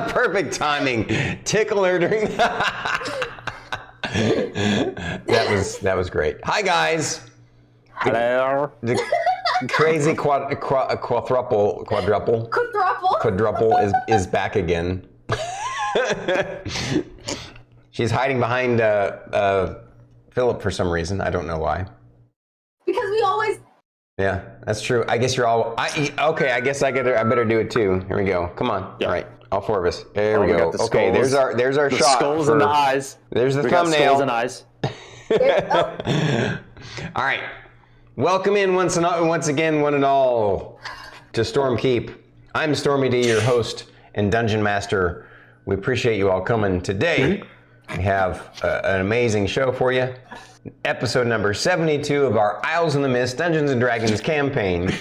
Perfect timing. Tickle her during. That was great. Hi guys. Hello. The crazy quadruple is back again. She's hiding behind Philip for some reason. I don't know why. Because we always. Yeah, that's true. I guess you're all. Okay, I guess I better do it too. Here we go. Come on. Yeah. All right, all four of us. There we go. The okay, there's our the shot. Skulls and the eyes. There's the we thumbnail. Got skulls and eyes. All right. Welcome in once again, one and all, to Stormkeep. I'm StormyD, your host and dungeon master. We appreciate you all coming today. We have an amazing show for you. Episode number 72 of our Isles in the Mist Dungeons and Dragons campaign.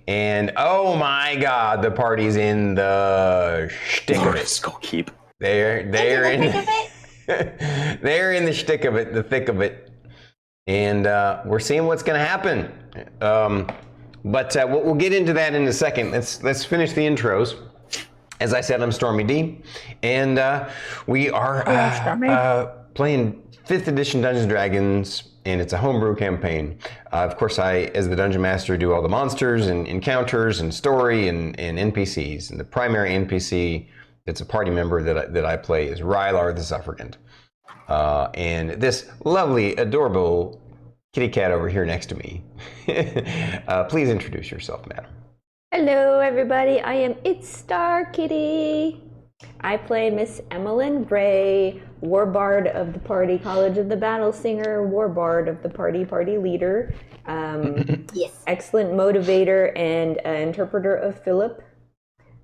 And oh my God, the party's in the shtick of it. Skullkeep. They're in they're in the shtick of it, the thick of it. And we're seeing what's going to happen. But we'll get into that in a second. Let's finish the intros. As I said, I'm StormyD, and we are playing 5th edition Dungeons and Dragons, and it's a homebrew campaign. Of course, I, as the Dungeon Master, do all the monsters and encounters and story and NPCs. And the primary NPC that's a party member that I play is Rylar the Suffrigant. And this lovely, adorable kitty cat over here next to me. Please introduce yourself, madam. Hello, everybody. I am itsStarkitty. I play Miss Emillynn Bray, Warbard of the party, College of the Battle Singer, Warbard of the party leader. Yes. Excellent motivator and interpreter of Philip.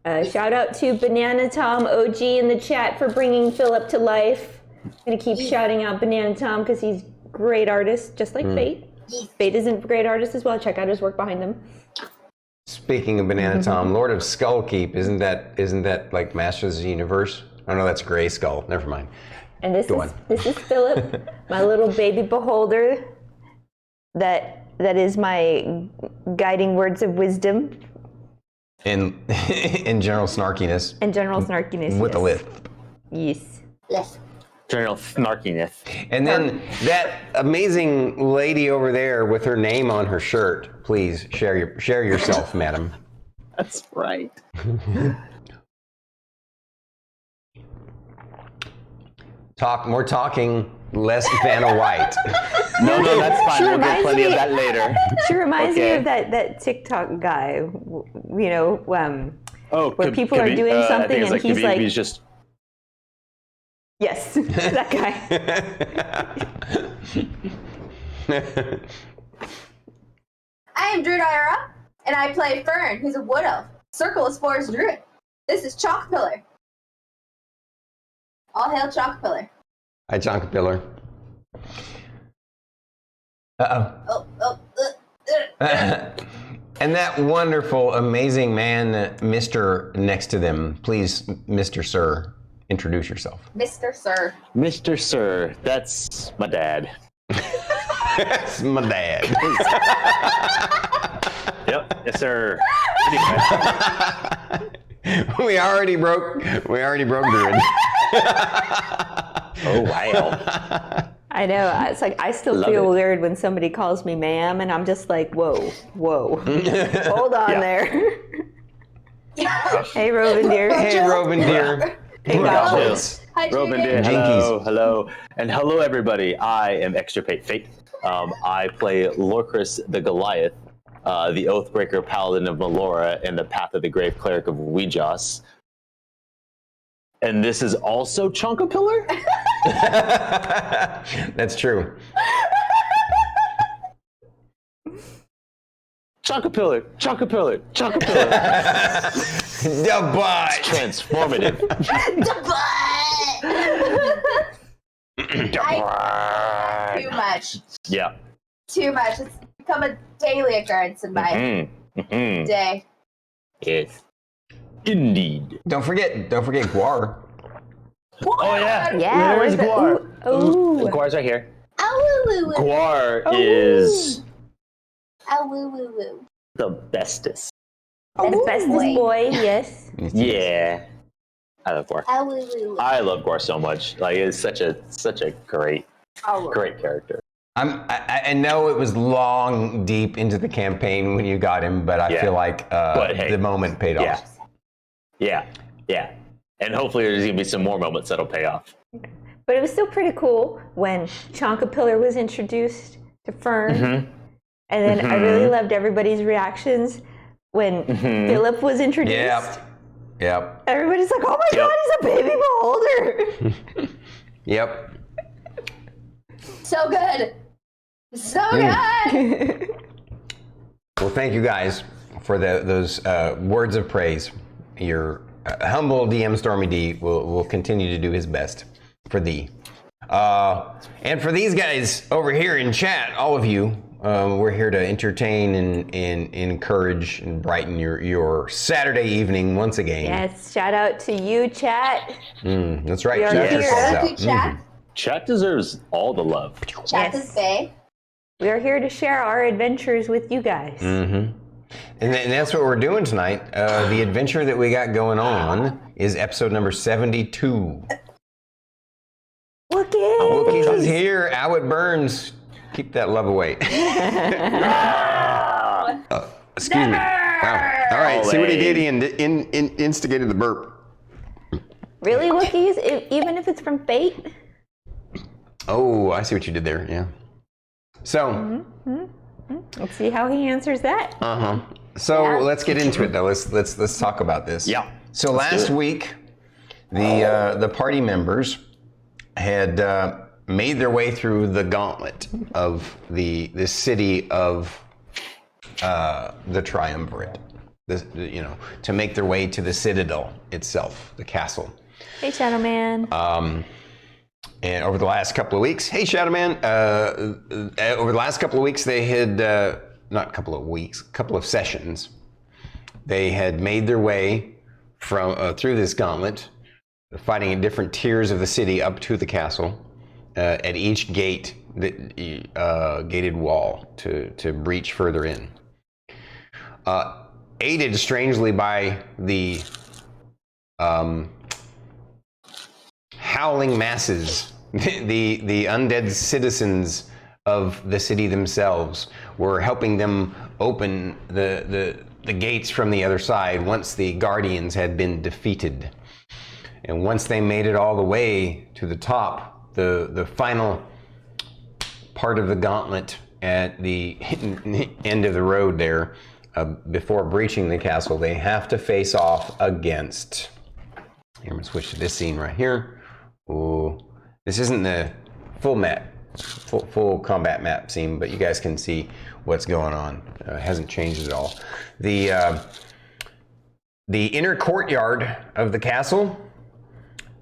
Shout out to Banana Tom OG in the chat for bringing Philip to life. I'm gonna keep shouting out Banana Tom because he's a great artist, just like Fate. Fate is a great artist as well. Check out his work behind them. Speaking of Banana Tom, Lord of Skullkeep, isn't that like Masters of the Universe? Oh no, that's Gray Skull. Never mind. And this is Philip, my little baby beholder. That is my guiding words of wisdom. In general snarkiness. And general snarkiness. With a lisp. Yes. Yes. General snarkiness. And then that amazing lady over there with her name on her shirt. Please share yourself, madam. That's right. More talking, less Vanna White. No, that's fine. We'll get plenty of that later. She reminds me of that TikTok guy, where people are doing something and he's like, he's just. Yes, that guy. I am Druid Ira, and I play Fern, who's a wood elf. Circle of Spores Druid. This is Chalk Pillar. All hail Chalk Pillar. Hi, Chalk Pillar. And that wonderful, amazing man, Mr. next to them. Please, Mr. Sir, introduce yourself. Mr. Sir. Mr. Sir, that's my dad. That's my dad. Yep, yes, sir. We already broke Druid. Oh, wow. I know. It's like I still feel weird when somebody calls me ma'am, and I'm just like, whoa. Hold on there. Hey, Rovendeer. Hey, Rovendeer. Hey, Goblins. Hi, Rovendeer. Hello. And hello, everybody. I am extirpatefate. I play Lorkris the Goliath, the Oathbreaker Paladin of Melora, and the Path of the Grave Cleric of Weejas. And this is also Chonkapillar? That's true. Chonkapillar. The butt. Transformative. Too much. Yeah. Too much. It's become a daily occurrence in my day. Yes. Indeed. Don't forget Guar. Oh yeah. Yeah. Where's Guar? Ooh. Guar's right here. Ow, Guar is woo. the bestest. The bestest boy, yes. Yeah. I love Gwar. Absolutely. I love Gwar so much. Like, it's such a great character. I know it was long, deep into the campaign when you got him, but I feel like the moment paid off. Yeah. And hopefully there's going to be some more moments that'll pay off. But it was still pretty cool when Chonkapillar was introduced to Fern. Mm-hmm. And then I really loved everybody's reactions when Philip was introduced. Yep. Everybody's like, oh my God, he's a baby beholder. Yep. So good. So good. Well, thank you guys for those words of praise. Your humble DM StormyD will continue to do his best for thee. And for these guys over here in chat, all of you, we're here to entertain and encourage and brighten your Saturday evening once again. Yes, shout out to you, chat. That's right. We are Chat here. yourselves Shout out out. to chat. Chat deserves all the love. Chat is bae. We are here to share our adventures with you guys. And that's what we're doing tonight. The adventure that we got going on is episode number 72. Wookiees is here. How it burns. Keep that love away. Excuse me. Wow. All right. See what he did? He instigated the burp. Really, Wookiees? Even if it's from fate? Oh, I see what you did there. Yeah. So. Let's see how he answers that. So let's get into it, though. Let's talk about this. Yeah. So last week, the party members had made their way through the gauntlet of the city of the Triumvirate. To make their way to the citadel itself, the castle. Hey, Shadow Man. And over the last couple of weeks, hey Shadow Man, over the last couple of weeks they had, not couple of weeks, couple of sessions, they had made their way from through this gauntlet, fighting at different tiers of the city up to the castle, at each gate, gated wall to breach further in. Aided strangely by the howling masses, the undead citizens of the city themselves were helping them open the gates from the other side once the guardians had been defeated. And once they made it all the way to the top, the final part of the gauntlet at the end of the road there, before breaching the castle, they have to face off against, here, I'm gonna switch to this scene right here. Ooh, this isn't the full combat map scene, but you guys can see what's going on. It hasn't changed at all. The inner courtyard of the castle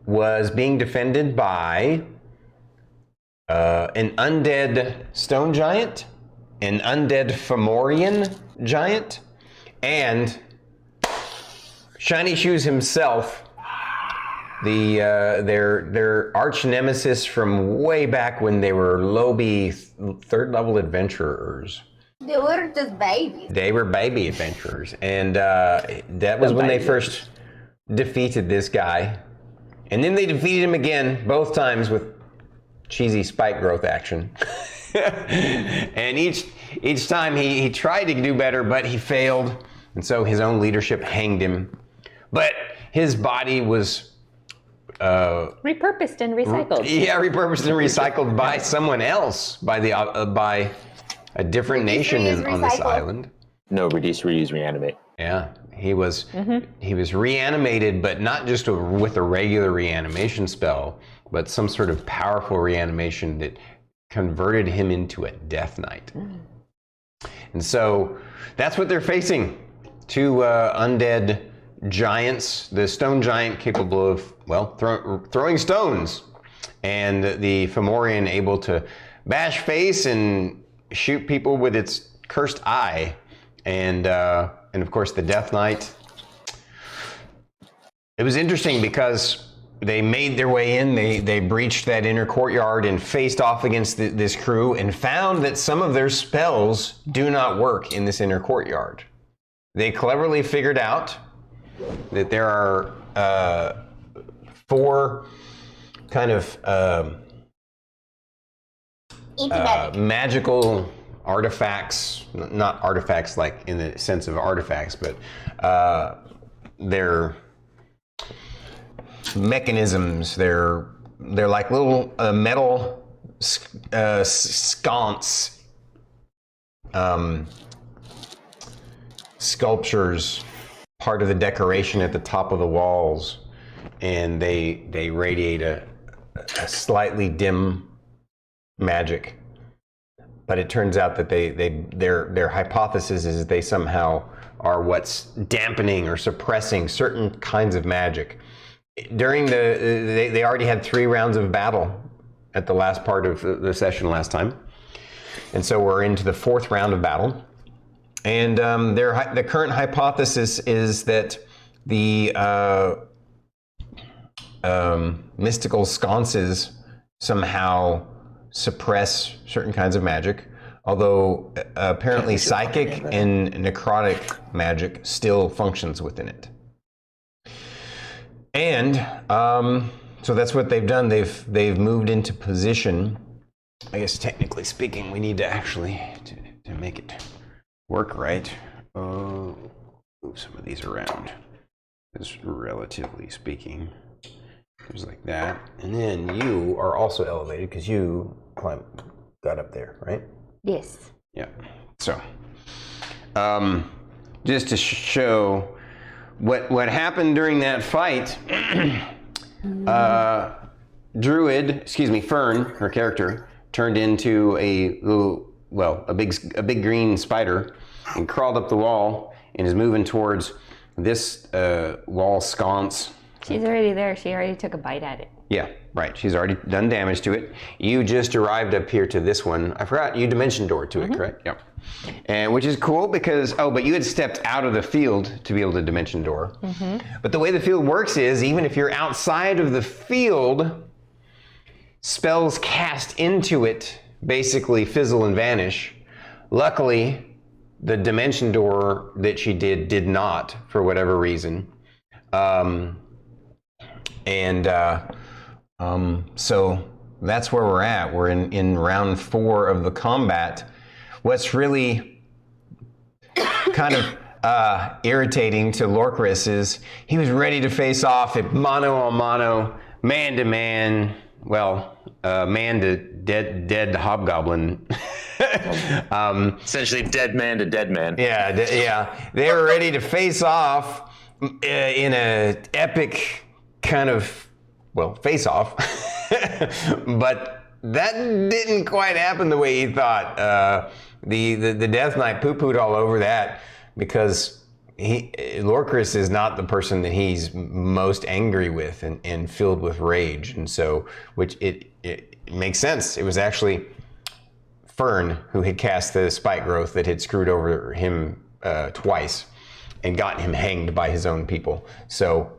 was being defended by an undead stone giant, an undead Fomorian giant, and Shiny Shoes himself, their arch nemesis from way back when they were Lobby third level adventurers. They were just babies. They were baby adventurers, and that was when they first defeated this guy, and then they defeated him again, both times with cheesy spike growth action. And each time he tried to do better, but he failed, and so his own leadership hanged him. But his body was repurposed and recycled. Repurposed and recycled by someone else, by a different nation on this island. No, reduce, reuse, reanimate. Yeah, he was reanimated, but not just with a regular reanimation spell, but some sort of powerful reanimation that converted him into a Death Knight. And so that's what they're facing. Two undead giants, the stone giant capable of, well, throwing stones, and the Fomorian able to bash face and shoot people with its cursed eye, and of course the Death Knight. It was interesting because they made their way in, they breached that inner courtyard and faced off against this crew, and found that some of their spells do not work in this inner courtyard. They cleverly figured out that there are 4 kind of magical artifacts, not artifacts like in the sense of artifacts, but they're mechanisms. They're like little metal sconce sculptures, part of the decoration at the top of the walls, and they radiate a slightly dim magic. But it turns out that their hypothesis is that they somehow are what's dampening or suppressing certain kinds of magic. During they already had 3 rounds of battle at the last part of the session last time, and so we're into the 4th round of battle. And the current hypothesis is that the mystical sconces somehow suppress certain kinds of magic, although apparently psychic and necrotic magic still functions within it. And so that's what they've done. They've moved into position. I guess technically speaking, we need to actually to make it work right. Move some of these around. Just relatively speaking. Just like that. And then you are also elevated because you got up there, right? Yes. Yeah. So, just to show what happened during that fight, Fern, her character, turned into a big green spider and crawled up the wall and is moving towards this wall sconce. She's already there. She already took a bite at it. Yeah, right. She's already done damage to it. You just arrived up here to this one. I forgot, you dimension door to it, correct? Yep. And which is cool because, but you had stepped out of the field to be able to dimension door. But the way the field works is, even if you're outside of the field, spells cast into it basically fizzle and vanish. Luckily, the dimension door that she did not, for whatever reason. So that's where we're at. We're in round 4 of the combat. What's really kind of irritating to Lorkris is he was ready to face off at mano a mano, man to man. Well, man to dead hobgoblin. Essentially, dead man to dead man. Yeah. They were ready to face off in an epic kind of, face off. But that didn't quite happen the way he thought. The Death Knight poo-pooed all over that because Lorkris is not the person that he's most angry with and filled with rage, and so which it makes sense. It was actually Fern who had cast the spike growth that had screwed over him twice and gotten him hanged by his own people. So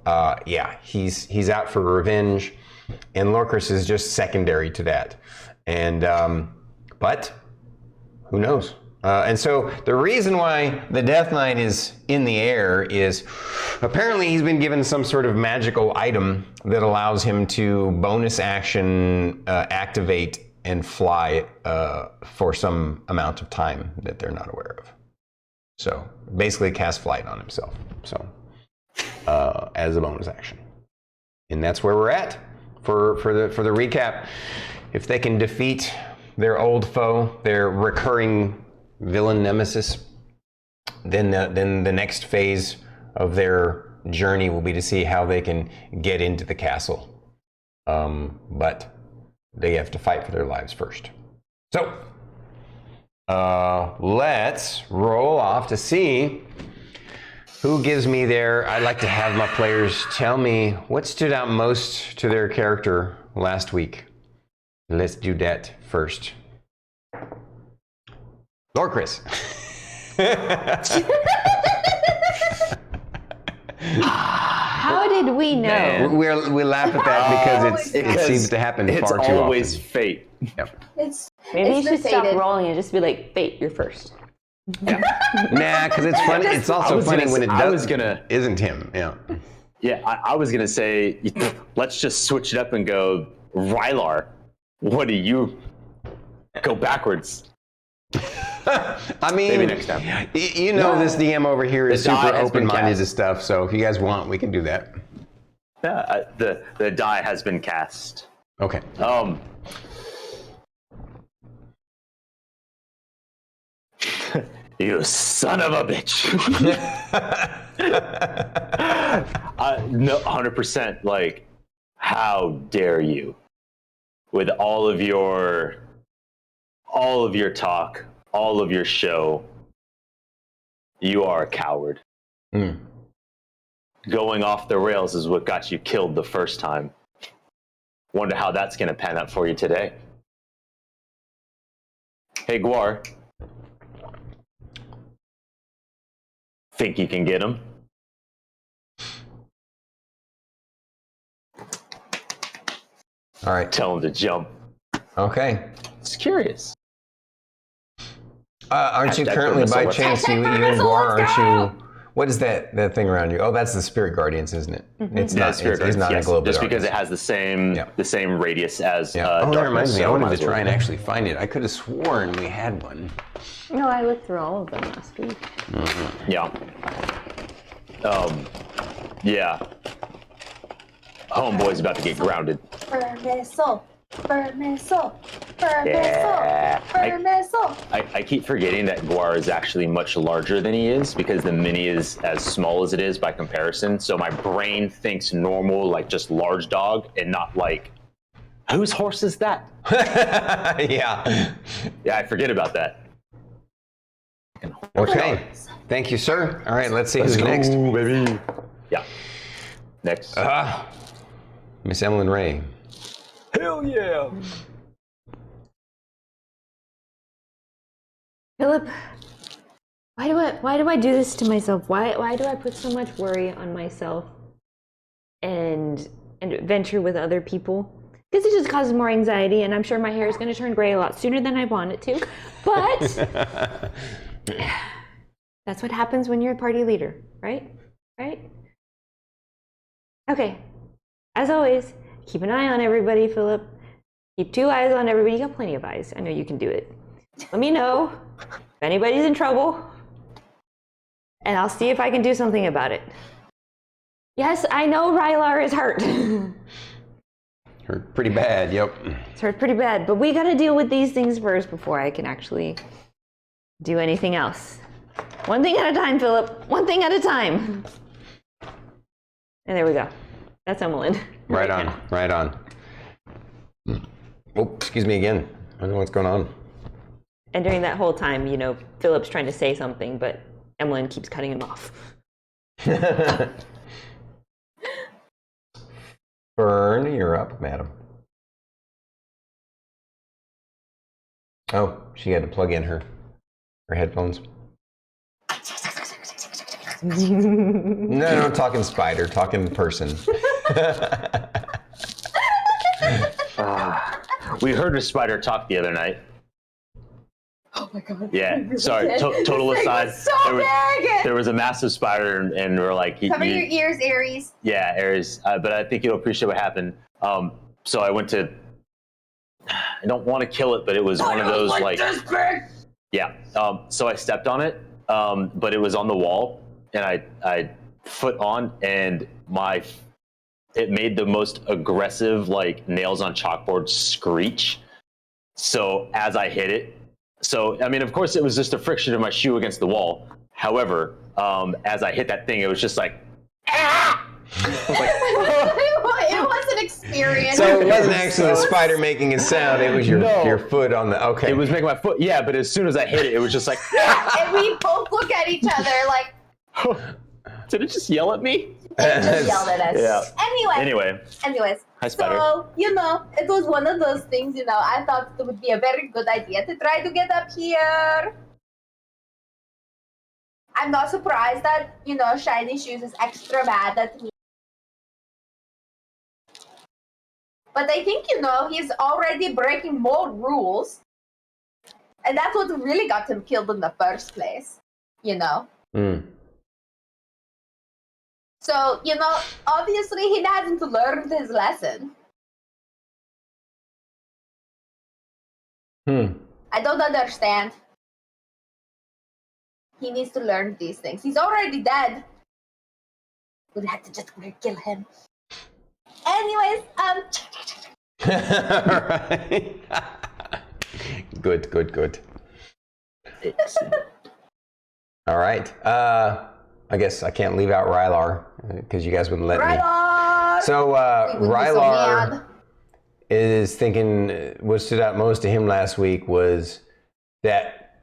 he's out for revenge, and Lorkris is just secondary to that. And but who knows? And so the reason why the Death Knight is in the air is apparently he's been given some sort of magical item that allows him to bonus action activate and fly for some amount of time that they're not aware of. So basically cast flight on himself. So as a bonus action. And that's where we're at for the recap. If they can defeat their old foe, their recurring villain nemesis, then the next phase of their journey will be to see how they can get into the castle. But they have to fight for their lives first. So let's roll off to see who gives me I'd like to have my players tell me what stood out most to their character last week. Let's do that first. Lorkris. How did we know? We laugh at that because it seems to happen far too often. It's always fate. Yep. Maybe you it's should stop fated. rolling and just be like, fate, you're first. Nah, because it's funny. It's also funny when it isn't him. Yeah. Yeah, I was going to say, let's just switch it up and go, Rylar, what do you go backwards? I mean, Maybe next time. You know, this DM over here is The die super has been open-minded to cast. stuff, so if you guys want, we can do that. Yeah, the die has been cast. Okay. You son of a bitch. No, 100%. Like, how dare you? With all of your talk, all of your show, you are a coward. Going off the rails is what got you killed the first time. Wonder how that's going to pan out for you today. Hey, Gwar. Think you can get him? All right. Tell him to jump. Okay. It's curious. Aren't you Hashtag currently, by Permissible. chance, you and Permissible, Guar, let's aren't you? What is that thing around you? Oh, that's the Spirit Guardians, isn't it? It's Yeah, not. Spirit It's not Guardians, a globe. just because it has the same radius as Yeah. Oh, that darkness, reminds me. I so wanted might to as well. try and actually find it. I could have sworn we had one. No, I looked through all of them last week. Yeah. Yeah. Homeboy's about to get grounded. Permiso. Permiso. Yeah. Permiso. Permiso. I keep forgetting that Guar is actually much larger than he is because the mini is as small as it is by comparison. So my brain thinks normal, like just large dog, and not like, whose horse is that? Yeah. Yeah, I forget about that. Okay. Thank you, sir. All right, let's see who's next. Baby. Yeah. Next. Miss Emillynn Ray. Hell yeah. Philip, why do I do this to myself? Why do I put so much worry on myself and venture with other people? Because it just causes more anxiety, and I'm sure my hair is going to turn gray a lot sooner than I want it to. But that's what happens when you're a party leader, right? Right? Okay. As always, keep an eye on everybody, Philip. Keep 2 eyes on everybody. You got plenty of eyes. I know you can do it. Let me know if anybody's in trouble, and I'll see if I can do something about it. Yes, I know Rylar is hurt. Hurt pretty bad, yep. It's hurt pretty bad, but we gotta deal with these things first before I can actually do anything else. One thing at a time, Philip. One thing at a time. And there we go. That's Emillynn. Right on, right on. Oh, excuse me again. I don't know what's going on. And during that whole time, you know, Philip's trying to say something, but Emillynn keeps cutting him off. Fern, you're up, madam. Oh, she had to plug in her headphones. No, I'm talking spider, talking person. We heard a spider talk the other night. Oh my god. Yeah, sorry, total aside. So There was a massive spider, and we're like, Cover your ears, Aries. Yeah, Aries. But I think you'll appreciate what happened. So I went to. I don't want to kill it, but it was one of those like. This big. Yeah. So I stepped on it, but it was on the wall, and I foot on, and it made the most aggressive like nails on chalkboard screech. So as I hit it, so I mean, of course, it was just a friction of my shoe against the wall. However, as I hit that thing, it was just like. Ah! It was an experience. So it wasn't actually the spider making a sound, it was your foot on the, okay. It was making my foot, yeah, but as soon as I hit it, it was just like, And we both look at each other like, did it just yell at me? it just yelled at us. Yeah. Anyways. Hi, Spider. So, it was one of those things, I thought it would be a very good idea to try to get up here. I'm not surprised that, Shiny Shoes is extra mad at me. But I think, he's already breaking more rules. And that's what really got him killed in the first place, Mm. So, obviously he hasn't learned his lesson. I don't understand. He needs to learn these things. He's already dead. We'd have to just kill him. Anyways, Right. Good. All right. I guess I can't leave out Rylar because you guys wouldn't let me. Rylar! So Rylar mad. is thinking what stood out most to him last week was that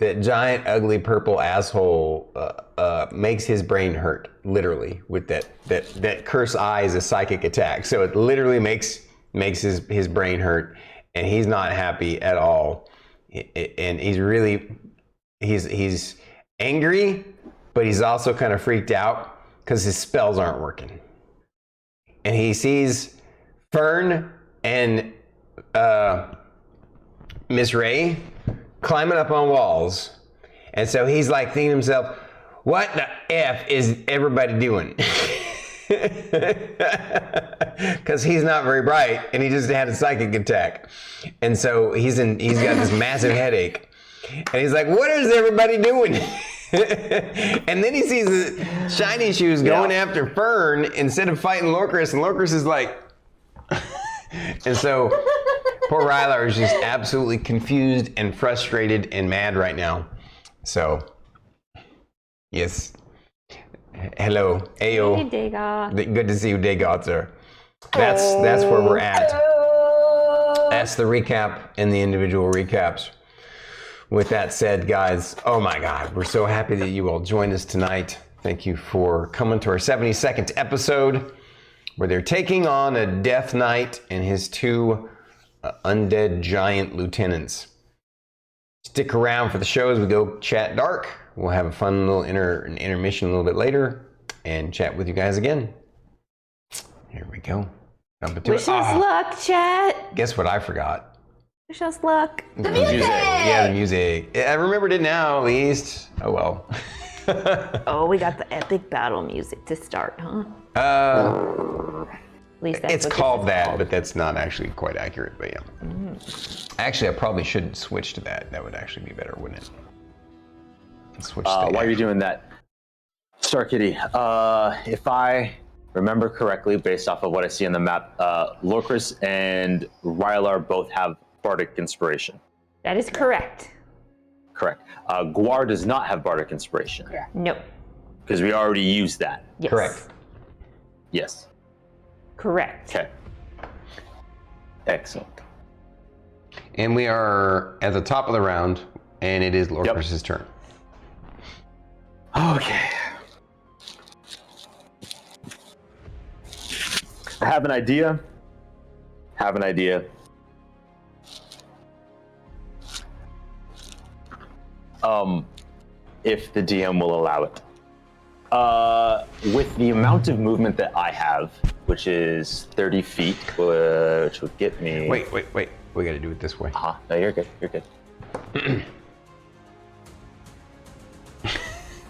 giant ugly purple asshole makes his brain hurt, literally, with that curse eye is a psychic attack. So it literally makes his brain hurt, and he's not happy at all. And he's angry, but he's also kind of freaked out because his spells aren't working. And he sees Fern and Miss Ray climbing up on walls. And so he's like thinking to himself, what the F is everybody doing? Because he's not very bright and he just had a psychic attack. And so he's got this massive headache. And he's like, what is everybody doing? And then he sees the shiny shoes going after Fern instead of fighting Lorkris, and Lorkris is like, and so poor Rylar is just absolutely confused and frustrated and mad right now. So, yes. Hello, Ayo. Hey, Dagot. Good to see you, Dagot, sir. That's where we're at. That's the recap and the individual recaps. With that said, guys, oh my God, we're so happy that you all joined us tonight. Thank you for coming to our 72nd episode, where they're taking on a Death Knight and his two undead giant lieutenants. Stick around for the show as we go chat dark. We'll have a fun little intermission a little bit later and chat with you guys again. Here we go. Wish us luck, chat. Guess what I forgot? Wish us luck. The music! Yeah, the music. I remembered it now, at least. Oh, well. Oh, we got the epic battle music to start, huh? Uh, At least that's it's what called this is that, called. but that's not actually quite accurate, but yeah. Actually, I probably should switch to that. That would actually be better, wouldn't it? Switch to While you're doing that, Starkitty, if I remember correctly, based off of what I see on the map, Lorkris and Rylar both have Bardic Inspiration. That is correct. Correct. Gwar does not have Bardic Inspiration. Correct. No. Because we already used that. Yes. Correct. Yes. Correct. Okay. Excellent. And we are at the top of the round, and it is Lorkris' turn. Okay. I have an idea. If the DM will allow it. With the amount of movement that I have, which is 30 feet, which would get me... Wait. We gotta do it this way. No, you're good.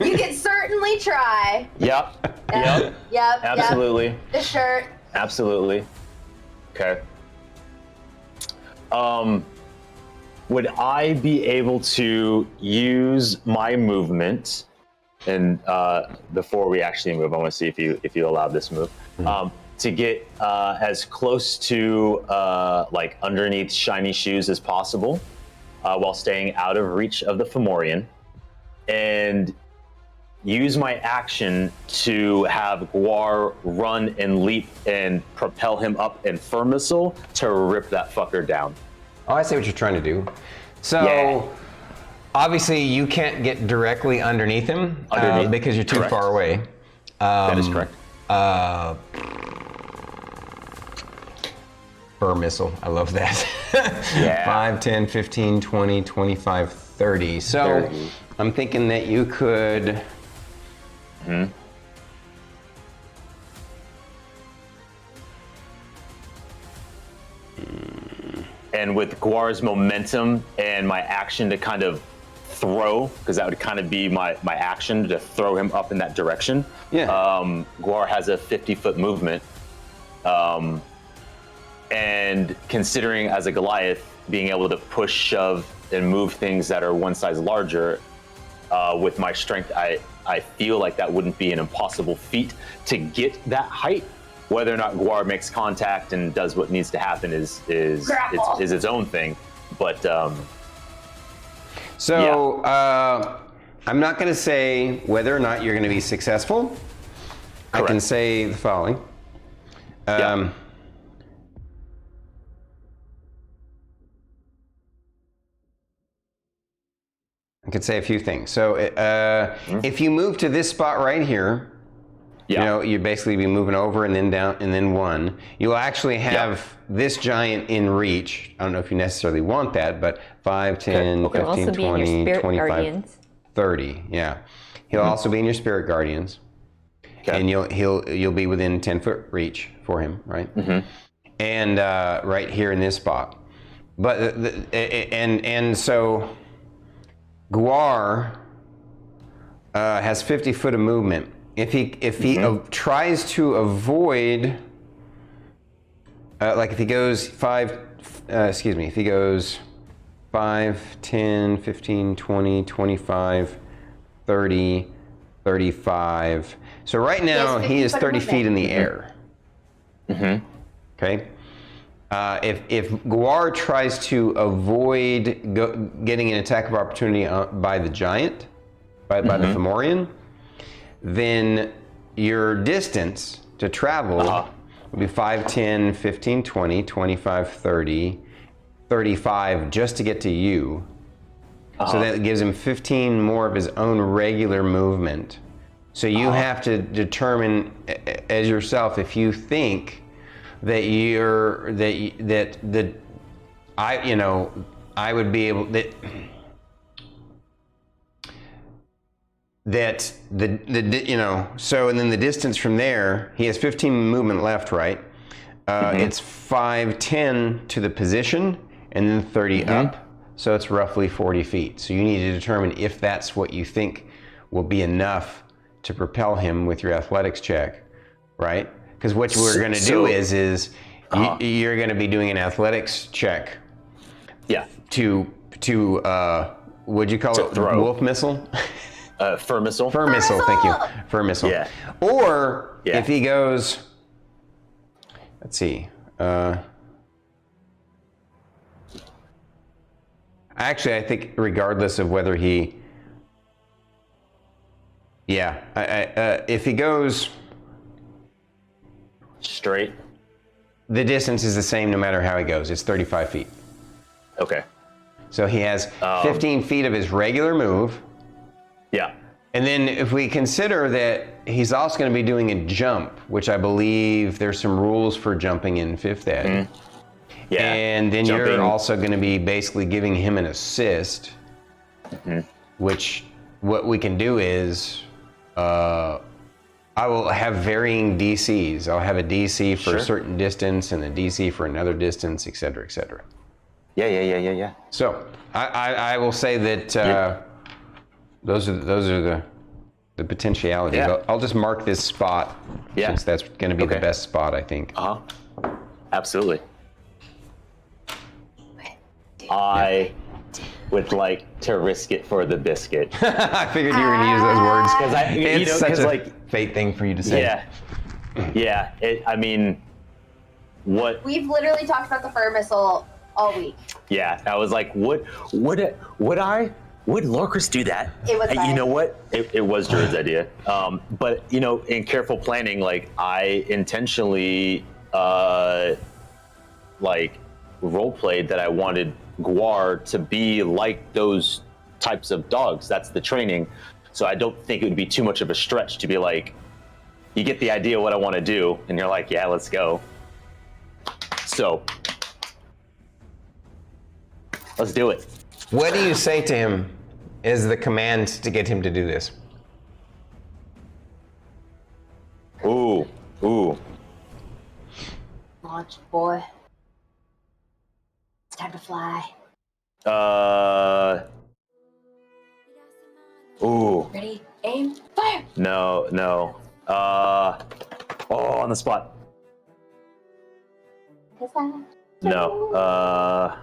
You can certainly try. Yep. Yep. Absolutely. Yep. The shirt. Absolutely. Okay. Would I be able to use my movement, and before we actually move, I want to see if you allow this move, to get as close to like underneath shiny shoes as possible, while staying out of reach of the Fomorian, and use my action to have Gwar run and leap and propel him up in Firm Missile to rip that fucker down. Oh, I see what you're trying to do. So, Yeah. obviously, you can't get directly underneath him because you're too Correct. far away. That is correct. Burr missile. I love that. Yeah. 5, 10, 15, 20, 25, 30. So, 30. I'm thinking that you could... And with Gwar's momentum and my action to kind of throw, because that would kind of be my action to throw him up in that direction. Yeah. Guar has a 50-foot movement. And considering as a Goliath, being able to push, shove, and move things that are one size larger, with my strength, I feel like that wouldn't be an impossible feat to get that height. Whether or not Guar makes contact and does what needs to happen is its own thing. But I'm not going to say whether or not you're going to be successful. Correct. I can say the following. I could say a few things. So if you move to this spot right here, you know, you'd basically be moving over and then down and then one. You'll actually have this giant in reach. I don't know if you necessarily want that, but 5, 10, 15, 20, 25, 30. Yeah. He'll also be in your spirit guardians. Okay. And you'll be within 10-foot reach for him, right? And right here in this spot. But and so Guar has 50 foot of movement. If he tries to avoid, like if he goes if he goes 5, 10, 15, 20, 25, 30, 35. So right now he is 30 feet in the air. Okay. If Guar tries to avoid getting an attack of opportunity by the giant, by the Fomorian, then your distance to travel will be 5, 10, 15, 20, 25, 30, 35 just to get to you. So that gives him 15 more of his own regular movement. So you have to determine as yourself if you think that I would be able so and then the distance from there, he has 15 movement left, right? It's 5, 10 to the position and then 30 up. So it's roughly 40 feet. So you need to determine if that's what you think will be enough to propel him with your athletics check, right? Because what we're going to do is you're going to be doing an athletics check. Yeah. To what'd you call it? Throw. Wolf missile? Fur missile. Fur missile. Thank you. Fur missile. Yeah. Or if he goes, let's see. Actually, I think regardless of whether he, if he goes straight, the distance is the same no matter how he goes. It's 35 feet. Okay. So he has 15 feet of his regular move. Yeah. And then if we consider that he's also going to be doing a jump, which I believe there's some rules for jumping in 5th Ed. Yeah. And then you're also going to be basically giving him an assist, which what we can do is I will have varying DCs. I'll have a DC for a certain distance and a DC for another distance, et cetera, et cetera. Yeah. So I will say that those are the potentialities. Yeah. I'll just mark this spot since that's going to be the best spot, I think. Absolutely. I would like to risk it for the biscuit. I figured you were going to use those words because it's such a fate thing for you to say. Yeah. I mean, what we've literally talked about the fur missile all week. Yeah, I was like, would Lorkris do that? It was you know what? It was Druid's idea. But in careful planning, like I intentionally role played that I wanted Guar to be like those types of dogs. That's the training. So I don't think it would be too much of a stretch to be like, you get the idea of what I want to do, and you're like, yeah, let's go. So let's do it. What do you say to him is the command to get him to do this? Ooh. Launch, boy. It's time to fly. Ooh. Ready, aim, fire. No. On the spot. No.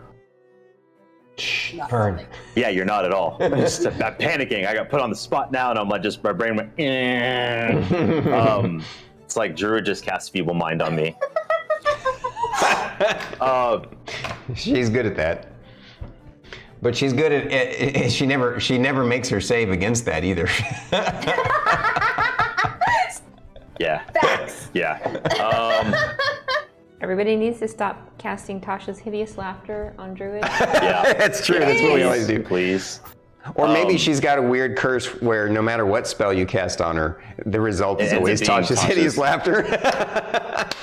Shh, Fern. Yeah, you're not at all. I'm panicking. I got put on the spot now, and I'm like, my brain went. It's like Druid just cast Feeble Mind on me. She's good at that. But she's good at it. She never makes her save against that either. Yeah. Facts. Yeah. Everybody needs to stop casting Tasha's hideous laughter on Druid. Yeah. That's true. That's what we always do. Please. Or maybe she's got a weird curse where no matter what spell you cast on her, the result is It ends always up being Tasha's Tasha's. hideous laughter.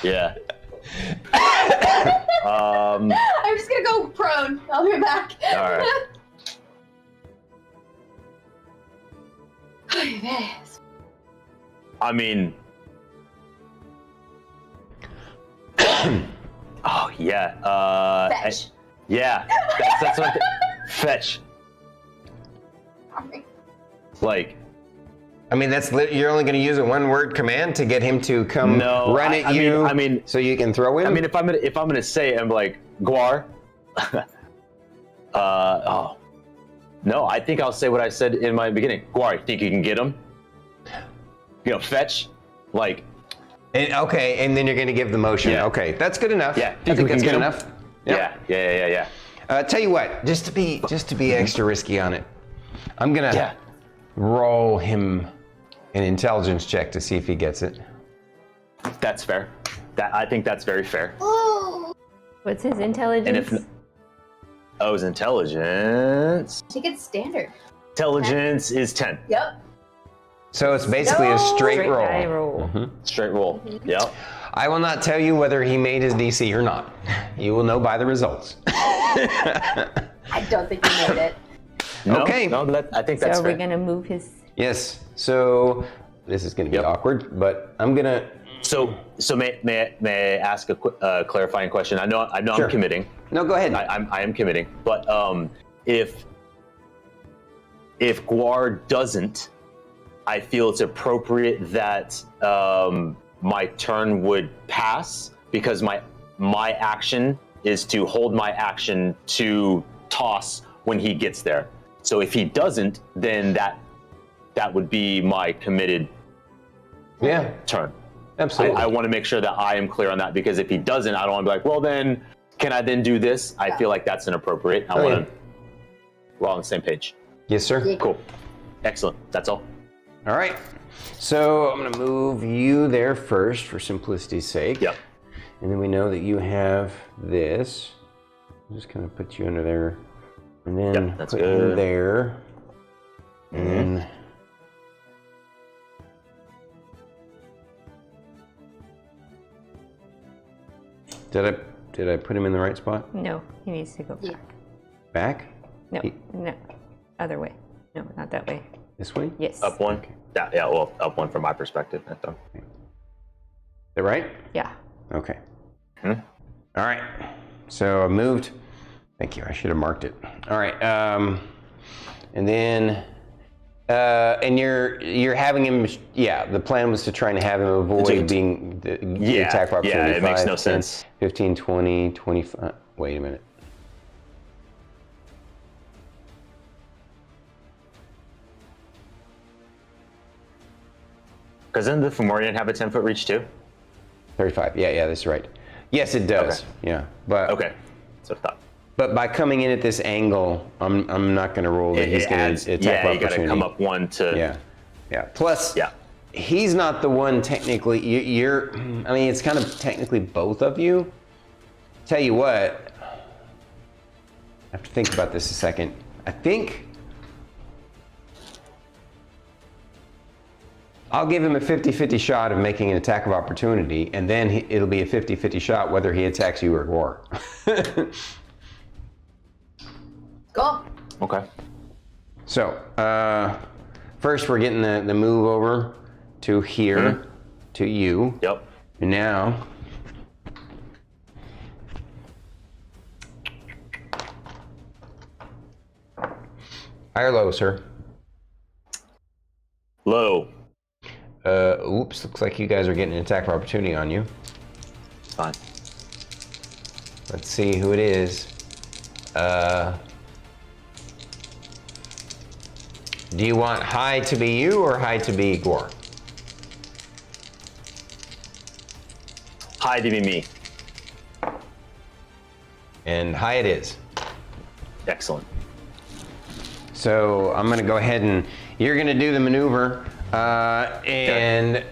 Yeah. I'm just gonna go prone. I'll be back. All right. I mean. Oh yeah. Fetch. Yeah. That's what. Fetch. Like. I mean, you're only going to use a one-word command to get him to come run at you. I mean, so you can throw him. I mean, if I'm gonna say, I'm like Guar. No, I think I'll say what I said in my beginning. Guar, think you can get him? Fetch, like. Okay, and then you're going to give the motion. Yeah. Okay, that's good enough. Yeah, I think that's good him? enough. Yep. Yeah. Tell you what, just to be extra risky on it, I'm gonna roll him an intelligence check to see if he gets it. That's fair. I think that's very fair. What's his intelligence? And if his intelligence. I think it's standard. Intelligence is 10. Yep. So it's basically a straight roll. die roll. Straight roll. Yep. I will not tell you whether he made his DC or not. You will know by the results. I don't think you made it. Okay. No, I think that's So fair. we're gonna move his. Yes. So this is going to be awkward, but I'm gonna. So may I ask a quick, clarifying question? I know Sure. I'm committing. No, go ahead. I am committing. But if Guar doesn't, I feel it's appropriate that my turn would pass because my action is to hold my action to toss when he gets there. So if he doesn't, then that would be my committed turn. Absolutely. I want to make sure that I am clear on that because if he doesn't, I don't want to be like, well then, can I then do this? I feel like that's inappropriate. We're all on the same page. Yes, sir. Yeah. Cool. Excellent. That's all. All right. So I'm going to move you there first for simplicity's sake. Yep. And then we know that you have this. I'm just going to put you under there. And then that's put good. him there. And then... Did I put him in the right spot? No, he needs to go back. Back? No, no, other way. No, not that way. This way? Yes. Up one. Yeah. Well, up one from my perspective. Is that right? Yeah. Okay. All right. So I moved. Thank you. I should have marked it. All right. And then, and you're having him. Yeah. The plan was to try and have him avoid being the attack of opportunity. Yeah. It makes 5, no 10, sense. 15, 20, 25. Wait a minute. Because then the Fomorian have a 10-foot reach too? 35. Yeah, that's right. Yes, it does. Okay. Yeah, but Okay. So I thought. But by coming in at this angle, I'm not going to roll that he's going to attack you got opportunity. to come up one to. Yeah. Plus, Yeah. he's not the one technically. You're. I mean, it's kind of technically both of you. Tell you what. I have to think about this a second. I think I'll give him a 50-50 shot of making an attack of opportunity, and then it'll be a 50-50 shot whether he attacks you or War. Go. Okay. So, first we're getting the move over to here, to you. Yep. And now, high or low, sir? Low. Oops, looks like you guys are getting an attack of opportunity on you. It's fine. Let's see who it is. Do you want high to be you or high to be Gwar? High to be me. And high it is. Excellent. So I'm gonna go ahead and you're gonna do the maneuver and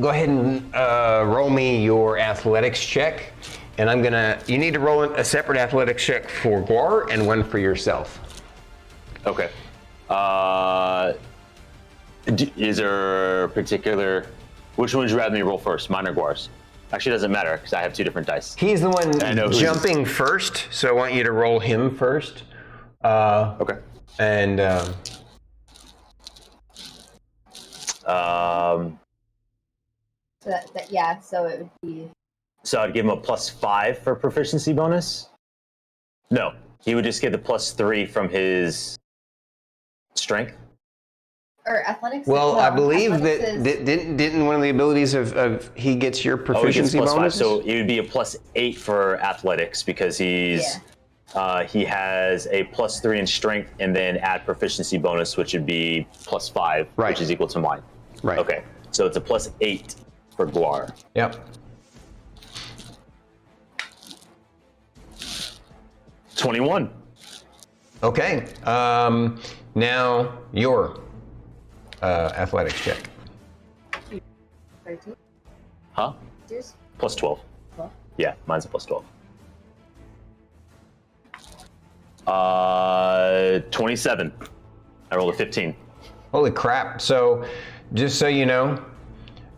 go ahead and roll me your athletics check. And you need to roll a separate athletics check for Gwar and one for yourself. Okay. Is there a particular, which one would you rather me roll first, mine or Gwar's? Actually, it doesn't matter because I have 2 different dice. He's the one jumping first, so I want you to roll him first. Okay. And So it would be. So I'd give him a +5 for proficiency bonus? No, he would just get the +3 from his strength. Or athletics? well, No, I believe athletics that is- didn't one of the abilities of he gets your Oh, he gets proficiency +5, bonus. so it would be a +8 for athletics because he's he has a +3 in strength and then add proficiency bonus, which would be +5, Right. which is equal to mine. Right. Okay, so it's a +8 for Gwar. Yep. 21. Okay. Now your athletics check. 13. Huh? Yours? +12. 12. Yeah, mine's a +12. 27. I rolled a 15. Holy crap! So, just so you know,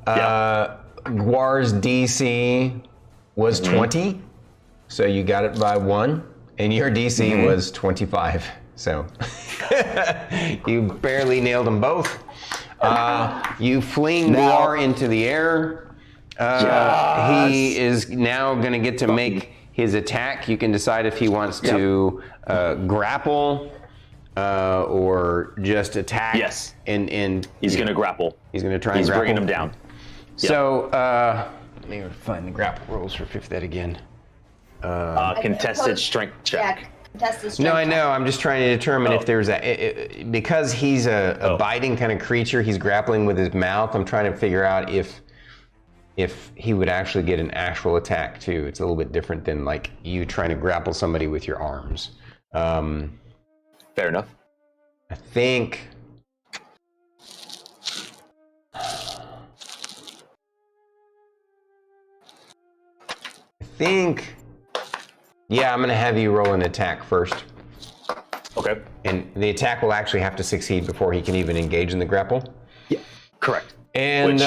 Gwar's DC was 20, so you got it by 1, and your DC was 25. So you barely nailed them both. You fling Gwar into the air. He is now going to get to make his attack. You can decide if he wants to grapple or just attack. Yes. And He's going to grapple. He's going to try and He's grapple. bringing him down. So let me find the grapple rules for 5th Ed again. Contested strength check. Yeah, contested strength. No, I know. I'm just trying to determine if there's because he's a biting kind of creature. He's grappling with his mouth. I'm trying to figure out if he would actually get an actual attack too. It's a little bit different than like you trying to grapple somebody with your arms. Fair enough. I think. Yeah, I'm gonna have you roll an attack first. Okay. And the attack will actually have to succeed before he can even engage in the grapple. Yeah. Correct. And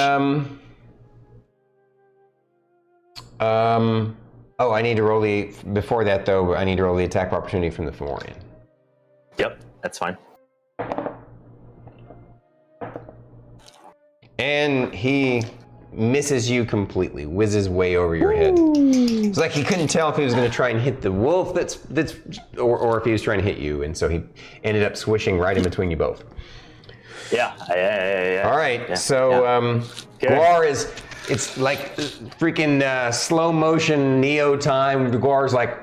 oh, I need to roll before that though, I need to roll the attack of opportunity from the Fomorian. Yep, that's fine. And he misses you completely, whizzes way over your head. It's like he couldn't tell if he was going to try and hit the wolf or if he was trying to hit you, and so he ended up swishing right in between you both. Yeah. All right, so Gwar is, it's like freaking slow motion Neo time. Gwar's like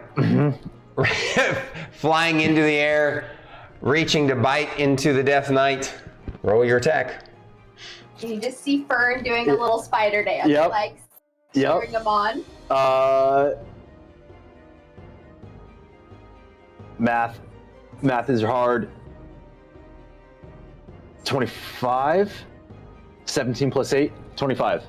flying into the air, reaching to bite into the Death Knight. Roll your attack. You just see Fern doing a little spider dance, Yep. like Yep. cheering him on. Math is hard. 25. 17 plus 8. 25.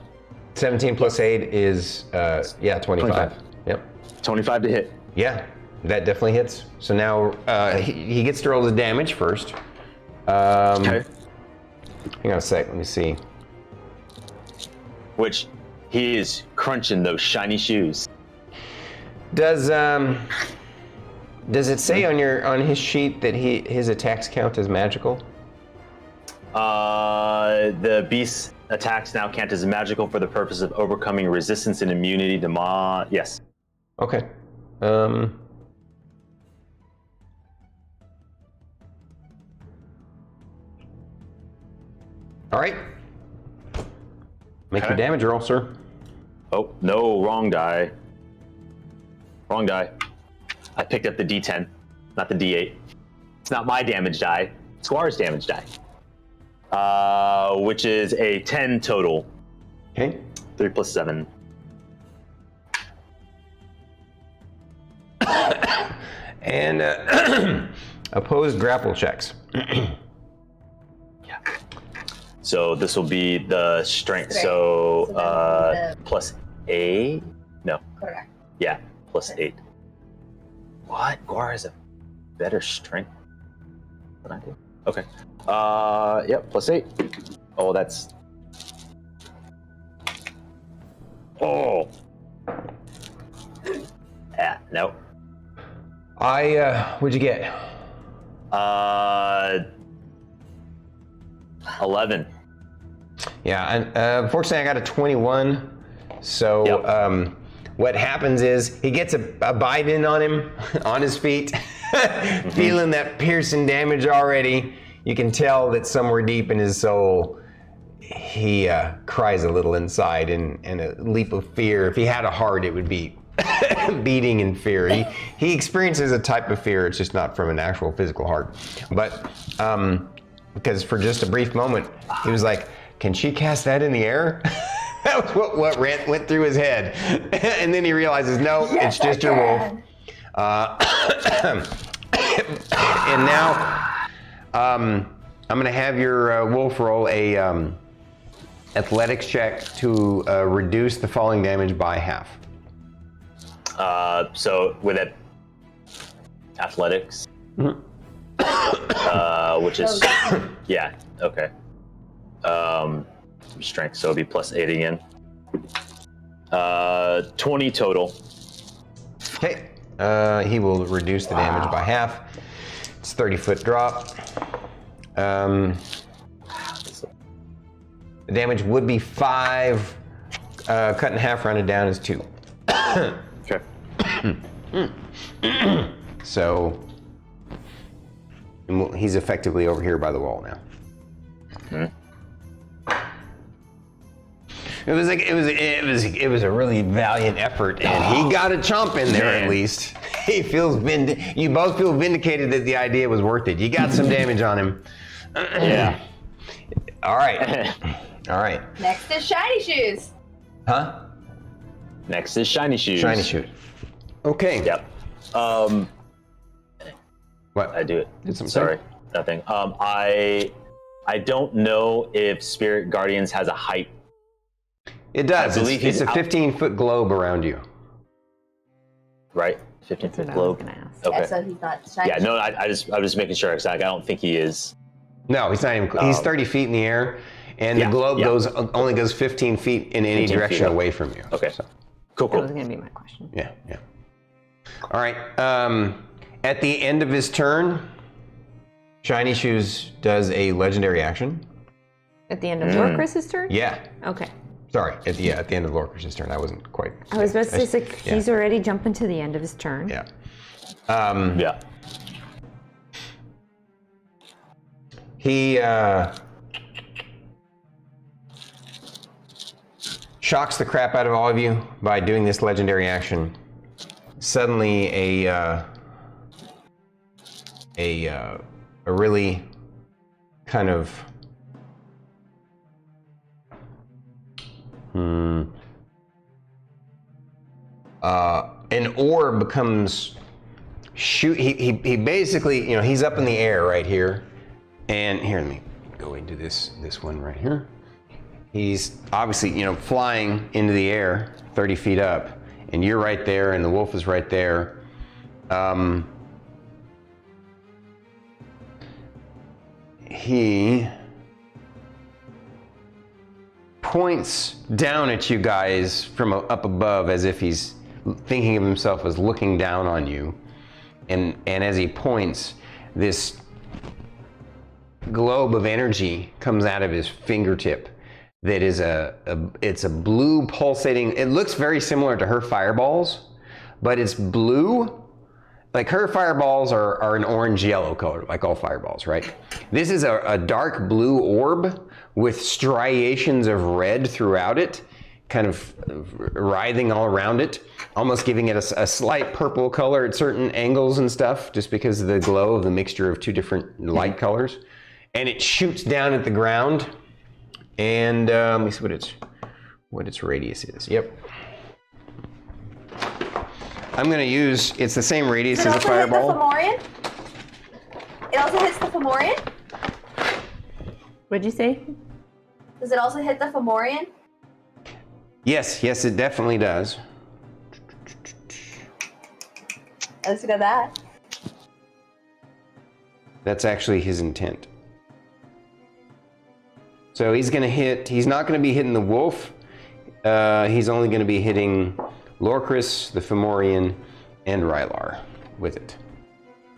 17 plus 8 is 25. Yep. 25 to hit. Yeah, that definitely hits. So now he gets to roll the damage first. Okay. Hang on a sec, let me see. Which he is crunching those shiny shoes. Does it say on his sheet that his attacks count as magical? The beast's attacks now count as magical for the purpose of overcoming resistance and immunity to yes. Okay. All right. Make Okay. your damage roll, sir. Oh, no, wrong die. Wrong die. I picked up the D10, not the D8. It's not my damage die. It's Squar's damage die. Which is a 10 total. Okay. 3 plus 7. And opposed grapple checks. Yeah. So this will be the strength. Strength. So So that would be the- plus 8? No. Correct. Yeah, plus 8. What? Guar has a better strength than I do. Okay. Yep, plus 8. Oh, that's... Oh! Yeah, no. What'd you get? 11. Yeah, and unfortunately I got a 21. So Yep. What happens is he gets a bite in on him, on his feet, feeling that piercing damage already. You can tell that somewhere deep in his soul, he cries a little inside in a leap of fear. If he had a heart, it would be beating in fear. He experiences a type of fear, it's just not from an actual physical heart. But because for just a brief moment, he was like, can she cast that in the air? That was what went through his head. And then he realizes, no, Yes, it's just I your wolf. can. And now I'm going to have your wolf roll a athletics check to reduce the falling damage by half. So with it, athletics, which is yeah, okay. Strength, so it'll be plus 8 again. 20 total. Okay, he will reduce the damage by half. It's a 30-foot drop. The damage would be 5. Cut in half, rounded down is 2. Okay. So he's effectively over here by the wall now. It was a really valiant effort, and he got a chomp in there at least. He feels you both feel vindicated that the idea was worth it. You got some damage on him. Yeah. All right. All right. Next is shiny shoes. Huh? Next is shiny shoes. Shiny shoot. Okay. Yep. What? I do it. Did something? Sorry, nothing. I don't know if Spirit Guardians has a height. It does. I believe It's he's a out. 15-foot globe around you. Right? 15 That's foot what I was globe. gonna ask. Okay. Yeah, so he's not shiny. Yeah, no, I was just making sure because I don't think he is. No, he's not even. He's 30 feet in the air, and Yeah, the globe yeah. only goes 15 feet in any 15 direction feet, away from you. Okay. So, Cool, That was cool. gonna be my question. yeah. All right. At the end of his turn, Shiny Shoes does a legendary action. At the end of Lorkris' turn? Yeah. Okay. Sorry. At the end of Lorkris' turn, I wasn't quite. I was about to say, Yeah. he's already jumping to the end of his turn. Yeah. Yeah. He shocks the crap out of all of you by doing this legendary action. Suddenly, a really kind of an orb becomes he basically, he's up in the air right here, and here, let me go into this one right here. He's obviously, flying into the air 30 feet up, and you're right there, and the wolf is right there. He points down at you guys from up above as if he's thinking of himself as looking down on you. And as he points, this globe of energy comes out of his fingertip that is it's a blue pulsating, it looks very similar to her fireballs, but it's blue, like her fireballs are an orange-yellow color, like all fireballs, right? This is a dark blue orb with striations of red throughout it, kind of writhing all around it, almost giving it a slight purple color at certain angles and stuff, just because of the glow of the mixture of two different light colors. And it shoots down at the ground. And let me see what its radius is. Yep. I'm gonna use, it's the same radius as a fireball. It also hits the Fomorian? What'd you say? Does it also hit the Fomorian? Yes, it definitely does. Let's look at that. That's actually his intent. So he's not gonna be hitting the wolf. He's only gonna be hitting Lorkris, the Fomorian, and Rylar with it.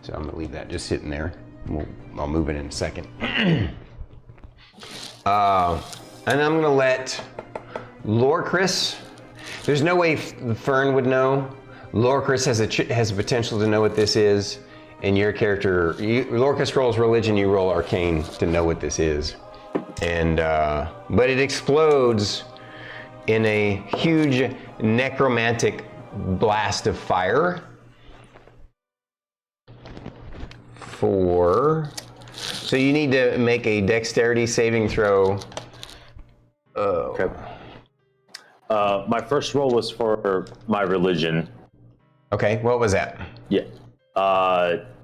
So I'm gonna leave that just sitting there. I'll move it in a second. And I'm gonna let Lorkris, there's no way Fern would know. Lorkris has a potential to know what this is, and your character, Lorkris rolls religion, you roll arcane to know what this is. And but it explodes in a huge necromantic blast of fire. So you need to make a dexterity saving throw. Okay. My first roll was for my religion. Okay, what was that? Yeah.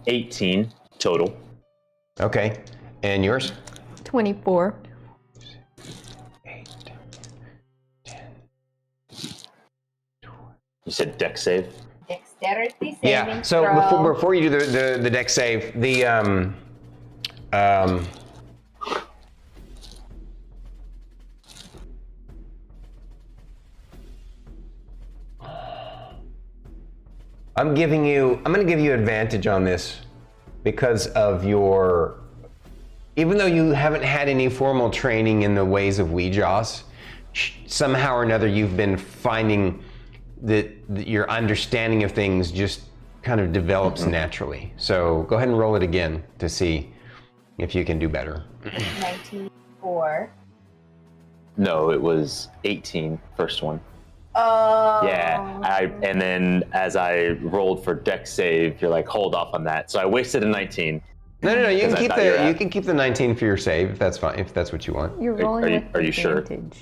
18 total. Okay, and yours? 24. 8, 10. You said dex save? Dexterity saving Yeah, so throw. before you do the dex save, I'm gonna give you advantage on this because of even though you haven't had any formal training in the ways of Weejaws, somehow or another you've been finding that your understanding of things just kind of develops naturally. So go ahead and roll it again to see if you can do better. 94. No, it was 18, first one. Oh. Yeah, and then as I rolled for dex save, you're like, hold off on that. So I wasted a 19. No, you Because can keep the 19 for your save if that's fine, if that's what you want. You're rolling are you with sure? advantage.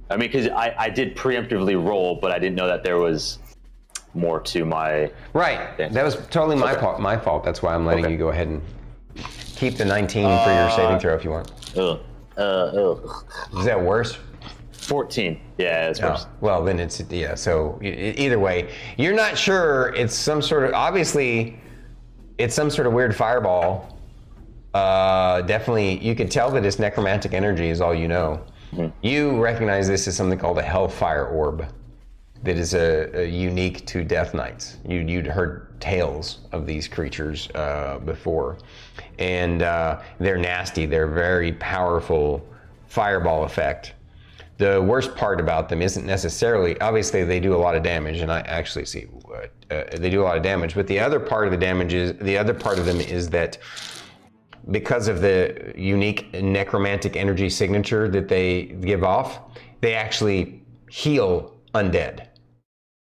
I mean, because I did preemptively roll, but I didn't know that there was more to my... Right, that was totally my fault. That's why I'm letting you go ahead and keep the 19 for your saving throw if you want. Is that worse? 14. Yeah, it's worse. Well, then it's, so either way, you're not sure it's some sort of, obviously, it's some sort of weird fireball. Definitely, you could tell that it's necromantic energy is all you know. Mm-hmm. You recognize this as something called a hellfire orb that is a unique to Death Knights. You'd heard tales of these creatures before. And they're nasty. They're very powerful fireball effect. The worst part about them isn't necessarily, obviously they do a lot of damage, and I actually see they do a lot of damage, but the other part of them is that because of the unique necromantic energy signature that they give off, they actually heal undead.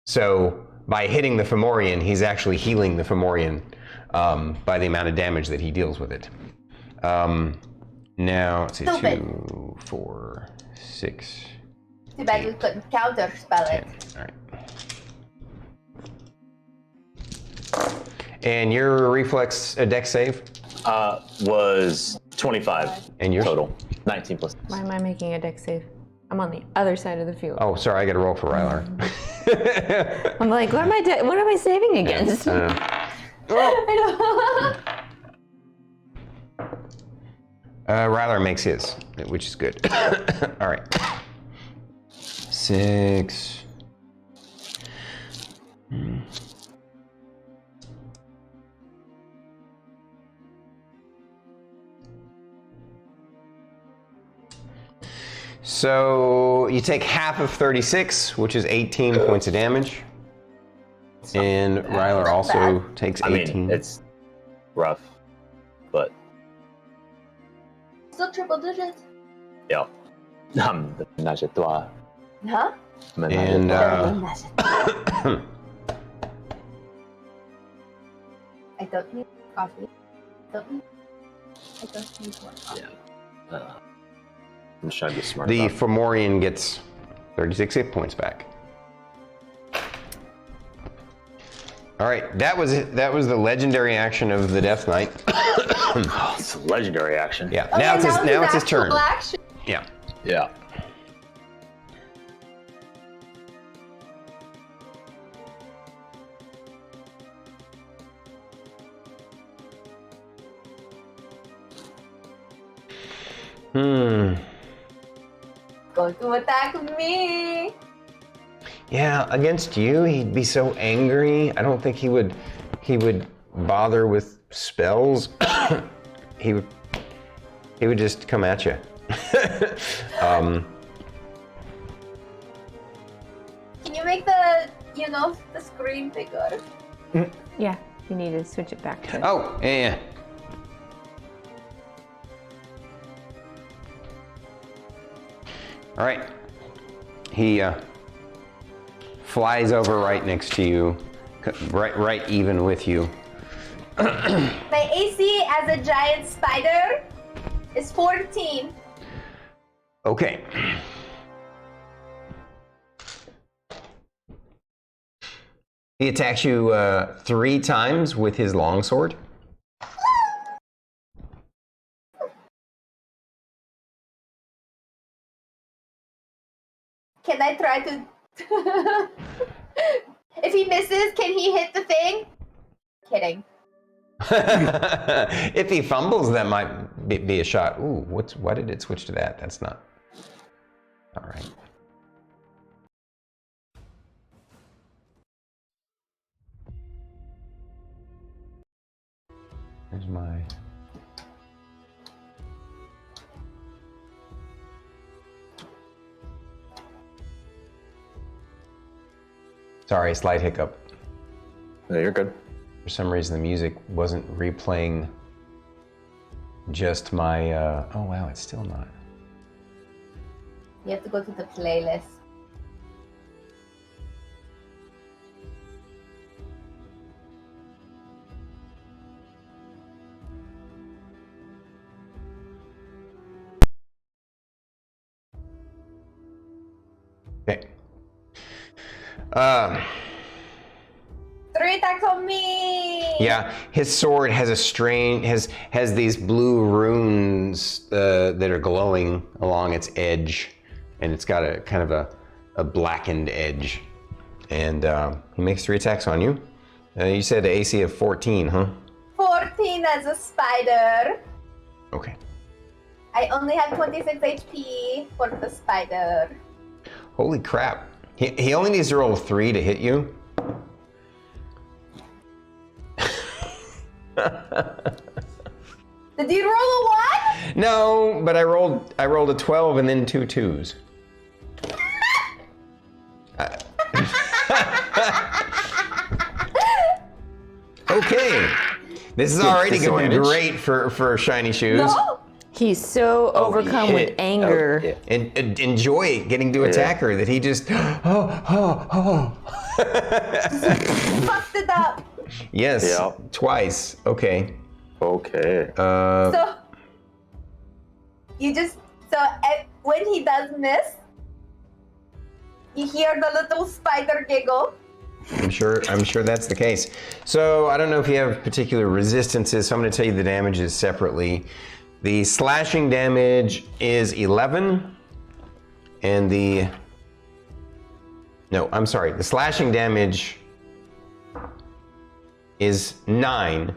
So by hitting the Fomorian, he's actually healing the Fomorian by the amount of damage that he deals with it. Now, let's see, 2, 4, 6. Too bad we couldn't counter spell it. 10. All right. And your reflex dex save? Was 25. And yours? Total. 19 plus. Why am I making a dex save? I'm on the other side of the field. Oh, sorry, I got to roll for Rylar. I'm like, what am I saving against? Rylar makes his, which is good. All right. 6. So you take half of 36, which is 18 points of damage. And Rylar also takes 18. I mean, it's rough, but Still triple digits. yeah. Ménage à toi. Huh? And I don't need coffee. I don't need more coffee. Yeah. I'm just trying to be smart. the about it. Fomorian gets 36 hit points back. All right, that was it. That was the legendary action of the Death Knight. Oh, it's a legendary action. Yeah, Okay, now it's his turn. actual action. Yeah. Yeah. Hmm. Going to attack me. Yeah, against you, he'd be so angry. I don't think he would bother with spells. he would just come at you. Can you make the the screen bigger? Yeah, you need to switch it back to. Oh, yeah. All right. He flies over right next to you, right even with you. My AC as a giant spider is 14. Okay. He attacks you 3 times with his longsword. Can I try to? If he misses, can he hit the thing? Kidding. If he fumbles, that might be a shot. Ooh, why did it switch to that? That's not. All right. Here's my. Sorry, slight hiccup. No, you're good. For some reason, the music wasn't replaying just my. Oh wow, it's still not. You have to go to the playlist. Okay. 3 attacks on me. Yeah, his sword has a has these blue runes that are glowing along its edge, and it's got a kind of a blackened edge. And he makes 3 attacks on you. You said the AC of 14, huh? 14 as a spider. Okay. I only have 26 HP for the spider. Holy crap. He only needs to roll 3 to hit you. Did you roll a 1? No, but I rolled a 12 and then 2 2s. Okay. This is already going great for Shiny Shoes. No. He's so overcome with anger. Oh, yeah. And enjoy getting to attack her that he just Fucked it up. Yes, Yeah. twice. Okay. Okay. So you just when he does miss, you hear the little spider giggle. I'm sure that's the case. So I don't know if you have particular resistances, so I'm going to tell you the damages separately. The slashing damage is 11, and the slashing damage is 9,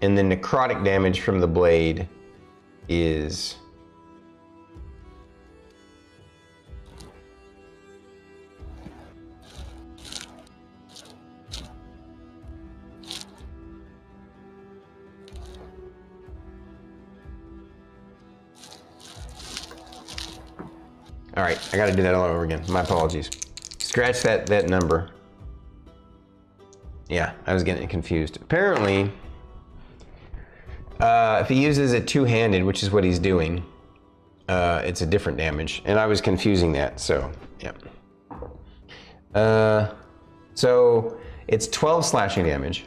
and the necrotic damage from the blade is all right, I gotta do that all over again. My apologies. Scratch that number. Yeah, I was getting confused. Apparently, if he uses it two-handed, which is what he's doing, it's a different damage, and I was confusing that, so, yeah. So, it's 12 slashing damage.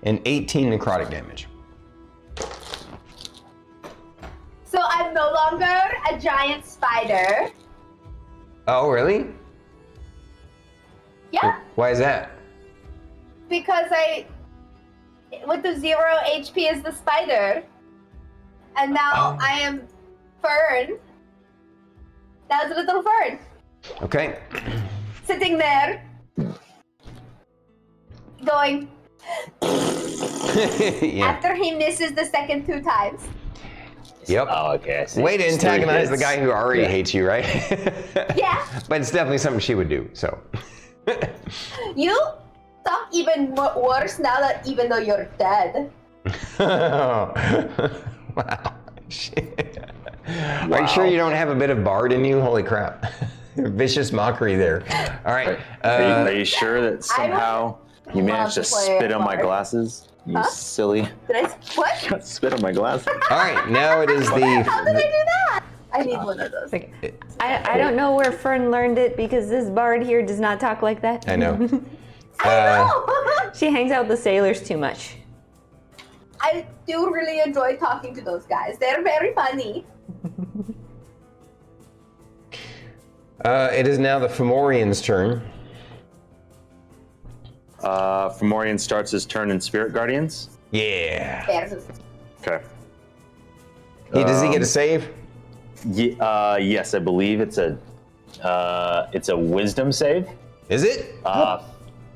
And 18 necrotic damage. So I'm no longer a giant spider. Oh, really? Yeah, Why is that? because I went to 0 HP as the spider. And now I am Fern. That was a little Fern. Okay. Sitting there. Going, Yeah. after he misses the second 2 times. Yep. Oh, okay. I see. Way to It's 3 antagonize the hits. guy who already Yeah. hates you, right? Yeah. But it's definitely something she would do, so. You talk even worse now that even though you're dead. Wow. Shit. Are you sure you don't have a bit of bard in you? Holy crap. Vicious mockery there. All right. Are you sure that somehow you managed to love to play spit on my bard. glasses? You Huh? silly. Did I? What? Spit on my glasses. All right, now it is How did I the. do that? I need one of those. I don't know where Fern learned it because this bard here does not talk like that. I know. I know. She hangs out with the sailors too much. I do really enjoy talking to those guys. They're very funny. It is now the Fomorian's turn. Fomorian starts his turn in Spirit Guardians. Yeah. Okay. Does he get a save? Yes, I believe it's a Wisdom save. Is it?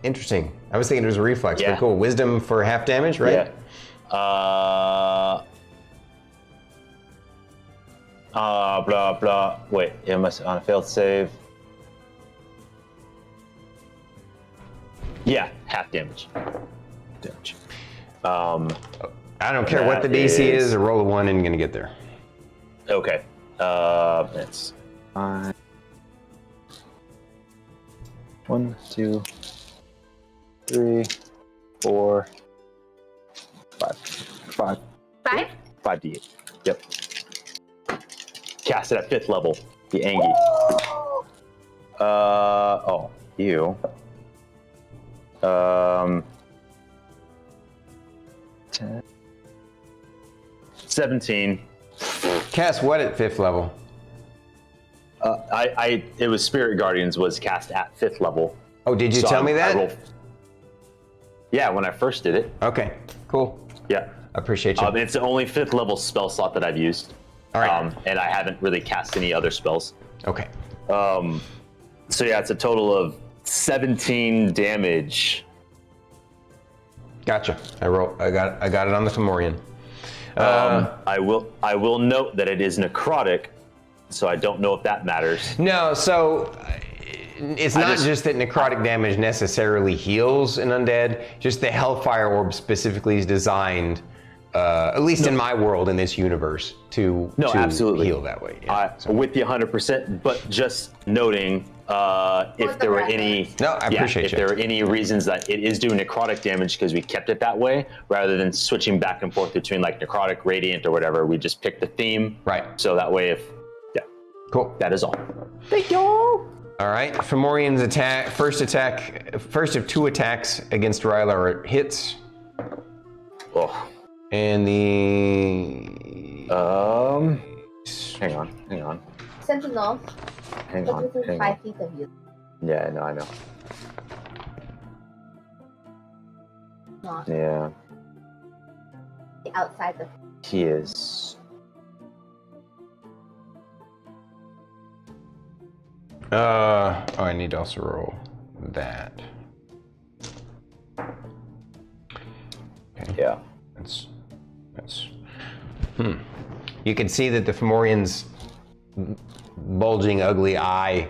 Interesting. I was thinking it was a reflex, Yeah. but cool. Wisdom for half damage, right? Yeah. Blah blah. Wait, it must on a failed save. Yeah, half damage. Damage. I don't care what the That DC is, is- a roll of 1 and you're going to get there. Okay. It's 5. 1, 2, 3, 4, 5. 5. 5? 5d8. Yep. Cast it at 5th level. The Angie. You. 10. 17. Cast what at 5th level? It was Spirit Guardians was cast at 5th level. Oh, did you So tell me I that? yeah, when I first did it. Okay, cool. Yeah. Appreciate you. It's the only 5th level spell slot that I've used. All right. And I haven't really cast any other spells. Okay. So yeah, it's a total of 17 damage. Gotcha. I got it on the Fomorian. I will note that it is necrotic, so I don't know if that matters. No, so it's not just that necrotic damage necessarily heals an undead, just the Hellfire Orb specifically is designed, at least in my world, in this universe, to absolutely heal that way. Yeah, With the 100%, but just noting if there were any if there were any reasons that it is doing necrotic damage because we kept it that way rather than switching back and forth between like necrotic, radiant, or whatever. We just picked the theme. Right. So that way, Cool. that is all. Thank you. All right. Fomorian's first of 2 attacks against Rylar hits. Oh. And the Hang on. Sentinel. Hang Look on. within 5 feet of you. Yeah, I know. Not Yeah, outside the. he is. I need to also roll that. Okay. Yeah. That's. You can see that the Fomorian's bulging, ugly eye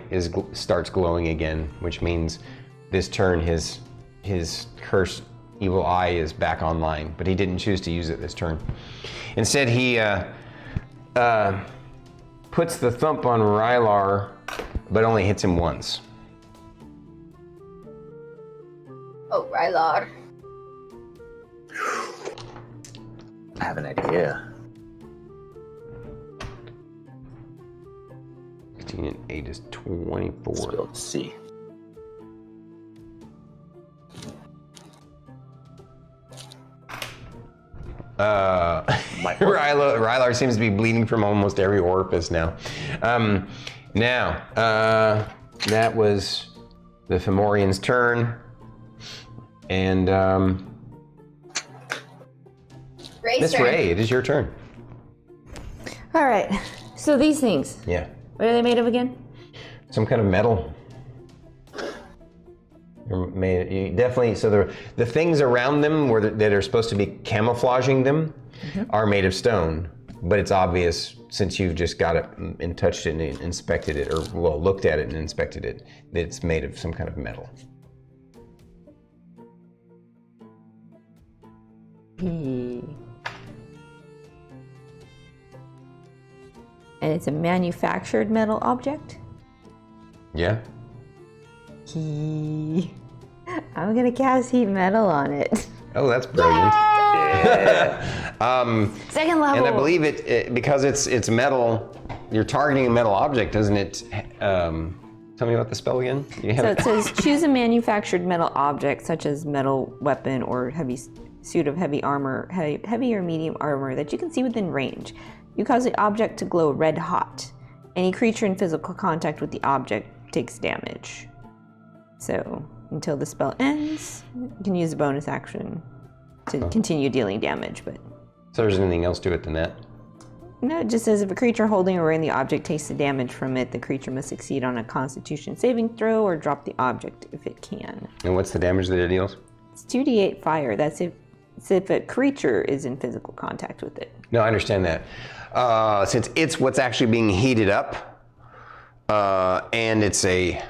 starts glowing again, which means this turn his curse, evil eye is back online, but he didn't choose to use it this turn. Instead, he puts the thump on Rylar, but only hits him once. Oh, Rylar. I have an idea. 16 and 8 is 24. Let's be able to see. Rylar seems to be bleeding from almost every orifice now. That was the Fomorian's turn. And Miss Ray, it is your turn. All right. So these things. Yeah. What are they made of again? Some kind of metal. You definitely. So the things around them that are supposed to be camouflaging them are made of stone, but it's obvious since you've just got it and touched it and inspected it, or well, looked at it and inspected it, that it's made of some kind of metal. And it's a manufactured metal object? Yeah. I'm gonna cast heat metal on it. Oh, that's brilliant. Second level. And I believe it because it's metal. You're targeting a metal object, doesn't it? Tell me about the spell again. So it says choose a manufactured metal object such as metal weapon or heavy suit of heavy armor, heavy or medium armor that you can see within range. You cause the object to glow red hot. Any creature in physical contact with the object takes damage. So until the spell ends, you can use a bonus action to continue dealing damage. But so there's anything else to it than that? No, it just says if a creature holding or wearing the object takes the damage from it, the creature must succeed on a Constitution saving throw or drop the object if it can. And what's the damage that it deals? It's 2d8 fire. That's if a creature is in physical contact with it. No, I understand that. Since it's what's actually being heated up, and it's a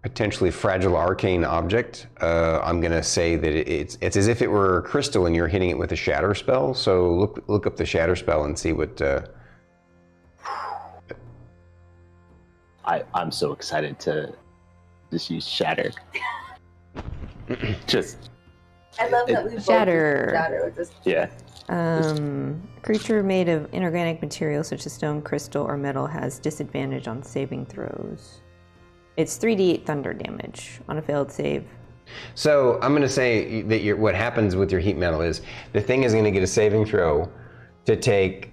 potentially fragile arcane object, I'm going to say that it's as if it were a crystal and you're hitting it with a shatter spell. So look up the shatter spell and see what... I'm so excited to just use shatter. I love that we both Shatter. Shatter with this. Yeah. Creature made of inorganic material such as stone, crystal, or metal has disadvantage on saving throws. It's 3d8 thunder damage on a failed save. So I'm going to say that what happens with your heat metal is the thing is going to get a saving throw to take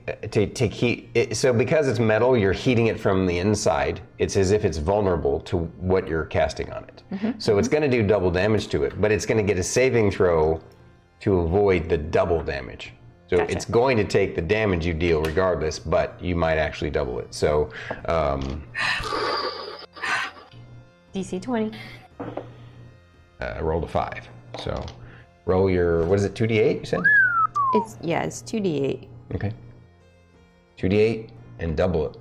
heat. So because it's metal, you're heating it from the inside. It's as if it's vulnerable to what you're casting on it. So it's going to do double damage to it, but it's going to get a saving throw to avoid the double damage. So it's going to take the damage you deal regardless, but you might actually double it. So DC 20. I rolled a 5. So roll your, what is it, 2d8 you said? It's 2d8. Okay. 2d8 and double it.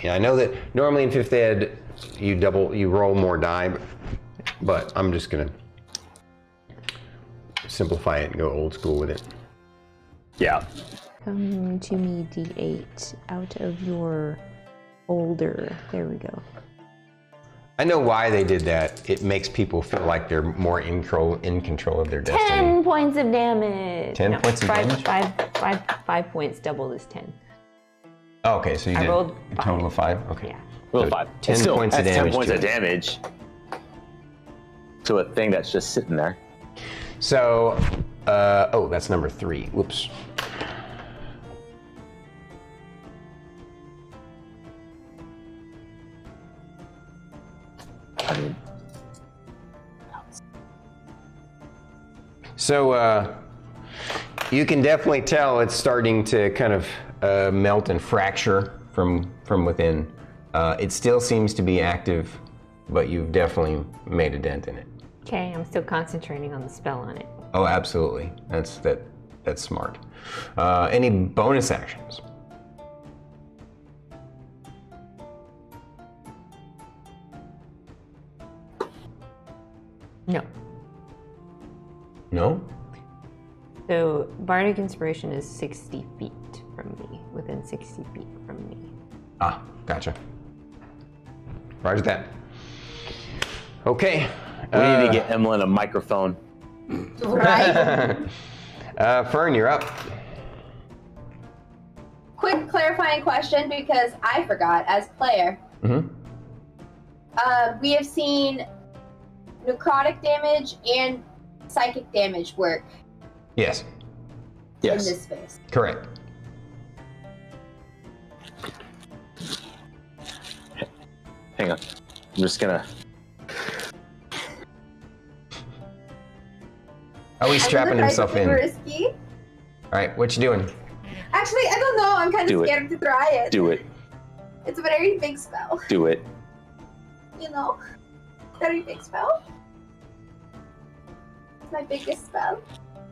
Yeah, I know that normally in 5th ed you roll more die, but I'm just gonna simplify it and go old school with it. Yeah. Come to me, D8, out of your folder. There we go. I know why they did that. It makes people feel like they're more in control of their destiny. 10 points of damage. 10 points of damage? 5 points doubled is 10. Oh, okay, so you did rolled a total of 5? Okay. Yeah. Roll So 5. 10 Still, points of that's damage 10 points to of it. damage to a thing that's just sitting there. So, that's number 3. Whoops. So, you can definitely tell it's starting to kind of melt and fracture from within. It still seems to be active, but you've definitely made a dent in it. Okay, I'm still concentrating on the spell on it. Oh, absolutely. That's smart. Any bonus actions? No. No? So Bardic Inspiration is 60 feet from me, within 60 feet from me. Ah, gotcha. Roger that. Okay. We need to get Emillynn a microphone. Right? Fern, you're up. Quick clarifying question because I forgot as player. Mm-hmm. We have seen necrotic damage and psychic damage work Yes, in Yes. this space. correct. Hang on. I'm just gonna. Oh, he's strapping himself in. All Risky. right, what you doing? Actually, I don't know. I'm kind Do of it. scared to try it. Do it. It's a very big spell. Do it. You know, very big spell. It's my biggest spell.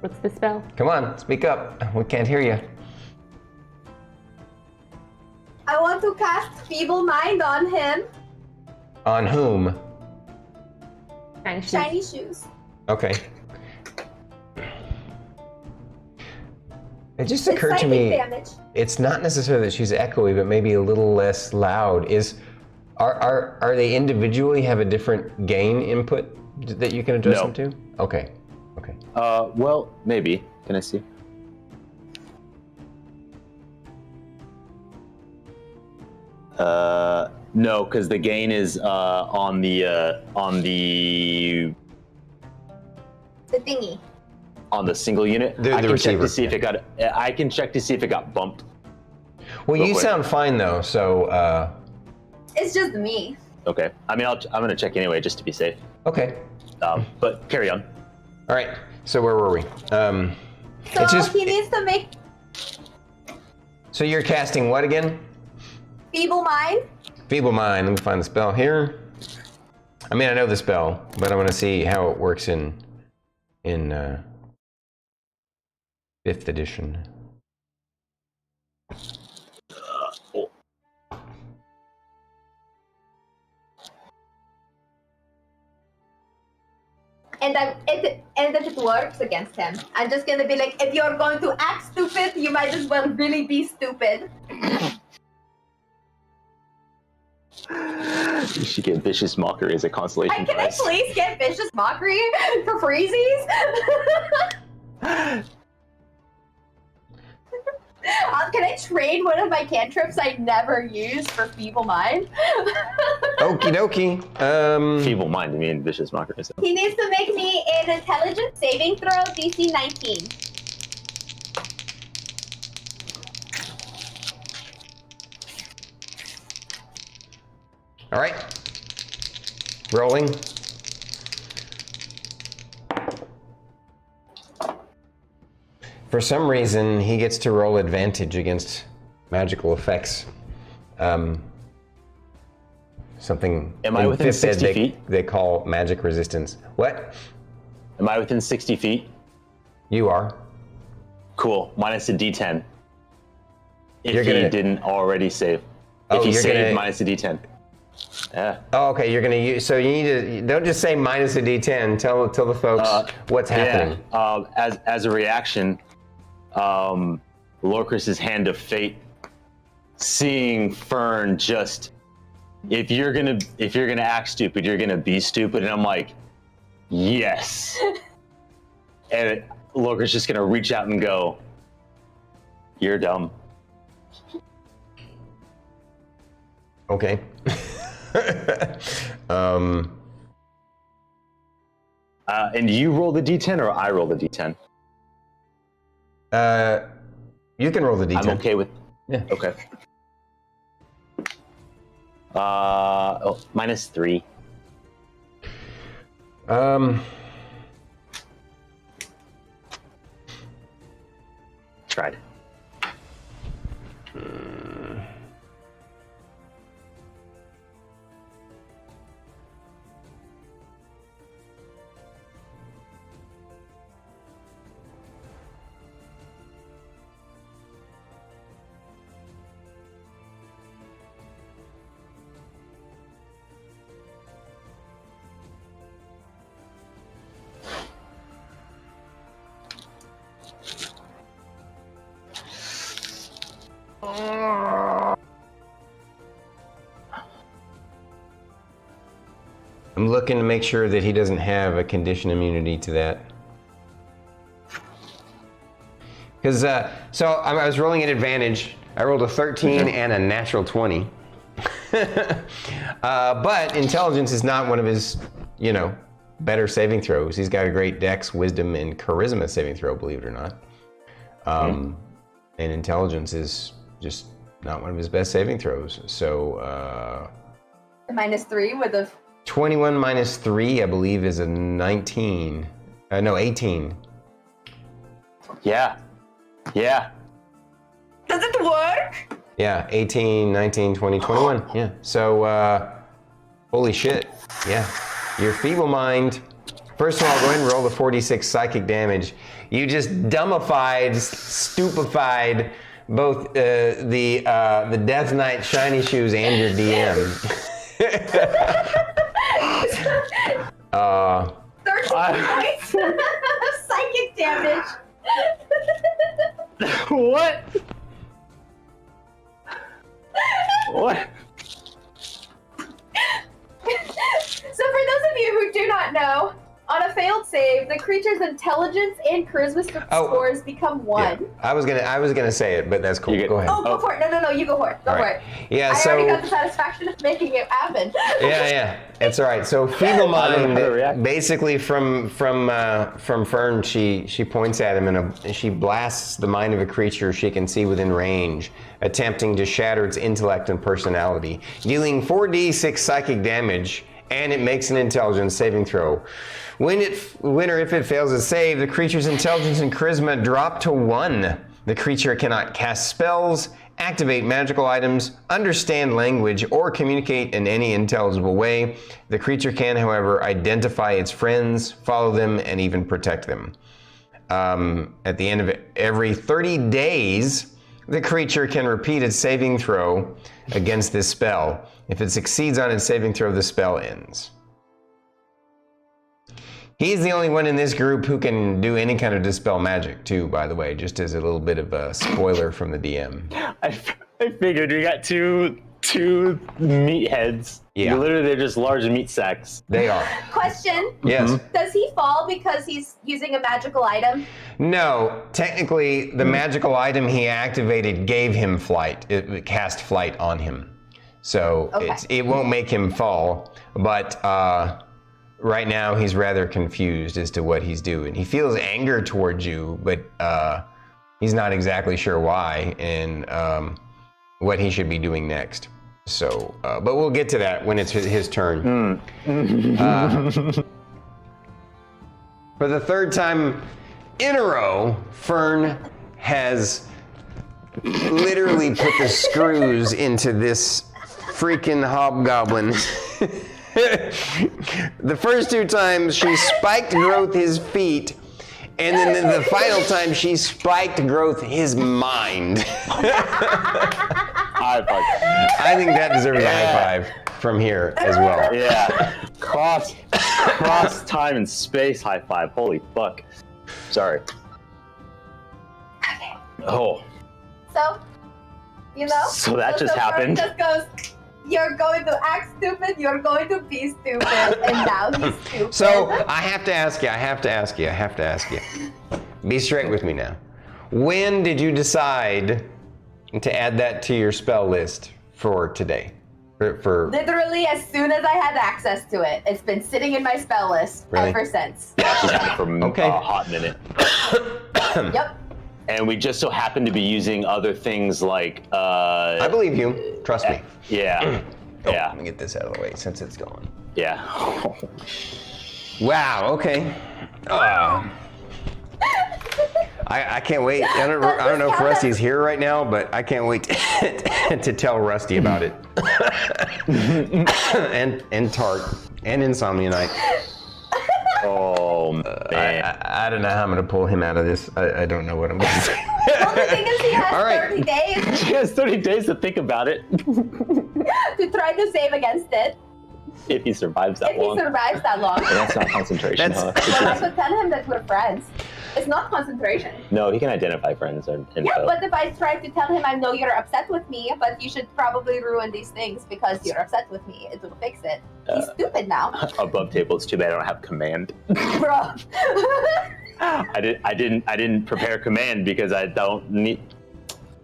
What's the spell? Come on, speak up. We can't hear you. I want to cast Feeble Mind on him. On whom? Shiny shoes. Shiny shoes. Okay. It just It's occurred to psychic me, damage. it's not necessarily that she's echoey, but maybe a little less loud. Are they individually have a different gain input that you can adjust No. them to? Okay. Okay. Well, maybe. Can I see? No, because the gain is on the The thingy. single unit. The I can check receiver, to see if it got. I can check to see if it got bumped. Well, Real you quick. sound fine though, so It's just me. Okay. I mean, I'm gonna check anyway just to be safe. okay. But carry on. All right. So where were we? So It's just- he needs to make So you're casting what again? Feeble Mind. Feeble Mind. Let me find the spell here. I mean, I know the spell, but I want to see how it works in 5th edition. And if it works against him, I'm just gonna be like, if you're going to act stupid, you might as well really be stupid. You should get Vicious Mockery as a consolation Can I prize. please get Vicious Mockery for freezies? Can I trade one of my cantrips I never use for Feeble Mind? Okie dokie. Feeble Mind, I mean Vicious Mockery. So. He needs to make me an intelligence saving throw, DC 19. All right. Rolling. For some reason, he gets to roll advantage against magical effects. Something Am I in within 5th ed 60 feet? they call magic resistance. What? Am I within 60 feet? You are. Cool. Minus a D10. If You're he gonna- didn't already save. Oh, If he you're saved, gonna- minus a D10. Yeah. Oh, okay. You're gonna use. So you need to. Don't just say minus a D10. Tell the folks what's happening. Yeah. As a reaction, Lorkris' Hand of Fate, seeing Fern just, if you're gonna act stupid, you're gonna be stupid, and I'm like, yes. And Lorkris just gonna reach out and go, you're dumb. Okay. And you roll the D10 or I roll the D10? You can roll the D10. I'm okay with. Yeah. Okay. Minus 3. Tried. I'm looking to make sure that he doesn't have a condition immunity to that. Because, so I was rolling at advantage. I rolled a 13 and a natural 20. But intelligence is not one of his, better saving throws. He's got a great dex, wisdom, and charisma saving throw, believe it or not. And intelligence is just not one of his best saving throws. So, -3 with a 21 minus 3, I believe, is a 19. No, 18. Yeah. Does it work? Yeah, 18, 19, 20, 21. Yeah. So, holy shit. Yeah. Your feeble mind. First of all, go ahead and roll the 46 psychic damage. You just dumbified, stupified both the Death Knight shiny shoes and your DM. 13 points of psychic damage. What? What? So for those of you who do not know, on a failed save, the creature's intelligence and charisma scores become 1. Yeah. I was gonna say it, but that's cool. Go ahead. Oh, go for it. No, you go for it. Go for it. Yeah, I already got the satisfaction of making it happen. Yeah, it's all right. So feeble mind, basically from Fern, she points at him and she blasts the mind of a creature she can see within range, attempting to shatter its intellect and personality, dealing 4d6 psychic damage, and it makes an intelligence saving throw. When or if it fails to save, the creature's intelligence and charisma drop to 1. The creature cannot cast spells, activate magical items, understand language, or communicate in any intelligible way. The creature can, however, identify its friends, follow them, and even protect them. At the end of every 30 days, the creature can repeat its saving throw against this spell. If it succeeds on its saving throw, the spell ends. He's the only one in this group who can do any kind of dispel magic, too, by the way, just as a little bit of a spoiler from the DM. I figured we got two meatheads. Yeah. Literally, they're just large meat sacks. They are. Question. Yes. Does he fall because he's using a magical item? No, technically, the magical item he activated gave him flight. It cast flight on him. So it won't make him fall, but right now he's rather confused as to what he's doing. He feels anger towards you, but he's not exactly sure why and what he should be doing next. So, but we'll get to that when it's his turn. For the third time in a row, Fern has literally put the screws into this freaking hobgoblin. The first 2 times she spiked Growth his feet, and then the final time she spiked Growth his mind. High five. I think that deserves a high five from here as well. Yeah. Cross time and space high five. Holy fuck. Sorry. Okay. Oh. So, So that just happened. Just goes, you're going to act stupid, you're going to be stupid, and now he's stupid. So I have to ask you. Be straight with me now. When did you decide to add that to your spell list for today? For literally as soon as I had access to it. It's been sitting in my spell list ever since. Yeah, she's had it for a hot minute. Yep. And we just so happen to be using other things like I believe you. Trust me. Yeah. Yeah. Let me get this out of the way since it's gone. Yeah. Wow, okay. I can't wait. I don't know if Rusty's here right now, but I can't wait to tell Rusty about it. and Tart and Insomnia Night. Oh man. I don't know how I'm gonna pull him out of this. I don't know what I'm gonna say. Well, the thing is, he has 30 days. She has 30 days to think about it. To try to save against it. If he survives that long. If he survives that long. And that's not concentration, huh? Well, I could tell him that we're friends. It's not concentration. No, he can identify friends and info. Yeah, but if I try to tell him I know you're upset with me, but you should probably ruin these things because you're upset with me, it will fix it. He's stupid now. Above table, it's too bad I don't have command. Bro. I didn't prepare command because I don't need.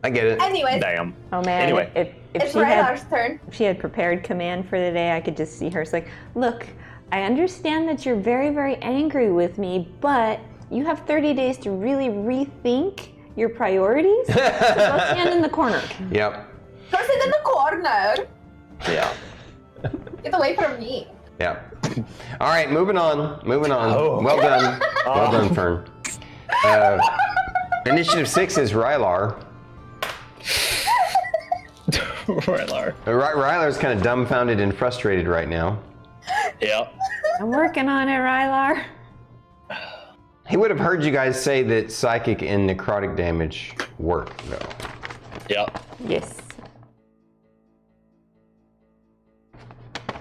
I get it. Anyways, Damn. Oh man, Anyway. if it's she had Rylar's turn. if she had prepared command for the day, I could just see her. It's like, look, I understand that you're very, very angry with me, but you have 30 days to really rethink your priorities. So go stand in the corner. Yep. Go sit in the corner. Yeah. Get away from me. Yep. All right, moving on. Oh. Well done. Well done, Fern. Initiative 6 is Rylar. Rylar. Rylar's kind of dumbfounded and frustrated right now. Yep. I'm working on it, Rylar. He would have heard you guys say that psychic and necrotic damage work, though. Yep. Yes.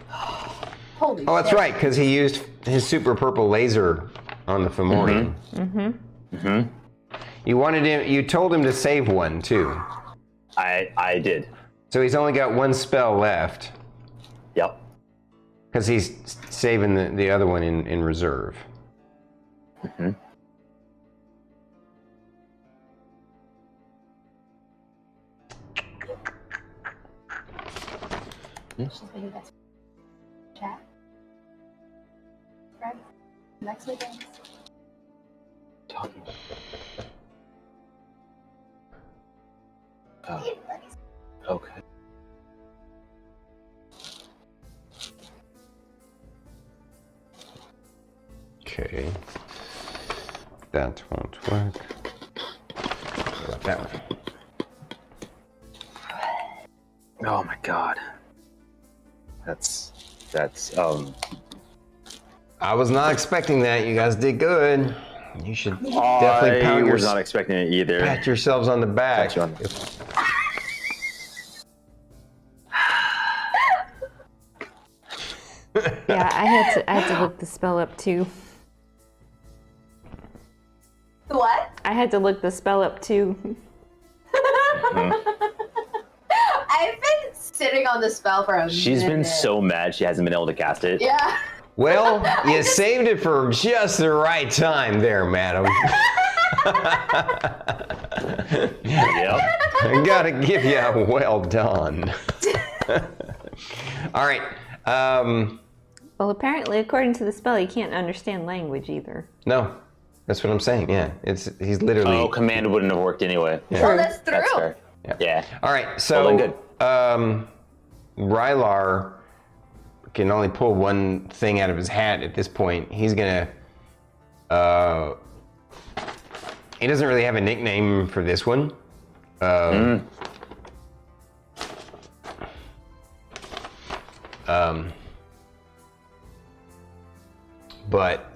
Holy Oh, that's shit. right, because he used his super purple laser on the Fomorian. You wanted him. You told him to save one too. I did. So he's only got one spell left Yep. because he's saving the other one in reserve. Chat. Right. Next weekend. Talking. Okay. Okay. That won't work. What about that one? Oh my god. That's I was not expecting that. You guys did good. You should definitely I was not expecting it either. pat yourselves on the back. Pat you on- Yeah, I had to look the spell up too. What? I had to look the spell up too. I've been sitting on the spell for a minute. She's been so mad she hasn't been able to cast it. Yeah. Well, you saved it for just the right time there, madam. Yep. I gotta give you a well done. All right. Well, apparently, according to the spell, you can't understand language either. No, that's what I'm saying. Yeah, he's literally. Oh, command wouldn't have worked anyway. Yeah. Well, that's true. That's fair. Yeah. All right. So, Well, then Rylar can only pull one thing out of his hat at this point. He's gonna. He doesn't really have a nickname for this one. But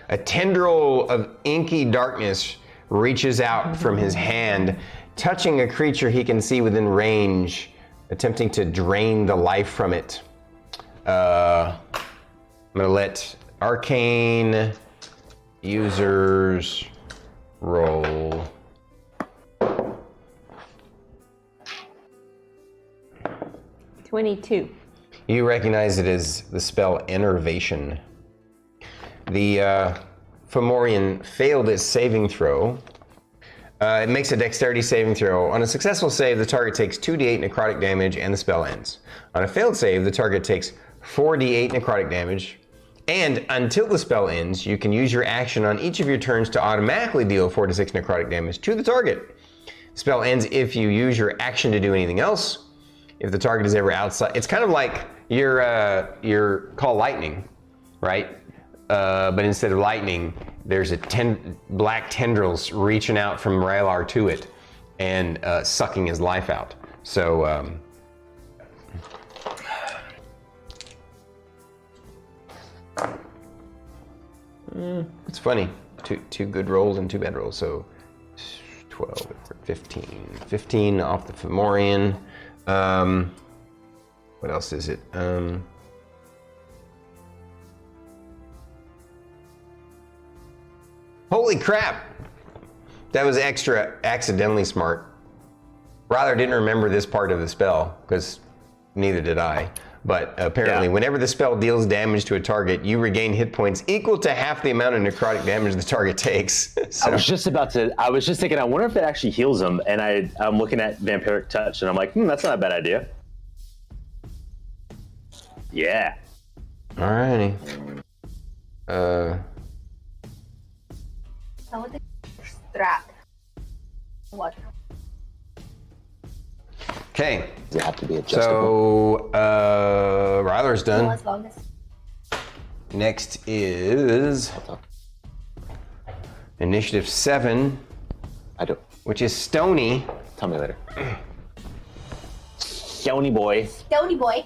a tendril of inky darkness reaches out from his hand, touching a creature he can see within range, attempting to drain the life from it. I'm gonna let arcane users roll. $22. You recognize it as the spell Enervation. The Fomorian failed its saving throw. It makes a dexterity saving throw. On a successful save, the target takes 2d8 necrotic damage and the spell ends. On a failed save, the target takes 4d8 necrotic damage. And until the spell ends, you can use your action on each of your turns to automatically deal 4 to 6 necrotic damage to the target. The spell ends if you use your action to do anything else. If the target is ever outside, it's kind of like your call lightning, right? But instead of lightning, there's a black tendrils reaching out from Rylar to it and sucking his life out. So it's funny. Two good rolls and 2 bad rolls. So 12, 15. 15 off the Fomorian. What else is it? Holy crap! That was extra accidentally smart. Rylar didn't remember this part of the spell, because neither did I. But apparently, whenever the spell deals damage to a target, you regain hit points equal to half the amount of necrotic damage the target takes. So, I was just thinking, I wonder if it actually heals him. And I'm looking at Vampiric Touch, and I'm like, that's not a bad idea. Yeah. alrighty. So with the strap. What? Okay, Does it have to be adjustable? so Rylar's done. What's longest? Next is Initiative 7, I do. which is Stony. Tell me later. Stony boy. Stony boy.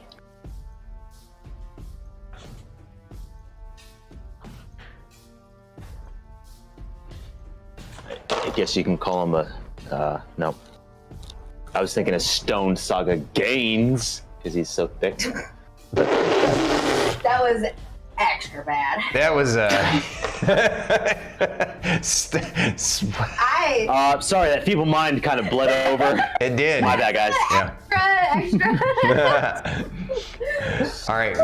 I guess you can call him no. I was thinking of Stone Saga Gains, because he's so thick. That was extra bad. That was Sorry, that feeble mind kind of bled over. it did. My bad, guys. Yeah. Extra. All right.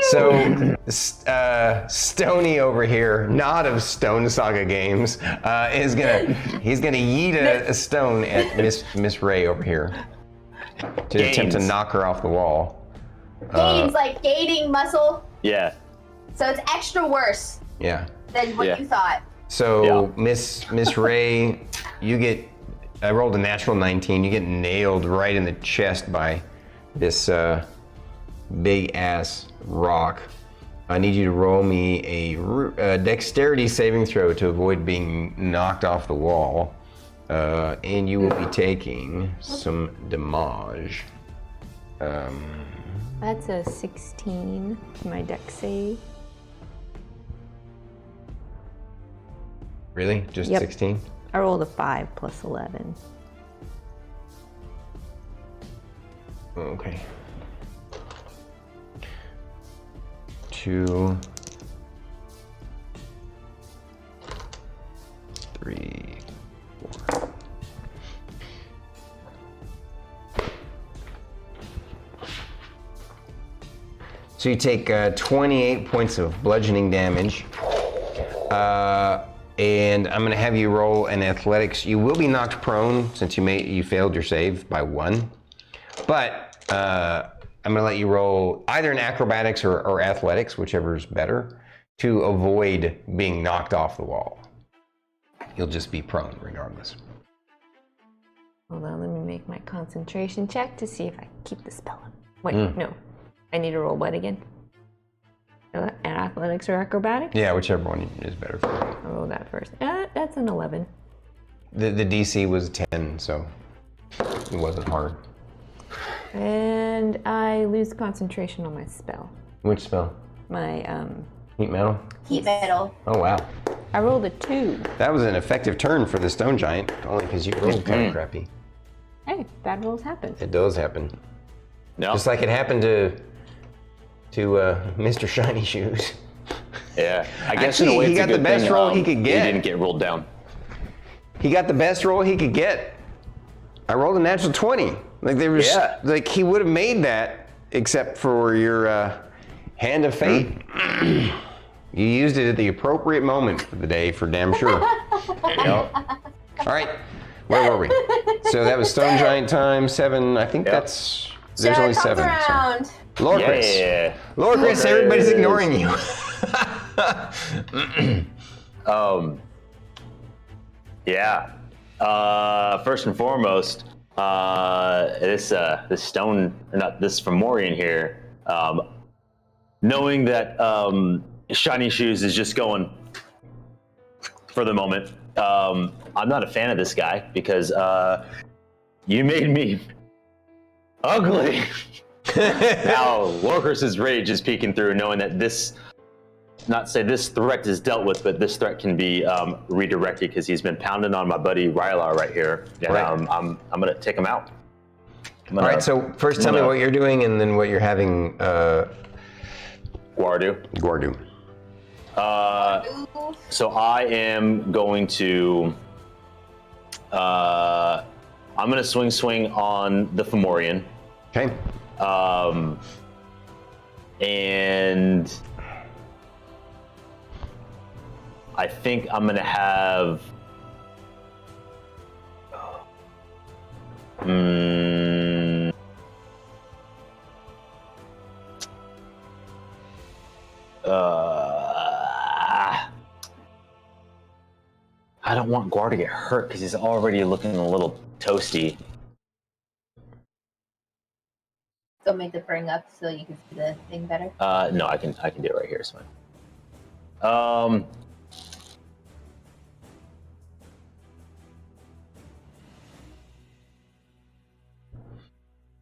So, Stony over here, not of Stone Saga Games, he's gonna yeet a stone at Miss Ray over here to attempt to knock her off the wall. Gains like gaining muscle, Yeah. so it's extra worse Yeah. than what you thought. So, Miss Ray, I rolled a natural 19. You get nailed right in the chest by this big ass rock. I need you to roll me a dexterity saving throw to avoid being knocked off the wall. And you will be taking some damage. That's a 16 to my dex save. Really? Just Yep. 16? I rolled a 5 plus 11. Okay. 2, 3, 4. So you take 28 points of bludgeoning damage. And I'm going to have you roll an athletics. You will be knocked prone since you failed your save by 1. But I'm going to let you roll either an acrobatics or athletics, whichever is better, to avoid being knocked off the wall. You'll just be prone regardless. Hold on, let me make my concentration check to see if I can keep the spell up. Wait, no. I need to roll what again? An athletics or acrobatics? Yeah, whichever one is better for you. I'll roll that first. That's an 11. The DC was 10, so it wasn't hard. And I lose concentration on my spell. Which spell? My, Heat metal? Heat metal. Oh, wow. I rolled a 2. That was an effective turn for the stone giant, only because you rolled kind of crappy. Hey, bad rolls happen. It does happen. No. Just like it happened to Mr. Shiny Shoes. Yeah. I guess Actually, in a way he it's a got the good best thing, roll he could get. He didn't get rolled down. He got the best roll he could get. I rolled a natural 20. Like there was, like he would have made that, except for your hand of fate. You used it at the appropriate moment for the day, for damn sure. Yep. All right, where were we? So that was stone giant time 7. I think there's only 7. Around. So. Lorkris. Yeah. Lorkris, everybody's ignoring you. Yeah. First and foremost, this stone, not this Fomorian here, knowing that Shiny Shoes is just going for the moment. I'm not a fan of this guy because you made me ugly. Now Lorkris' rage is peeking through, knowing that this threat is dealt with, but this threat can be redirected because he's been pounding on my buddy Rylar right here. And, Right. I'm gonna take him out. All right, so first tell me what you're doing and then what you're having Guardu. Gordu. So I am going to. I'm going to swing on the Fomorian. Okay. And I think I'm going to have. I don't want Guar to get hurt because he's already looking a little toasty. Go make the bring up so you can see the thing better. No, I can do it right here. It's fine.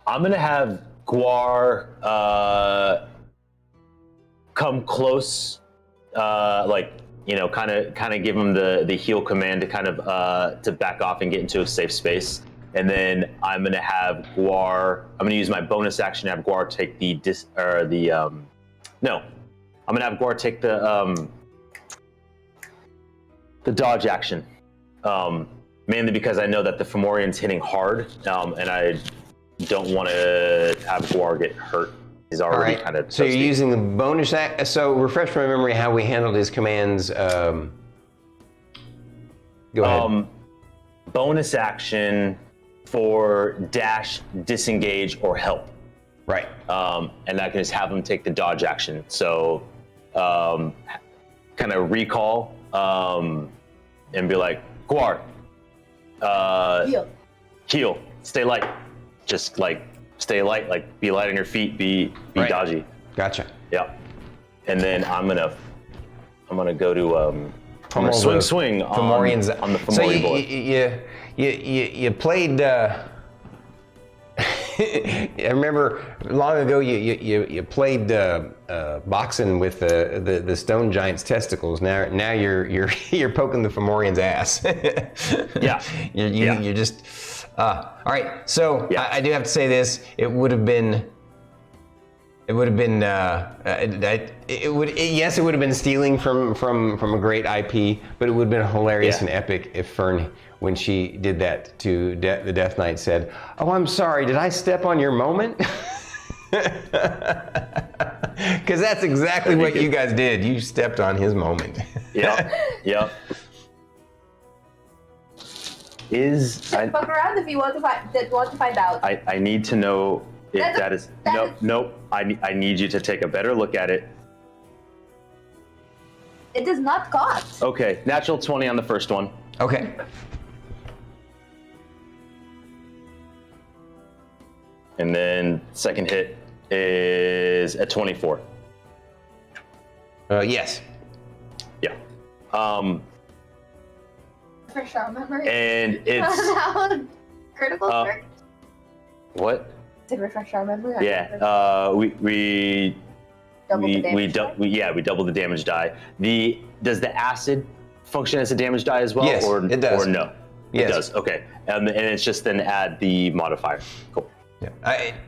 I'm gonna have Guar come close, like kind of give him the heal command to kind of to back off and get into a safe space, and then I'm gonna have Guar. I'm gonna use my bonus action to have Guar take no, I'm gonna have Guar take the dodge action, mainly because I know that the Fomorian's hitting hard, and I don't want to have Guar get hurt. He's already kind of. So you're using the bonus act. So refresh my memory how we handled his commands. Go ahead. Bonus action for dash, disengage, or help. Right. And I can just have him take the dodge action. So, kind of recall and be like, Guar, heal, stay light. Just like stay light, like be light on your feet, be right. Dodgy. Gotcha. Yeah. And then I'm gonna go to I'm gonna swing on the Fomorian boy. So you played. I remember long ago you played boxing with the stone giant's testicles. Now you're poking the Fomorian's ass. Yeah. You're just. All right, so yeah. I do have to say this. It would have been. Yes, it would have been stealing from a great IP, but it would have been hilarious and epic if Fern, when she did that to the Death Knight, said, "Oh, I'm sorry. Did I step on your moment?" Because that's exactly what you guys did. You stepped on his moment. Yep. Fuck around if you want to find out. I need to know if that is nope. I need you to take a better look at it. It does not cost. Okay, natural 20 on the first one. Okay. And then second hit is a 24. Yes. Yeah. For sure, remember? And it's critical strike. What? To refresh our memory. Yeah. We double the damage we double the damage die. Does the acid function as a damage die as well? Yes, or, it does. Or no? Yes. It does. Okay. And it's just then add the modifier. Cool. Yeah.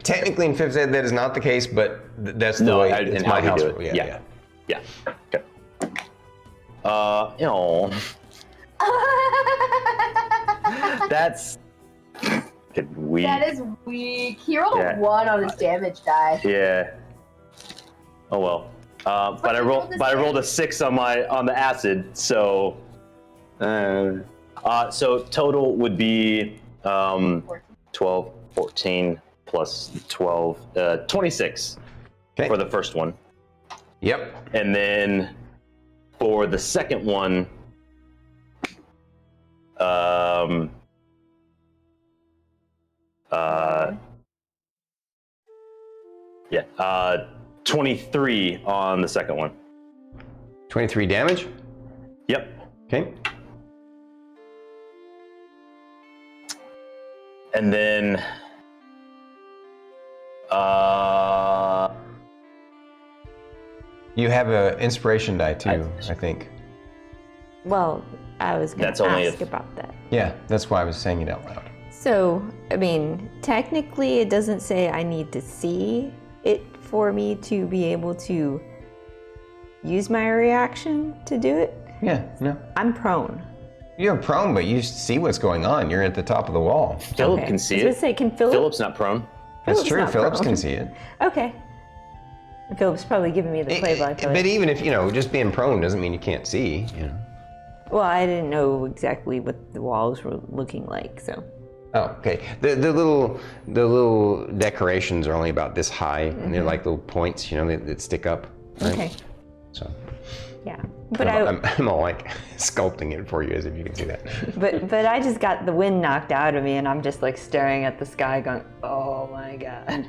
Technically in 5th Ed that is not the case, but that's the way it's my house. Yeah. Okay. That's weak. That is weak. He rolled a 1 on his damage die. Yeah. Oh well. But I rolled a 6 on the acid, so so total would be 12, 14 plus 12, 26 for the first one. Yep. And then for the second one, 23 on the second one. 23 damage? Yep. Okay. And then you have an inspiration die too, I think. Well, I was going to ask about that. Yeah, that's why I was saying it out loud. So, I mean, technically it doesn't say I need to see it for me to be able to use my reaction to do it? Yeah, no. I'm prone. You're prone, but you see what's going on. You're at the top of the wall. Philip can see I was it. gonna say, can Philip? Philip's not prone. That's Philip's true. not Phillips prone. can see it. Okay. And Philip's probably giving me the play-by-play. But even if, just being prone doesn't mean you can't see, Well, I didn't know exactly what the walls were looking like, so. Oh, okay. The little decorations are only about this high, and they're like little points, that stick up. Right? Okay. So Yeah. But I'm all like sculpting it for you, as if you can see that. but I just got the wind knocked out of me, and I'm just like staring at the sky, going, "Oh my god."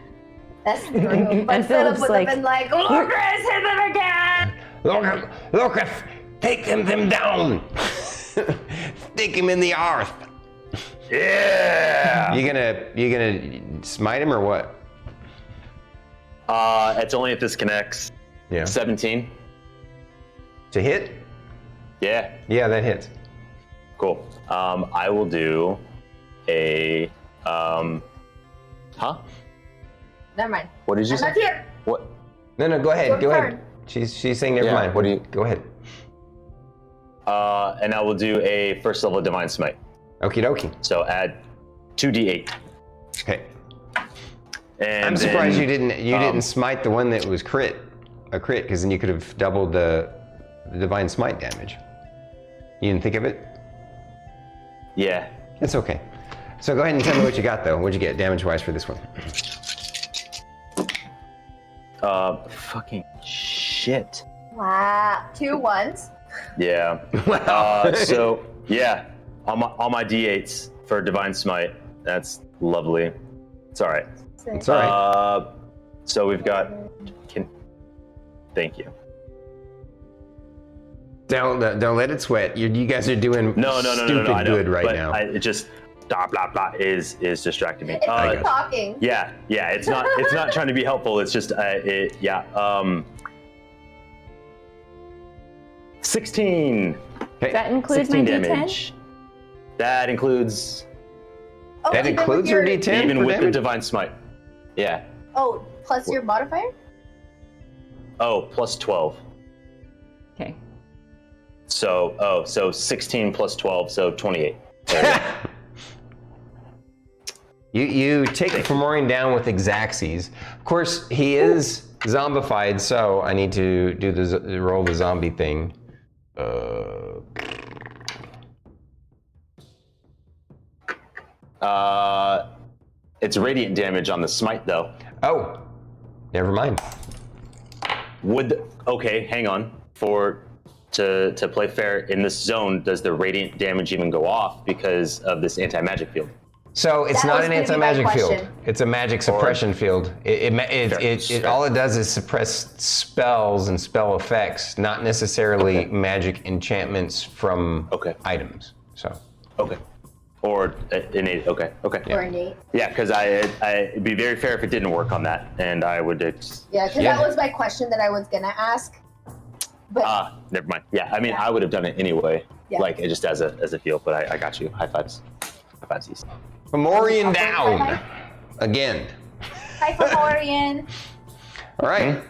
That's true. But And Philip Philip's would like, have been like, Lorkris, hit them again! Lorkris, take them down. Stick him in the earth. Yeah. You gonna smite him or what? It's only if this connects. Yeah. 17. To hit? Yeah. Yeah, that hits. Cool. I will do a. Huh? Never mind. What did you I'm say? not here. What? No, go ahead. Your Go turn. ahead. She's saying never Yeah, mind. what do you- Go ahead. And I will do a first level divine smite. Okie dokie. So add 2d8. Okay. And I'm surprised then, you didn't smite the one that was a crit, because then you could have doubled the divine smite damage. You didn't think of it? Yeah. It's okay. So go ahead and tell me what you got though. What'd you get damage-wise for this one? Fucking shit. Wow. 2 1s. Yeah. Wow. So yeah, on my d8s for divine smite. That's lovely. It's all right. It's all right. So we've got. Thank you. Don't let it sweat. You guys are doing No. stupid I know, good right but now. it just blah blah blah is distracting me. It's just talking. Yeah. It's not trying to be helpful. It's just 16. Okay. that includes 16 my D10? damage. That includes Oh, That even includes with your D10 even for with the damage? divine smite. Yeah. Oh, plus your modifier? Oh, plus 12. Okay. So 16 plus 12, so 28. You take Fomorian down with Exacxes. Of course, he is zombified, so I need to do roll the zombie thing. It's radiant damage on the smite, though. Oh, never mind. Okay, hang on. To play fair in this zone, does the radiant damage even go off because of this anti-magic field? So it's That not was an gonna be my anti-magic field. question. It's a magic suppression field. It all it does is suppress spells and spell effects, not necessarily magic enchantments from items. So. Okay. Or innate. Okay. Or innate. Yeah, because it'd be very fair if it didn't work on that, and I would. Yeah, because that was my question that I was gonna ask. But Never mind. Yeah, I mean, I would have done it anyway, Yeah. like just as a feel. But I got you. High fives. High fivesies. Fomorian down again. hi, Fomorian. All right.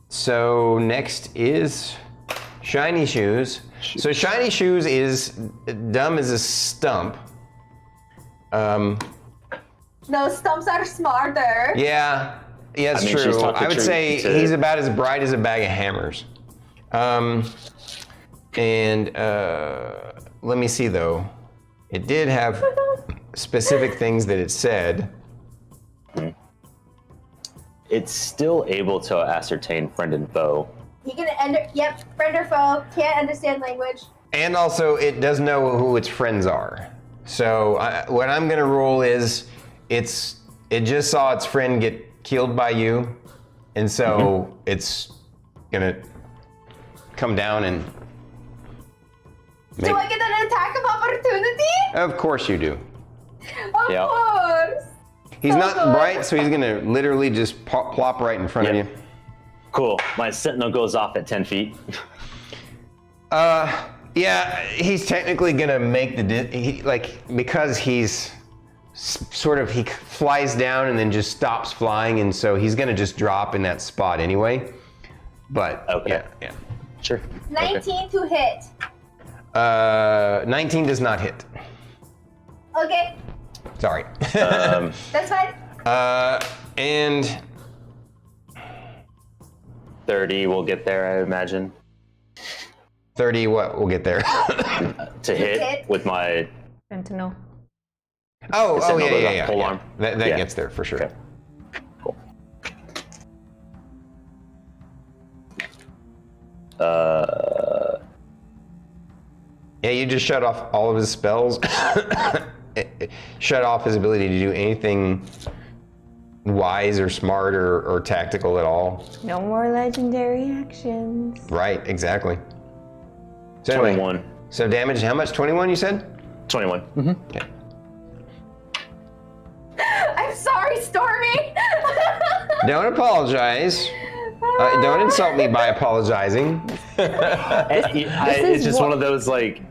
So next is Shiny Shoes. So Shiny Shoes is dumb as a stump. No, stumps are smarter. Yeah, it's I mean, she's true. talked the I would truth say to- he's about as bright as a bag of hammers. Let me see though. It did have specific things that it said. It's still able to ascertain friend and foe. He can friend or foe, can't understand language. And also, it does know who its friends are. So what I'm gonna roll is, it just saw its friend get killed by you, and so it's gonna come down and. Do I get an attack of opportunity? Of course you do. Of Yeah. course. He's So not good. bright, so he's gonna literally just plop right in front of you. Cool. My sentinel goes off at 10 feet. Yeah, he's technically gonna make because he's sort of he flies down and then just stops flying, and so he's gonna just drop in that spot anyway. But Okay. yeah. Sure. 19 to hit. 19 does not hit. Okay, Sorry. that's fine. And 30 will get there, I imagine. 30, what? We'll get there. To hit hit. with my Sentinel. Oh, Sentinel does yeah. not pole arm. That Yeah. gets there for sure. Okay. Cool. Yeah, you just shut off all of his spells. Shut off his ability to do anything wise or smart or tactical at all. No more legendary actions. Right, exactly. So anyway, 21. so damage, how much? 21 you said? 21. Okay. I'm sorry, Stormy. Don't apologize. Don't insult me by apologizing. It's just one of those like,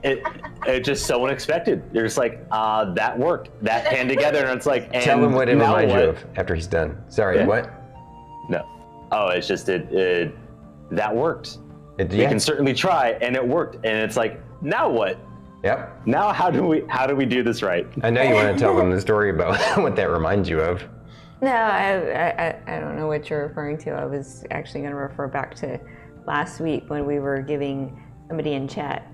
it's just so unexpected. You're just like, that worked. That came together, and it's like, and Tell him what it now reminds you what? of after he's done. Sorry, Yeah. what? No. Oh, it's just it that worked. We Yeah. can certainly try, and it worked. And it's like, now what? Yep. Now how do we do this right? I know you want to tell them the story about what that reminds you of. No, I don't know what you're referring to. I was actually going to refer back to last week when we were giving somebody in chat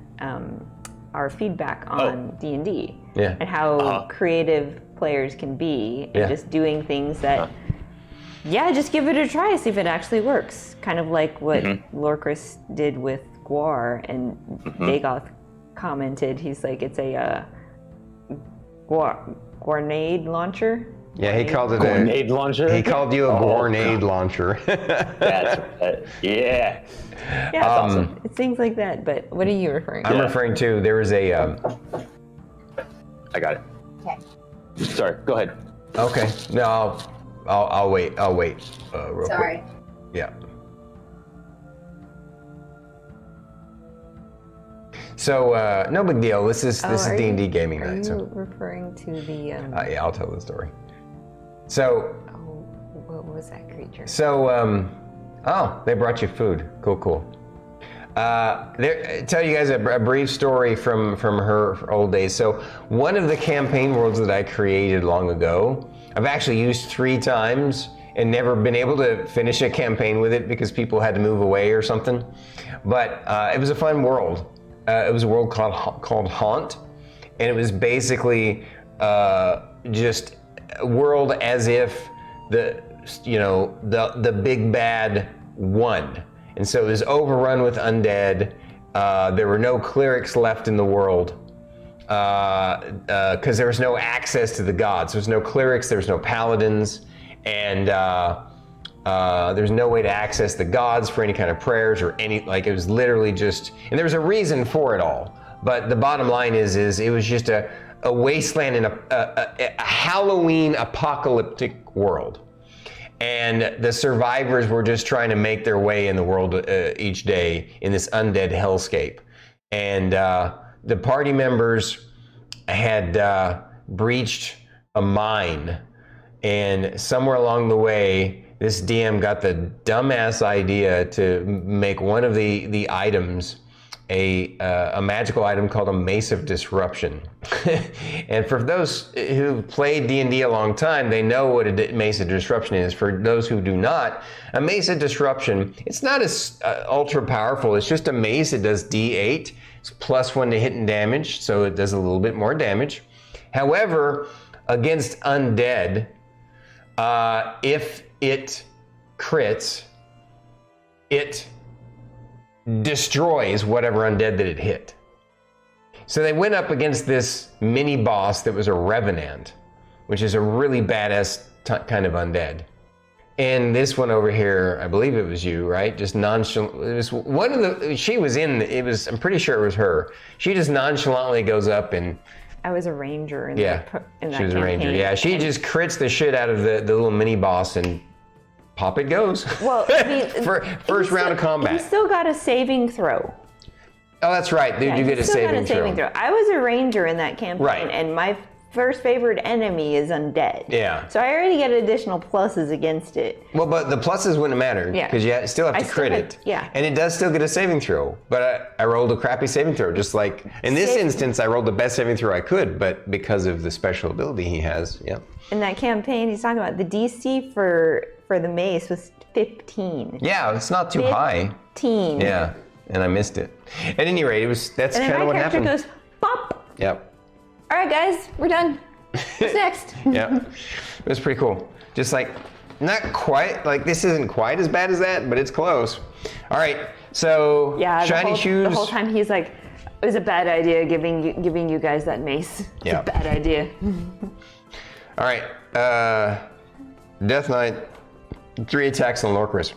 our feedback on D&D Yeah. and how creative players can be and Yeah. just doing things that, just give it a try, see if it actually works. Kind of like what Lorkris did with Gwar, and Dagoth commented, he's like, it's a grenade launcher. Yeah, he called it Grenade launcher. He called you a grenade launcher. That's yeah. Yeah, it's awesome. It's things like that. But what are you referring to? I'm referring to, there was a, I got it. Okay. Sorry. Go ahead. okay, no, I'll wait, real Sorry. quick. Yeah. So, no big deal, this is are D&D you- gaming Are night, you so, referring to the? yeah, I'll tell the story. So, What was that creature? oh, they brought you food. Cool. Tell you guys a brief story from her old days. So one of the campaign worlds that I created long ago, I've actually used 3 times and never been able to finish a campaign with it because people had to move away or something. But it was a fun world. It was a world called Haunt, and it was basically just a world as if the big bad won. And so it was overrun with undead. There were no clerics left in the world because there was no access to the gods. There's no clerics, there's no paladins, and there's no way to access the gods for any kind of prayers or it was literally just, and there was a reason for it all. But the bottom line is it was just a wasteland in a Halloween apocalyptic world. And the survivors were just trying to make their way in the world each day in this undead hellscape. And the party members had breached a mine. And somewhere along the way, this DM got the dumbass idea to make one of the items a magical item called a Mace of Disruption. And for those who played D&D a long time, they know what a Mace of Disruption is. For those who do not, a Mace of Disruption, it's not as ultra powerful. It's just a mace. It does D8. It's +1 to hit and damage, so it does a little bit more damage. However, against undead, if it crits, it destroys whatever undead that it hit. So they went up against this mini boss that was a revenant, which is a really badass kind of undead. And this one over here, I believe it was you, right? Just nonchalant. It was one of the. She was in. It was. I'm pretty sure it was her. She just nonchalantly goes up and. I was a ranger in Yeah, that she was a ranger. Yeah, she just crits the shit out of the little mini boss and. Pop it goes. Well, I mean, first round of combat. You still got a saving throw. Oh, that's right. You get a saving throw. I was a ranger in that campaign, Right. and my first favored enemy is undead. Yeah. So I already get additional pluses against it. Well, but the pluses wouldn't matter Yeah. because you still have to crit it. Yeah. And it does still get a saving throw, but I rolled a crappy saving throw. Just like in this instance, I rolled the best saving throw I could, but because of the special ability he has, yeah. In that campaign, he's talking about the DC for the mace was 15. Yeah, it's not too high. 15. Yeah, and I missed it. At any rate, that's And then kind of my what character happened. goes, pop! Yep. All right, guys, we're done. What's next? Yeah, it was pretty cool. Just like, not quite, like this isn't quite as bad as that, but it's close. All right, so Yeah, shiny shoes. The whole time he's like, it was a bad idea giving you guys that mace. It's Yeah. a bad idea. All right, Death Knight, 3 attacks on Lorkris.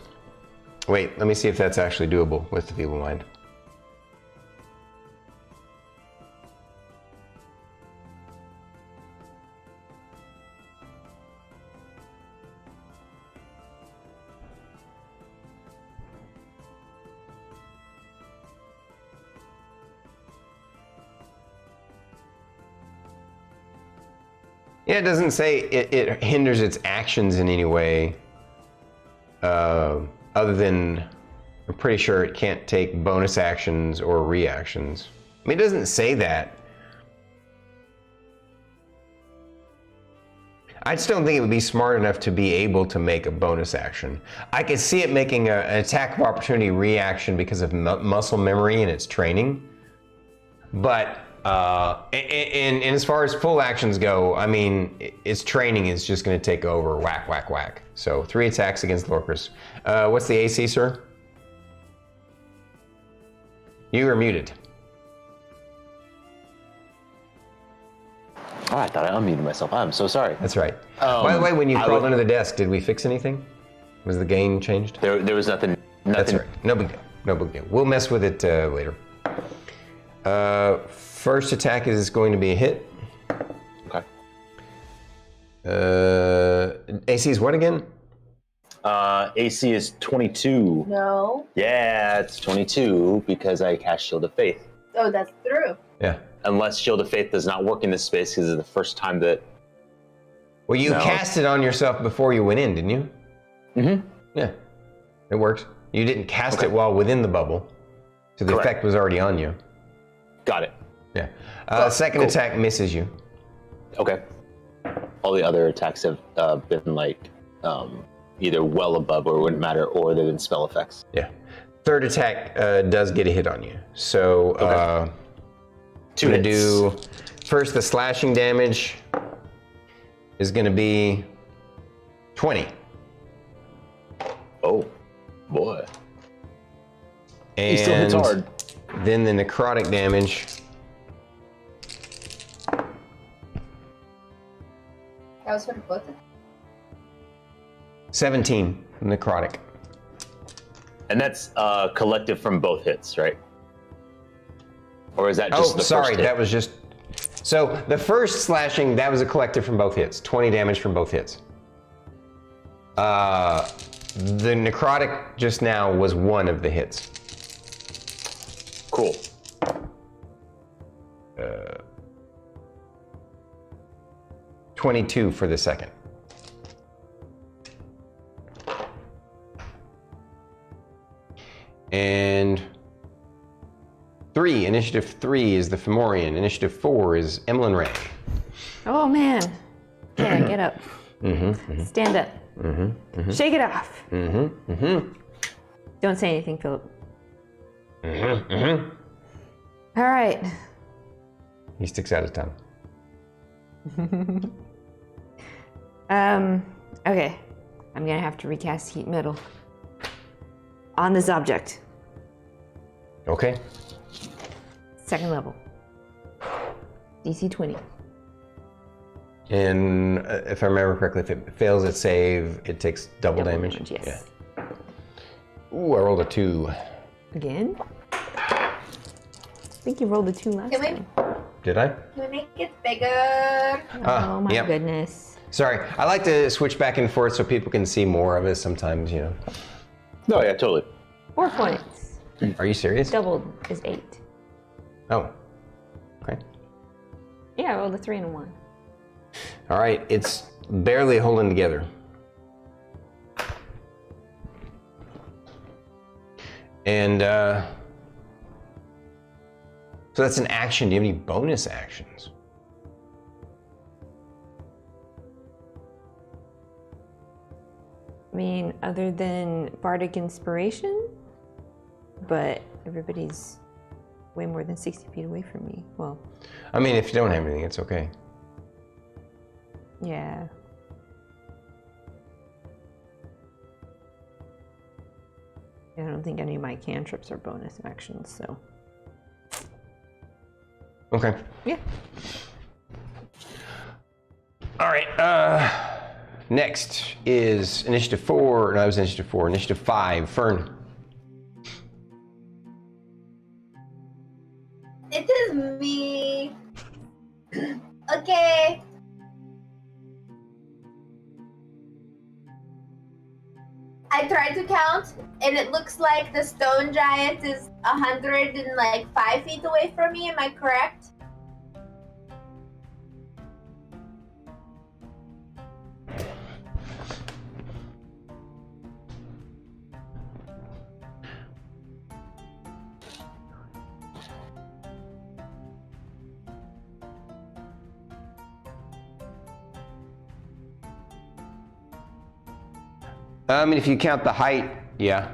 Wait, let me see if that's actually doable with the Feeble Mind. Yeah, it doesn't say it hinders its actions in any way, other than I'm pretty sure it can't take bonus actions or reactions. I mean, it doesn't say that. I just don't think it would be smart enough to be able to make a bonus action. I could see it making an attack of opportunity reaction because of muscle memory and its training, but and as far as full actions go, I mean, its training is just going to take over. Whack, whack, whack. So 3 attacks against Lorkris. What's the AC, sir? You are muted. Oh, I thought I unmuted myself. I'm so sorry. That's right. By the way, when you crawled under the desk, did we fix anything? Was the gain changed? There was nothing. That's right. No big deal. No big deal. We'll mess with it later. First attack is going to be a hit. Okay. AC is what again? AC is 22. No. Yeah, it's 22 because I cast Shield of Faith. Oh, that's true. Yeah. Unless Shield of Faith does not work in this space because it's the first time that... Well, you cast it on yourself before you went in, didn't you? Mm-hmm. Yeah. It works. You didn't cast it while within the bubble, so the Correct. effect was already on you. Got it. Yeah. Second attack misses you. Okay. All the other attacks have been like either well above or wouldn't matter, or they've been spell effects. Yeah. Third attack does get a hit on you. So 2 gonna hits. do first the slashing damage is gonna be 20. Oh, boy. And He still hits hard. then the necrotic damage. That was for both. 17 necrotic. And that's collective from both hits, right? Or is that just the sorry, first hit? that was just. So the first slashing, that was a collective from both hits. 20 damage from both hits. The necrotic just now was one of the hits. Cool. 22 for the second. And initiative 3 is the Fomorian. Initiative 4 is Emillynn rank. Oh man. Yeah, get up. Stand up. Shake it off. Don't say anything, Philip. All right. He sticks out his tongue. Okay. I'm gonna have to recast heat metal on this object. Okay. Second level. DC 20. And if I remember correctly, if it fails its save, it takes double damage. Yes. Yeah. Ooh, I rolled a 2. Again? I think you rolled a 2 last Can we- time. Did I? Can we make it bigger? Oh my yep. goodness. Sorry, I like to switch back and forth so people can see more of it sometimes, you know. No, yeah, totally. 4 points. Are you serious? Doubled is 8. Oh. Okay. Yeah, I rolled a 3 and a 1. All right, it's barely holding together. And so that's an action. Do you have any bonus actions? I mean, other than Bardic Inspiration, but everybody's way more than 60 feet away from me. Well, I mean, if you don't have anything, it's okay. yeah. I don't think any of my cantrips are bonus actions, so. Okay. Yeah. All right. Next is initiative 4. No, that was initiative 4. Initiative 5. Fern. It is me. Okay. I tried to count, and it looks like the stone giant is 105 feet away from me. Am I correct? I mean, if you count the height, yeah.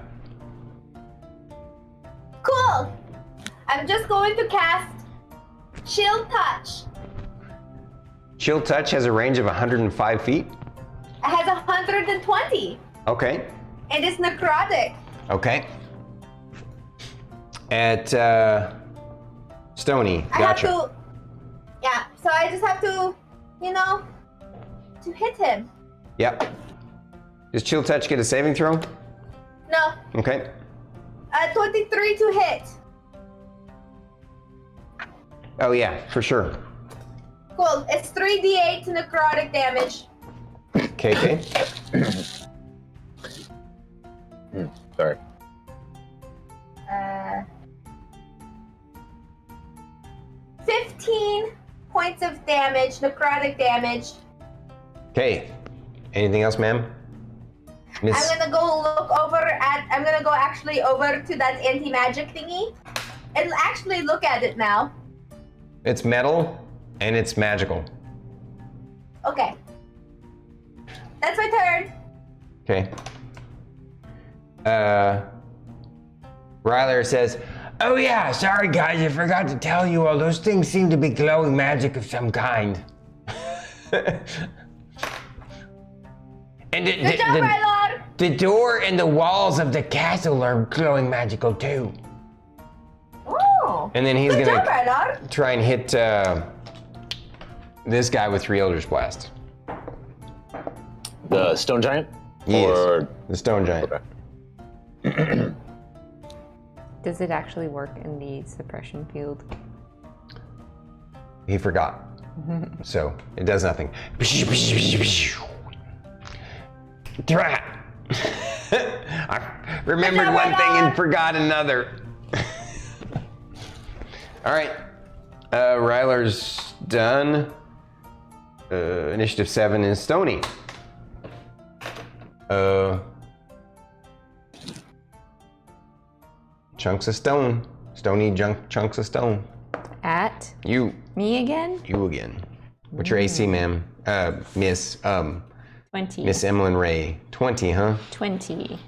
Cool. I'm just going to cast Chill Touch. Chill Touch has a range of 105 feet. It has 120, Okay. and it's necrotic. Okay. At Stony, I gotcha. have to. Yeah. So I just have to, to hit him. Yep. Does Chill Touch get a saving throw? No. Okay. 23 to hit. Oh yeah, for sure. Cool. It's 3d8 necrotic damage. KK. Sorry. 15 points of damage, necrotic damage. Okay. Anything else, ma'am? Miss. I'm gonna go actually over to that anti-magic thingy and actually look at it now. It's metal and it's magical. Okay. That's my turn. Okay. Rylar says, "Oh yeah, sorry guys, I forgot to tell you all. Those things seem to be glowing magic of some kind." And Good job, Rylar. the door and the walls of the castle are glowing magical too. Oh. And then he's Good job, gonna Rylar. try and hit this guy with 3 Eldritch Blast. The stone giant? Yes, Or the stone giant. Okay. Does it actually work in the suppression field? He forgot. So it does nothing. I remembered one thing and forgot another. All right. Rylar's done. Initiative 7 is Stony. Chunks of stone. Stony chunks of stone. At You me again? again. What's your AC, ma'am? Miss 20. Miss Emillynn Ray. 20, huh? 20.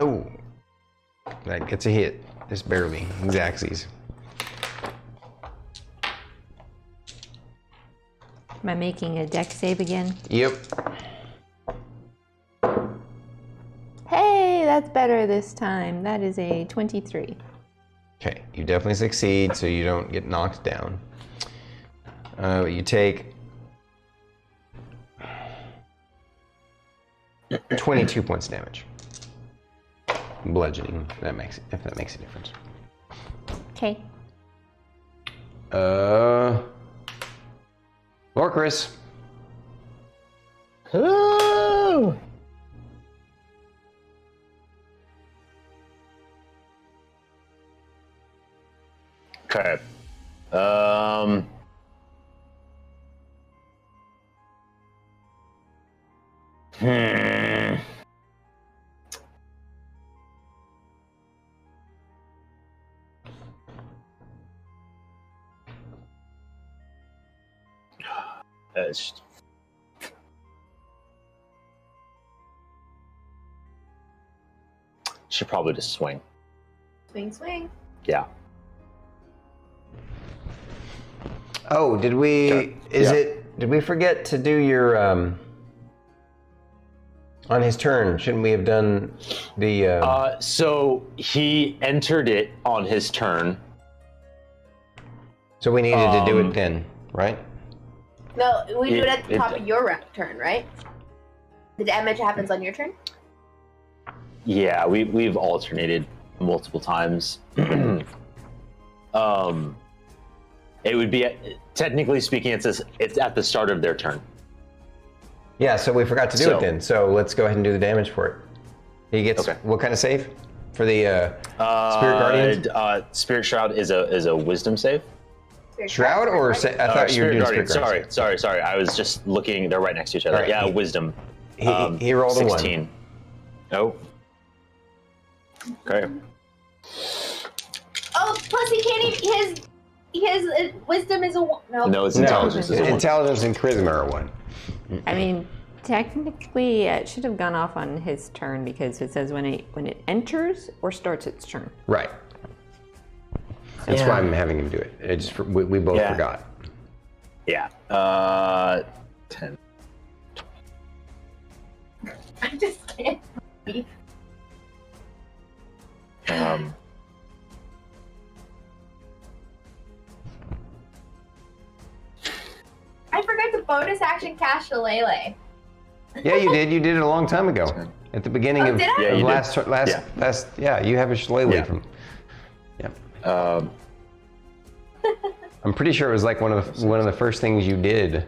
Oh, that gets a hit. Just barely. Exactsies. Am I making a deck save again? Yep. Hey, that's better this time. That is a 23. Okay, you definitely succeed, so you don't get knocked down. You take 22 points of damage. Bludgeoning. If that makes a difference. Okay. Lorkris. Ooh. Okay. It's- Should probably just swing. Swing, swing. Yeah. Oh, did we? Okay. Is Yeah. it? Did we forget to do your on his turn? Shouldn't we have done the? So he entered it on his turn. So we needed to do it then, right? No, we do it at the It- top of your turn, right? The damage happens on your turn? Yeah, we've alternated multiple times. It would be technically speaking, it's at the start of their turn. Yeah. So we forgot to do So- it then. So let's go ahead and do the damage for it. He gets Okay. what kind of save for the Spirit Guardians? Spirit Shroud is a Wisdom save. Shroud or right? I thought you were doing Guardian. Spirit Guardians. Sorry. I was just looking. They're right next to each other. All right. Yeah, Wisdom. He rolled a 16. Oh. Okay. Oh, plus he can't even. His wisdom is a one. No, it's No, intelligence. is a one. intelligence and charisma are one. I mean, technically, it should have gone off on his turn because it says when it enters or starts its turn. Right. That's why I'm having him do it. It just we both Yeah. forgot. Yeah. 10. I just can't. I forgot to bonus action cast Shillelagh. Yeah, you did. You did it a long time ago. At the beginning Oh, of, did I? Yeah, of you did. last. Yeah, you have a shillelagh Yeah. from. Yeah. Um, I'm pretty sure it was like one of the first things you did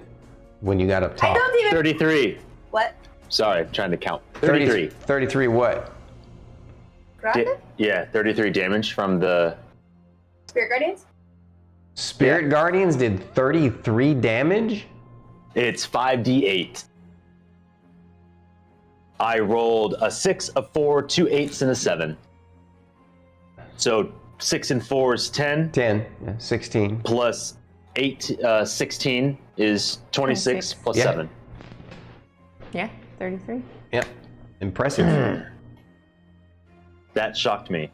when you got up I top. don't even. 33. What? Sorry, I'm trying to count. 30 33. 33 what? Grande? Yeah, 33 damage from the. Spirit Guardians? Spirit Guardians did 33 damage? It's 5d8. I rolled a 6, a 4, 2 8s, and a 7. So 6 and 4 is 10, 10, yeah, 16. plus 8, 16 is 26 plus Yeah. 7. Yeah, 33. Yep. Impressive. That shocked me.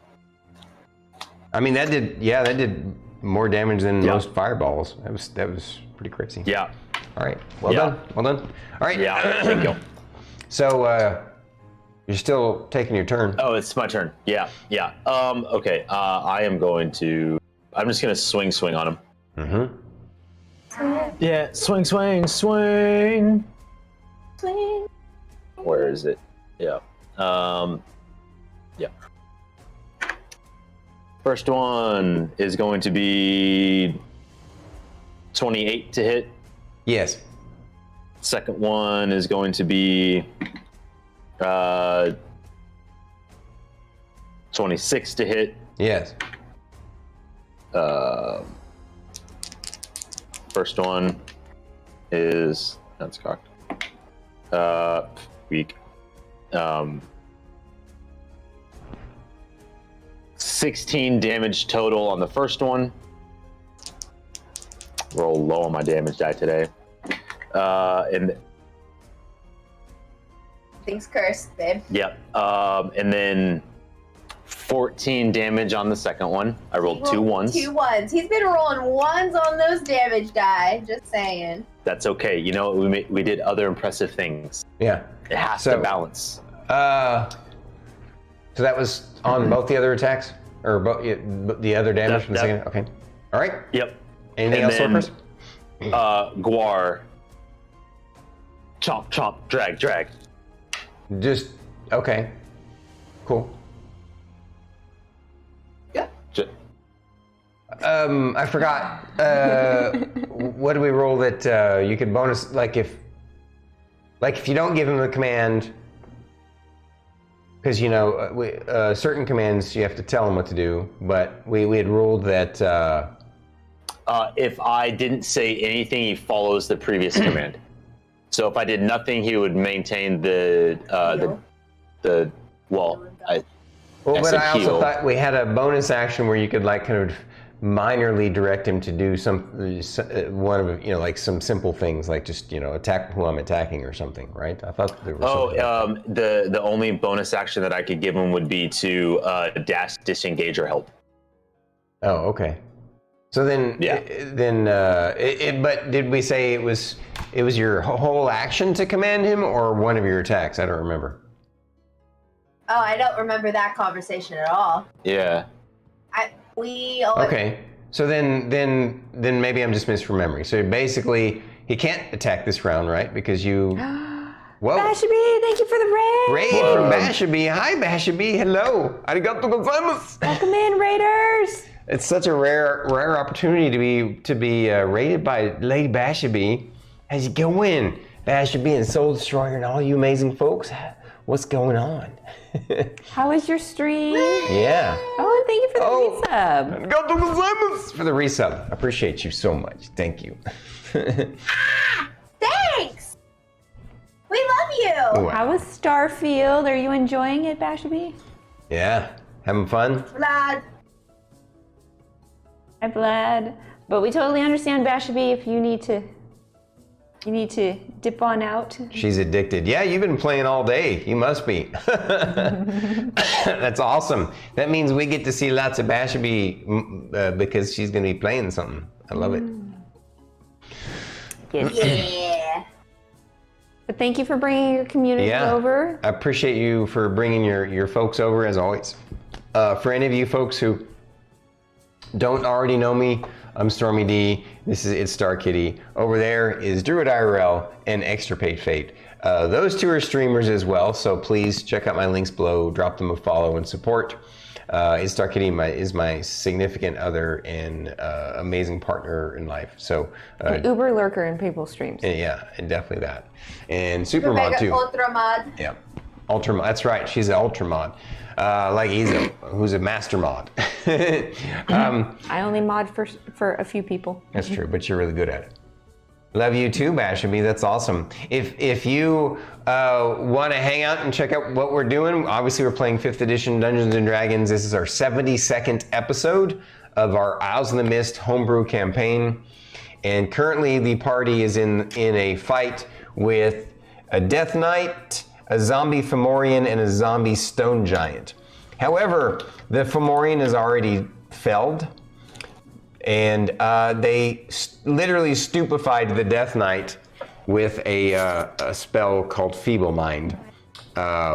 I mean, that did more damage than Yeah. most fireballs. That was pretty crazy. Yeah. All right. Well Yeah. done. Well done. All right. Yeah. Thank you. So you're still taking your turn. Oh, it's my turn. Yeah. Yeah. Okay. I am going to. I'm just gonna swing on him. Mm-hmm. Yeah. Swing. Swing. Where is it? Yeah. Yeah. First one is going to be 28 to hit. Yes. Second one is going to be 26 to hit. Yes. First one is that's cocked. Weak. 16 damage total on the first one. Roll low on my damage die today. And Thing's cursed, babe. yep. And then 14 damage on the second one. I rolled 2 ones. 2 ones. He's been rolling ones on those damage die. Just saying. That's okay. You know, we did other impressive things. Yeah. It has So- to balance. So that was on both the other attacks, or the other damage from the That- second. Okay. All right. Yep. Anything And else, then, Lorkris? Guar. Chomp, chomp, drag. Just okay. Cool. J- I forgot. What do we roll that you could bonus? Like if you don't give him the command, because certain commands you have to tell him what to do. But we had ruled that If I didn't say anything, he follows the previous command. So if I did nothing, he would maintain the well. Well, but said I also heal. thought we had a bonus action where you could like kind of minorly direct him to do one of like some simple things like just attack who I'm attacking or something, right? I thought there was something. The only bonus action that I could give him would be to dash, disengage, or help. Oh, okay. So then, but did we say it was your whole action to command him or one of your attacks? I don't remember. Oh, I don't remember that conversation at all. Yeah. Okay. So then maybe I'm just misremembering. So basically, he can't attack this round, right? Because you. Whoa. Bashabi, thank you for the raid. Raid from Bashabi. Hi, Bashabi. Hello. Arigato gozaimasu. Welcome in, raiders. It's such a rare opportunity to be raided by Lady Bashabi. How's it going, Bashabi and Soul Destroyer and all you amazing folks? What's going on? How was your stream? Yeah. Oh, and thank you for the resub. Arigato gozaimasu for the resub. I appreciate you so much. Thank you. Thanks. We love you. Wow. How was Starfield? Are you enjoying it, Bashabi? Yeah. Having fun? Vlad. I'm glad. But we totally understand, Bashabi, if you need to dip on out. She's addicted. Yeah, you've been playing all day. You must be. That's awesome. That means we get to see lots of Bashabi because she's going to be playing something. I love it. Yes. Yeah. But thank you for bringing your community over. I appreciate you for bringing your folks over as always. For any of you folks who don't already know me, I'm StormyD. This is itsStarkitty. Over there is Druid IRL and extirpatefate. Those two are streamers as well, so please check out my links below, drop them a follow and support. itsStarkitty is my significant other and amazing partner in life. So Uber lurker in people's streams. yeah, and definitely that. And Supermod too. Ultramod. Yeah, Ultramod. That's right. She's an Ultramod. Like Izo, who's a master mod. I only mod for a few people. That's true, but you're really good at it. Love you too, Bashabi. That's awesome. If you want to hang out and check out what we're doing, obviously we're playing 5th edition Dungeons and Dragons. This is our 72nd episode of our Isles in the Mist homebrew campaign. And currently the party is in a fight with a Death Knight, a zombie Fomorian, and a zombie Stone Giant. However, the Fomorian is already felled, and they literally stupefied the Death Knight with a spell called Feeble Mind,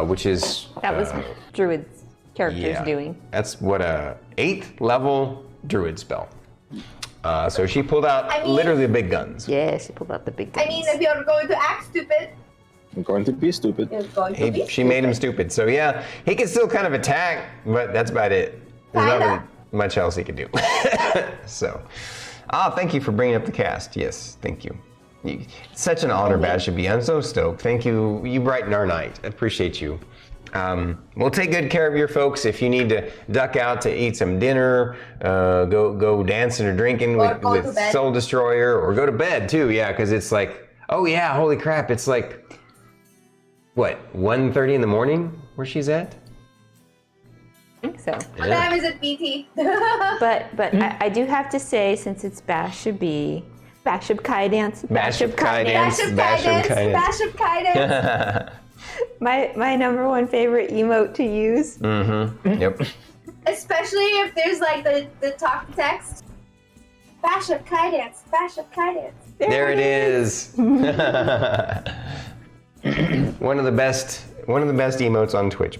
which is... That was Druid's character's doing. That's what a 8th level Druid spell. So she pulled out literally the big guns. Yeah, she pulled out the big guns. I mean, if you're going to act stupid, I'm going to be stupid. you're going to be She made him stupid. So yeah, he can still kind of attack, but that's about it. There's not really much else he can do. So, thank you for bringing up the cast. Yes, thank you. It's such an honor, Bashabi. I'm so stoked. Thank you. You brighten our night. I appreciate you. We'll take good care of your folks. If you need to duck out to eat some dinner, go dancing or drinking with Soul Destroyer, or go to bed too. Yeah, because it's like, oh yeah, holy crap! It's like, what, 1:30 in the morning where she's at? I think so. What time is it, BT? But I do have to say, since it's Bashabi, Bashab Kai Dance, Bashab Kai Dance, Bashab Kai Dance. My number one favorite emote to use. Mm-hmm. Yep. Especially if there's like the talk to text. Bashab Kai Dance, Bashab Kai Dance. There it is. One of the best emotes on Twitch,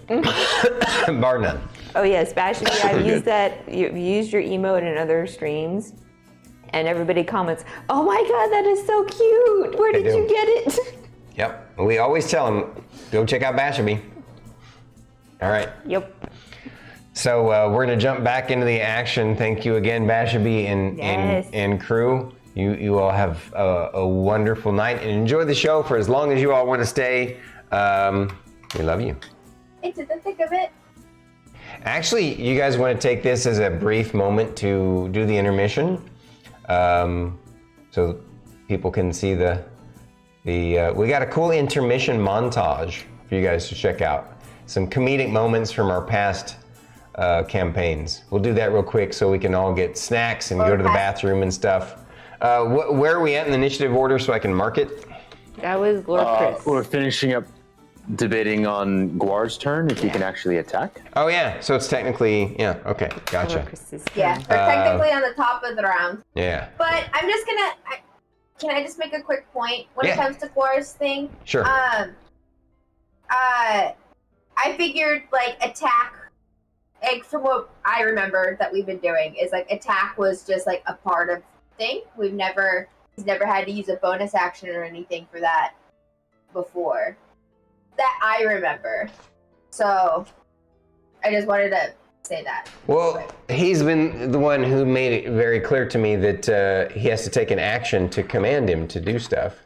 bar none. Oh yes, Bashabi, I've used that. You've used your emote in other streams, and everybody comments, "Oh my god, that is so cute! Where did you get it?" Yep. We always tell them, go check out Bashabi. All right. Yep. So we're gonna jump back into the action. Thank you again, Bashabi and crew. You all have a wonderful night and enjoy the show for as long as you all want to stay. We love you. Into the thick of it. Actually, you guys want to take this as a brief moment to do the intermission. so people can see the we got a cool intermission montage for you guys to check out. Some comedic moments from our past campaigns. We'll do that real quick so we can all get snacks and go to the bathroom and stuff. Where are we at in the initiative order so I can mark it? That was Lorkris. We're finishing up debating on Guar's turn if he can actually attack. Oh yeah, so it's technically, yeah, okay, gotcha. Lorkris is Yeah, we're technically on the top of the round. Yeah. But I'm just gonna. Can I just make a quick point when it Yeah. comes to Quar's thing? Sure. I figured like attack, like from what I remember that we've been doing is like attack was just like a part of the thing. He's never had to use a bonus action or anything for that before. That I remember. So I just wanted to say that. Well, he's been the one who made it very clear to me that he has to take an action to command him to do stuff.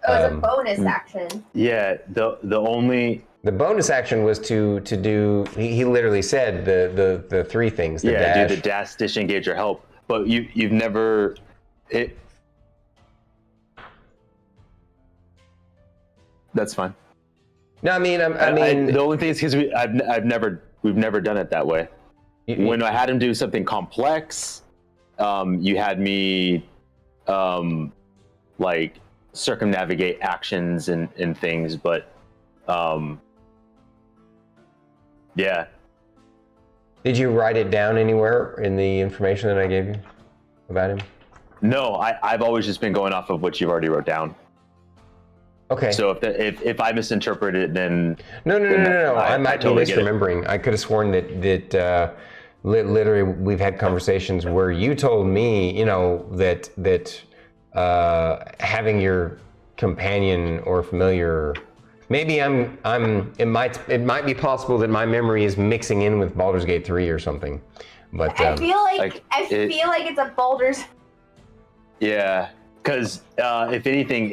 It was a bonus action. Yeah, The bonus action was to do. He literally said the three things. The dash. do the dash, disengage, or help. But you've never it. That's fine. No, I mean, I mean, the only thing is because we've never done it that way. When I had him do something complex, you had me like circumnavigate actions and things, but yeah. Did you write it down anywhere in the information that I gave you about him? No, I've always just been going off of what you've already wrote down. Okay. So if I misinterpret it, then No. I might totally be get it. misremembering. I could have sworn that literally we've had conversations where you told me, you know, that having your companion or familiar. Maybe it might be possible that my memory is mixing in with Baldur's Gate 3 or something. But I feel like it's a Baldur's. Yeah, because if anything,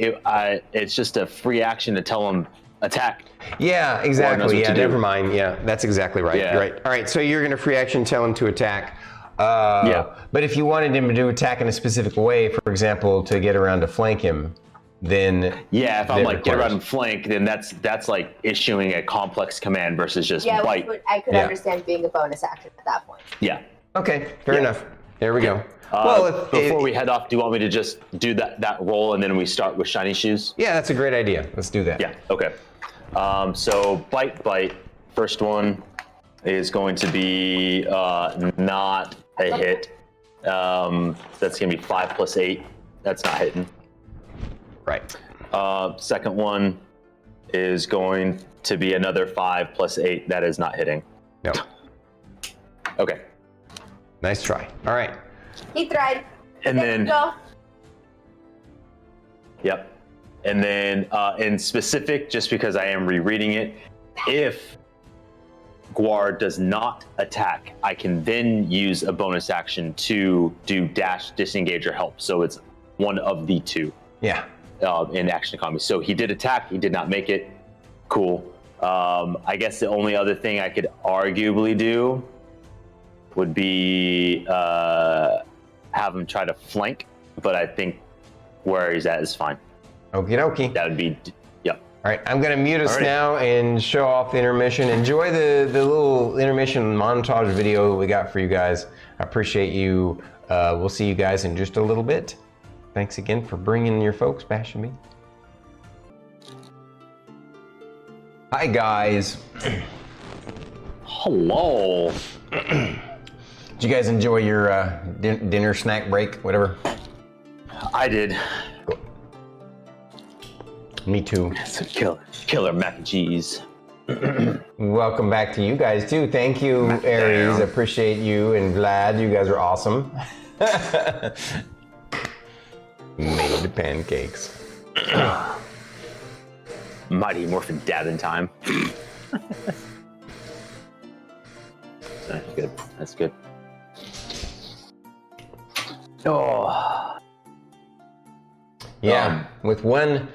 it's just a free action to tell him attack. yeah, knows exactly. what Yeah, to do. never mind. Yeah, that's exactly right. Yeah. You're right. All right, so you're going to free action tell him to attack. Yeah. But if you wanted him to attack in a specific way, for example, to get around to flank him, then Yeah, if I'm that like get requires- around and flank, then that's like issuing a complex command versus just Yeah, bite. I could Yeah. understand being a bonus action at that point. Yeah. Okay, fair enough. There we go. Before we head off, do you want me to just do that roll and then we start with shiny shoes? Yeah, that's a great idea. Let's do that. Yeah. Okay. So bite. First one is going to be not a hit. That's gonna be 5 + 8. That's not hitting. Right. Second one is going to be another 5 + 8. That is not hitting. No. Okay. Nice try. All right. He tried. And then, Go. yep. And then in specific, just because I am rereading it, if Guar does not attack, I can then use a bonus action to do dash, disengage, or help. So it's one of the two Yeah. in action economy. So he did attack, he did not make it. Cool. I guess the only other thing I could arguably do would be have him try to flank, but I think where he's at is fine. Okie dokie. That would be, yep. All right, I'm going to mute us Alrighty. now and show off the intermission. Enjoy the little intermission montage video we got for you guys. I appreciate you. We'll see you guys in just a little bit. Thanks again for bringing your folks, Bash and me. Hi, guys. Hello. Did you guys enjoy your dinner snack break, whatever? I did. Me too. It's a killer mac and cheese. Welcome back to you guys too. Thank you, Aries. Appreciate you, and Vlad. You guys are awesome. Made the pancakes. Mighty Morphin dabbing time. That's good. That's good. Oh. Yeah, with one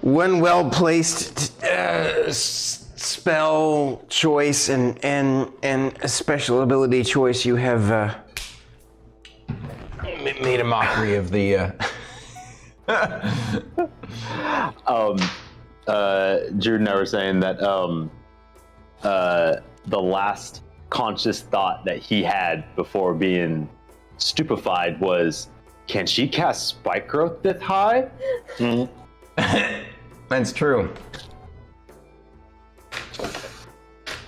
well-placed spell choice and a special ability choice, you have made a mockery of the. Jude and I were saying that the last conscious thought that he had before being stupefied was, can she cast spike growth this high? That's true.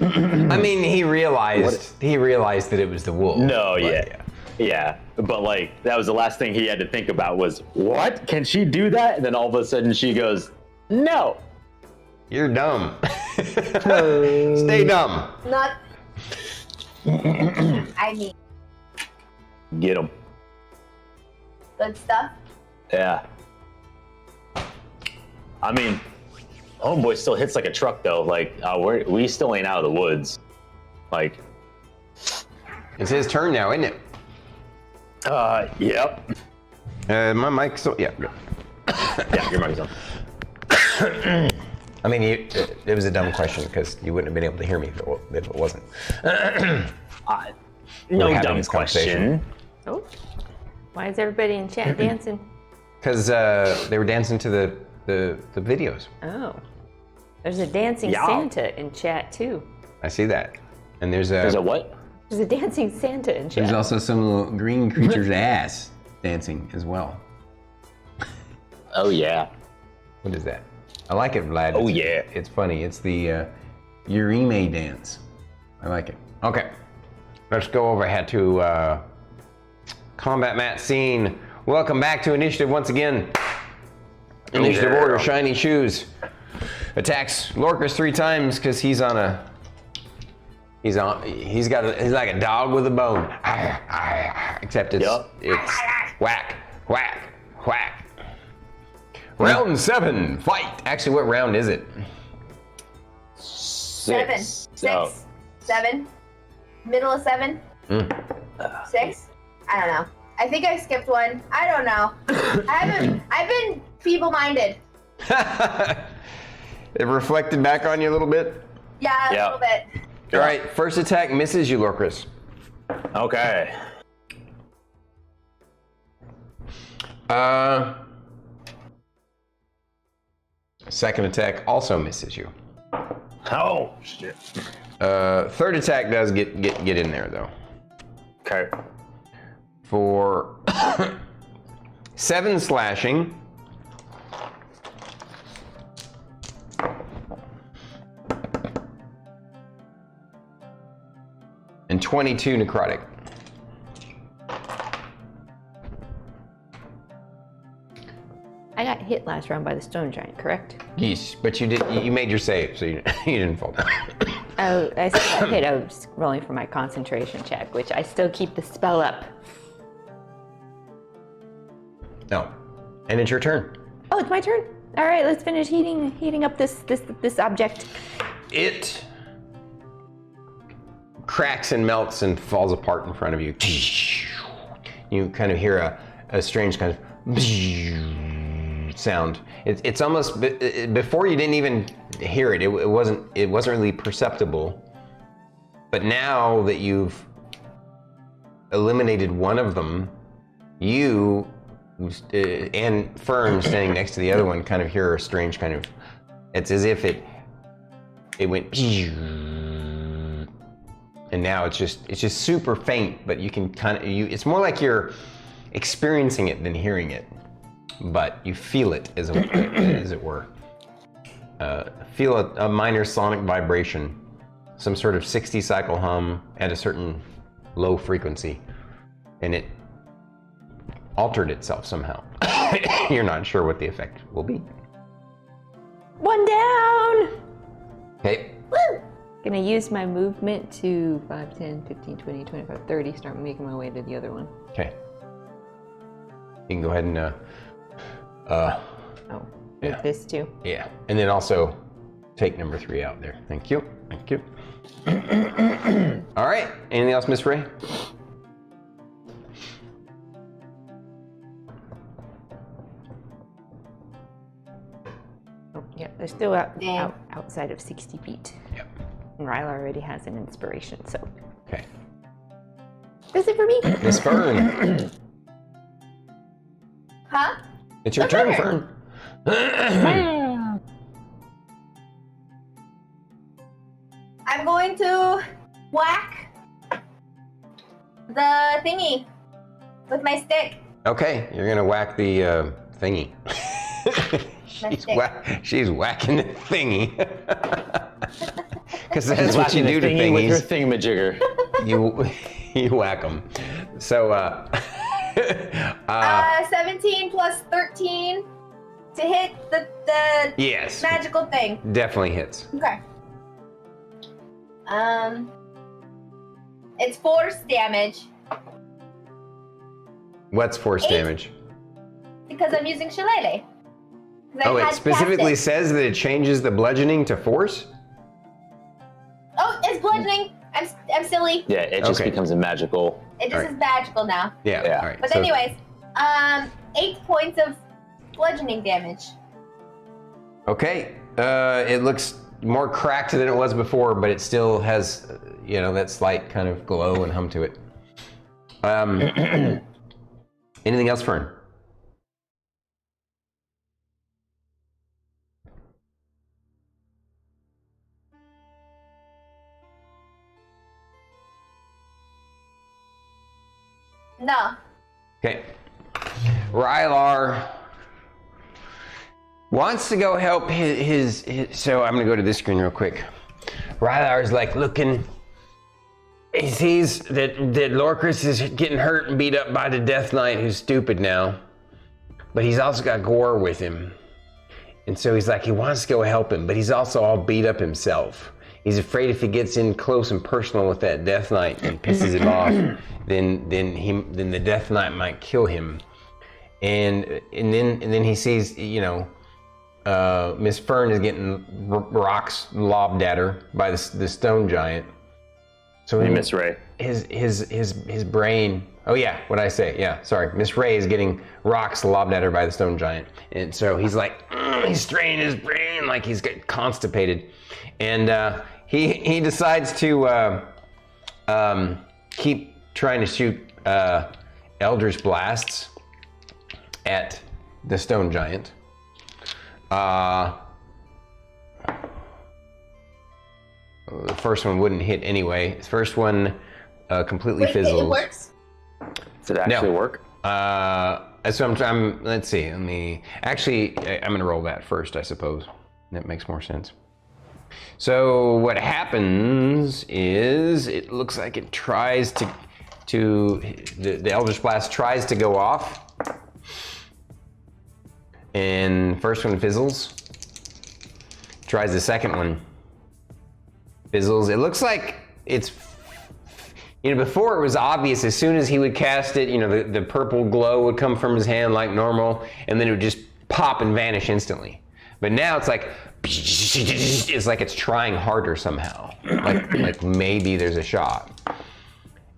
I mean, he realized that it was the wolf. No, yeah. But like, that was the last thing he had to think about was, what? Can she do that? And then all of a sudden she goes, no. You're dumb. Stay dumb. Not. I mean, Get him. good stuff. Yeah. I mean, homeboy still hits like a truck though. Like, we still ain't out of the woods. Like, It's his turn now, isn't it? yep. My mic's so yeah. Good. Yeah, your mic's on. I mean, it was a dumb question because you wouldn't have been able to hear me if it wasn't. No having dumb this conversation. question. Oh, why is everybody in chat dancing? Because they were dancing to the videos. Oh, there's a dancing Yeah. Santa in chat too. I see that. And there's There's a what? There's a dancing Santa in chat. There's also some little green creature's ass dancing as well. Oh yeah. What is that? I like it, Vlad. Oh, It's- yeah. It's funny. It's the Urime dance. I like it. Okay. Let's go over ahead to combat mat scene. Welcome back to initiative once again. Initiative order, shiny shoes. Attacks Lorkris 3 times because he's like a dog with a bone. Except it's whack, whack, whack. Round 7, fight. Actually, what round is it? 6. 7. Middle of 7. 6. I don't know. I think I skipped one. I don't know. I've been feeble-minded. It reflected back on you a little bit. Yeah, a little bit. All right, first attack misses you, Lorkris. Okay. Second attack also misses you. Oh shit. Third attack does get in there though. Okay. For 7 slashing. And 22 necrotic. I got hit last round by the stone giant, correct? Yes, but you made your save, so you didn't fall down. Oh, I still got hit. I was rolling for my concentration check, which I still keep the spell up. No. And it's your turn. Oh, it's my turn. All right, let's finish heating up this object. It cracks and melts and falls apart in front of you. You kind of hear a strange kind of sound. It's almost before you didn't even hear it. It wasn't really perceptible. But now that you've eliminated one of them, you and Fern standing next to the other one kind of hear a strange kind of. It's as if it went. And now it's just super faint, but you can kind of it's more like you're experiencing it than hearing it, but you feel it as it were. Feel a minor sonic vibration, some sort of 60 cycle hum at a certain low frequency, and it altered itself somehow. You're not sure what the effect will be. One down! Okay. Woo! Gonna use my movement to 5, 10, 15, 20, 25, 30, start making my way to the other one. Okay. You can go ahead and With this too. Yeah, and then also take number 3 out there. Thank you. Thank you. All right. Anything else, Miss Ray? Oh, yeah, they're still outside of 60 feet. Yep. And Rylar already has an inspiration, so. Okay. That's it for me. Miss Fern. It's your turn, Fern. Fern. I'm going to whack the thingy with my stick. Okay, you're gonna whack the thingy. She's whacking the thingy. Because that's what you do to thingy with your thingies. thingamajigger. You whack them. So 17 plus 13 to hit the yes, magical thing. definitely hits. Okay. It's force damage What's force 8. damage? because I'm using Shillelagh. Oh, it specifically says that it changes the bludgeoning to force? Oh, it's bludgeoning. I'm silly. Yeah, it just Okay. becomes a magical. It just Alright. is magical now. Yeah, Yeah. all right. But so- anyways, 8 points of bludgeoning damage. Okay, it looks more cracked than it was before, but it still has, that slight kind of glow and hum to it. Anything else, Fern? No. Okay. Rylar wants to go help his so I'm gonna go to this screen real quick. Rylar's like looking. He sees that Lorkris is getting hurt and beat up by the Death Knight, who's stupid now. But he's also got Gore with him. And so he's like, he wants to go help him, but he's also all beat up himself. He's afraid if he gets in close and personal with that Death Knight and pisses him off, then the Death Knight might kill him. And then he sees, Miss Fern is getting rocks lobbed at her by the stone giant. So Miss Ray. his brain. Oh yeah, what did I say? Yeah, sorry. Miss Ray is getting rocks lobbed at her by the stone giant, and so he's like, he's straining his brain like he's getting constipated, and he decides to keep trying to shoot Eldritch blasts at the stone giant. The first one wouldn't hit anyway. The first one completely fizzles. It works? Does it actually No. work? So I'm let's see. I'm gonna roll that first, I suppose. That makes more sense. So what happens is it looks like it tries to the Eldritch Blast tries to go off. And first one fizzles. Tries the second one. Fizzles. It looks like it's, before it was obvious as soon as he would cast it, the purple glow would come from his hand like normal, and then it would just pop and vanish instantly. But now it's like it's trying harder somehow. Like maybe there's a shot.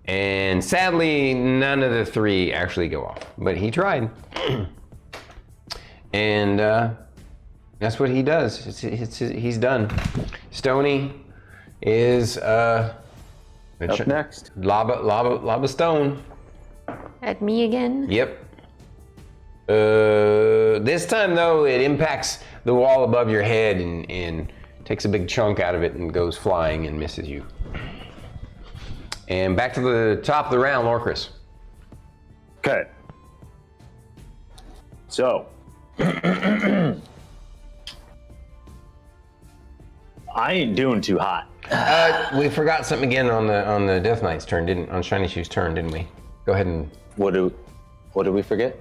And sadly, none of the three actually go off, but he tried. And that's what he does. He's done. Stony is Up next. Lava Stone. At me again? Yep. This time though, it impacts the wall above your head and takes a big chunk out of it and goes flying and misses you. And back to the top of the round, Lorkris. Okay. So. I ain't doing too hot. We forgot something again on the Death Knight's turn, on Shiny Shoe's turn, didn't we? Go ahead and What did we forget?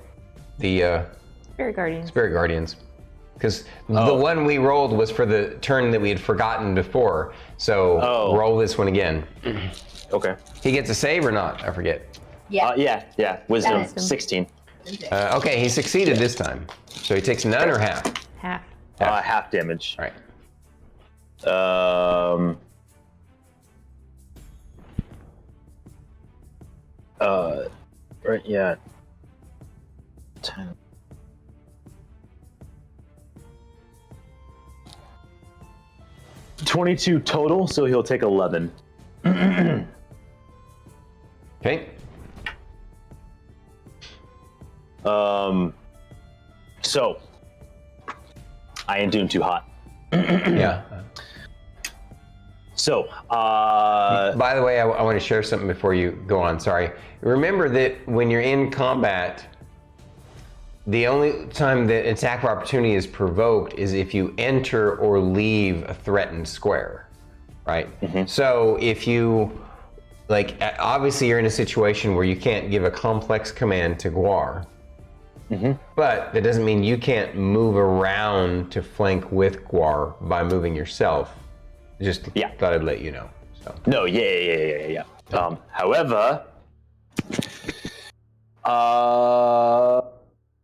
the Spirit Guardians. Spirit Guardians. Because the one we rolled was for the turn that we had forgotten before. So roll this one again. Okay. He gets a save or not? I forget. Yeah. Yeah. Wisdom, Wisdom. 16. Okay, he succeeded this time. So he takes none or half? Half. Half damage. All right. Right, yeah. 10. $22 total, so he'll take 11. Okay. So, I ain't doing too hot. Yeah. So, By the way, I want to share something before you go on. Sorry. Remember that when you're in combat, the only time that attack of opportunity is provoked is if you enter or leave a threatened square, right? So if you, like, obviously you're in a situation where you can't give a complex command to Guar, but that doesn't mean you can't move around to flank with Guar by moving yourself. Just thought I'd let you know. So. No, yeah. However,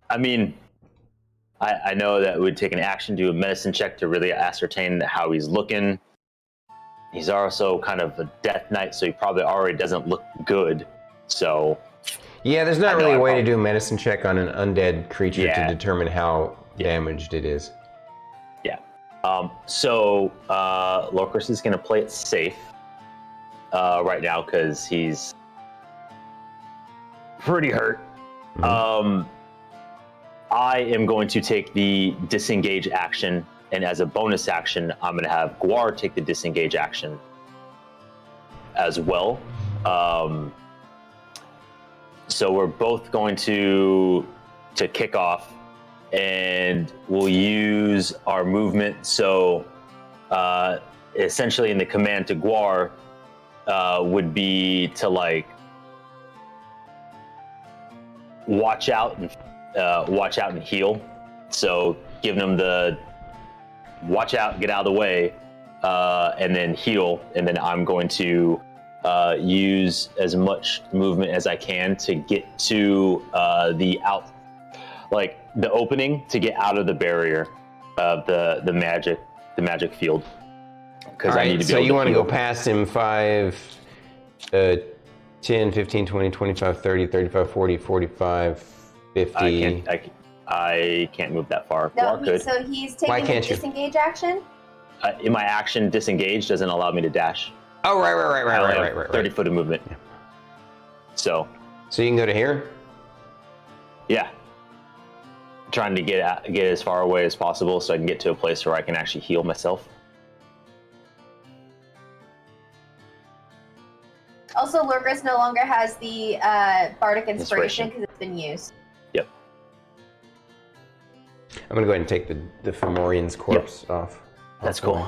I mean, I know that it would take an action, do a medicine check to really ascertain how he's looking. He's also kind of a death knight, so he probably already doesn't look good. So, yeah, there's not really a way to do a medicine check on an undead creature to determine how damaged it is. Yeah. So Lorkris is going to play it safe right now because he's pretty hurt. I am going to take the disengage action, and as a bonus action, I'm going to have Guar take the disengage action as well. So we're both going to kick off, and we'll use our movement. So essentially in the command to Guar would be to like watch out and heal. So giving them the watch out, get out of the way, and then heal. And then I'm going to use as much movement as I can to get to the opening to get out of the barrier of the magic field. Because I need to be so able you want to heal. go past him 5, 10, 15, 20, 25, 30, 35, 40, 45, 50. I can't move that far. No, Guar could. so he's Why taking the can't you? disengage action? In my action, disengage doesn't allow me to dash. Oh, I only right. have 30 foot of movement. Yeah. So So you can go to here? yeah, trying to get as far away as possible so I can get to a place where I can actually heal myself. Also, Lorkris no longer has the Bardic Inspiration because it's been used. Yep. I'm going to go ahead and take the Fomorian's corpse off. That's cool.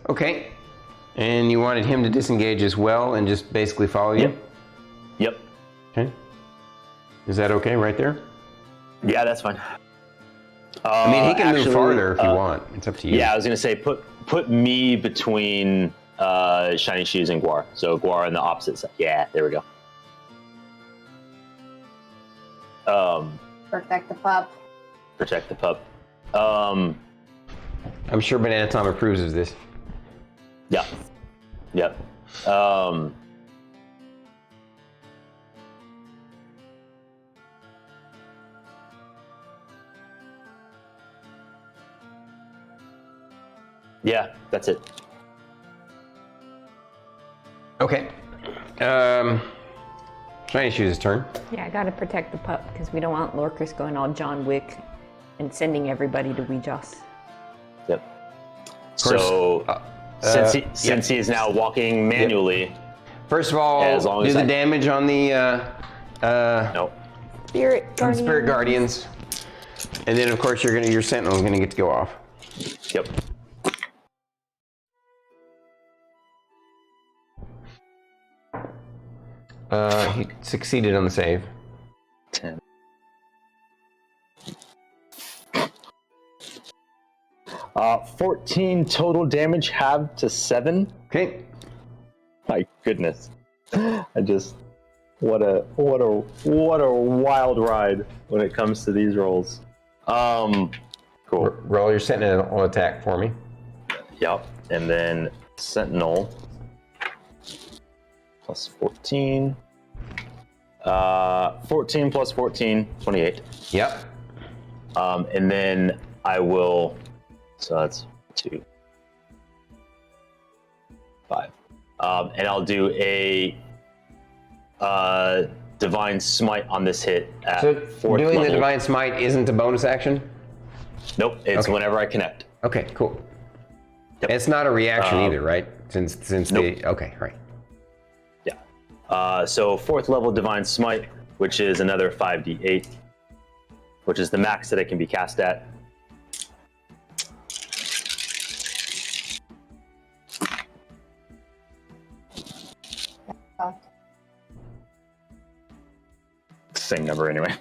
Okay. And you wanted him to disengage as well and just basically follow you? Yep. Okay. Is that okay right there? Yeah, that's fine. I mean, he can move farther if you want. It's up to you. Yeah, I was gonna say put me between Shiny Shoes and Guar. So Guar on the opposite side. Yeah, there we go. Protect the pup. Protect the pup. I'm sure Banana Tom approves of this. Yeah. Yep. Yeah, that's it. Okay. Shiny Shoes' turn. Yeah, I gotta protect the pup because we don't want Lorkris going all John Wick and sending everybody to Weejoss. Yep. course, So since he is now walking manually, First of all, as long do as the I- damage on the no. Spirit Guardians. Spirit Guardians. And then, of course, your Sentinel's going to get to go off. Yep. He succeeded on the save. 10. 14 total damage, halved to 7. Okay. My goodness. What a wild ride when it comes to these rolls. Cool. Roll your Sentinel attack for me. Yep. And then Sentinel plus 14. 14 plus 14, 28. Yep. And then I will, so that's 2, 5. And I'll do a Divine Smite on this hit at So 4th doing level. the Divine Smite isn't a bonus action? Nope, it's Okay. whenever I connect. Okay, cool. Yep. It's not a reaction either, right? Since Nope. okay, right. Yeah. So 4th level Divine Smite, which is another 5d8, which is the max that it can be cast at. Same number anyway.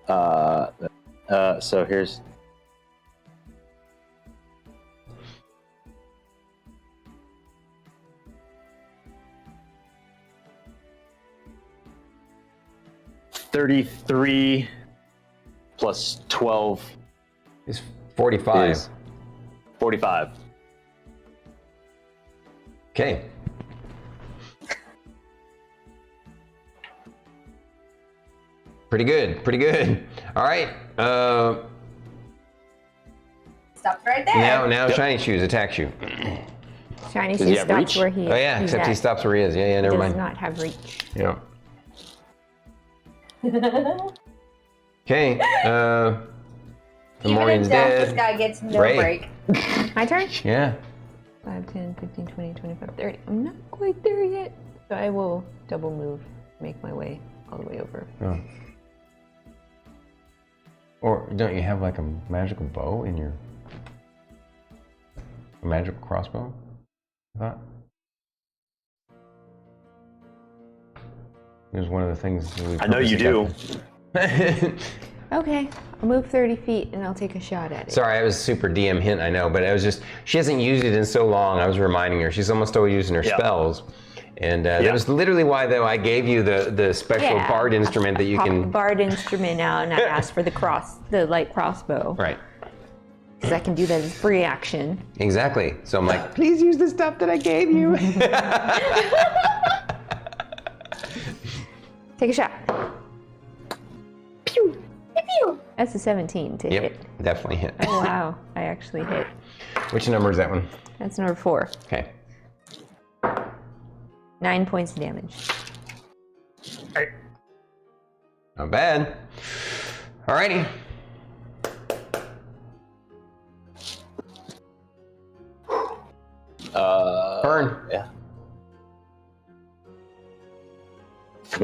So here's. $33 plus 12 It's 45. is 45. Okay. Pretty good, pretty good. All right. Stop right there. Now Shiny Shoes attacks you. Shiny Does he Shoes have stops reach? where he Oh yeah, he's except he at. stops where he is. Yeah, never Does mind. not have reach. Yeah. Okay. The Even Morning's in death, this dead. guy gets no Ray. break. My turn? Yeah. 5, 10, 15, 20, 25, 30. I'm not quite there yet. So I will double move, make my way all the way over. Oh. Or don't you have like a magical bow in your a magical crossbow? I thought. It was one of the things that we I know you do. purposely got. Okay, I'll move 30 feet and I'll take a shot at it. Sorry, I was super DM hint, I know, but it was just, she hasn't used it in so long, I was reminding her. She's almost always using her Yeah. spells. And that was literally why, though, I gave you the special bard instrument that you Pop the can... bard instrument out and I asked for the light crossbow. Right. Because I can do that as free action. Exactly. So I'm like, please use the stuff that I gave you. Take a shot. Pew! Pew! That's a 17 to Yep, hit. definitely hit. Oh, wow, I actually hit. Which number is that one? That's number 4. Okay. 9 points of damage. Not bad. Alrighty. Fern. Yeah.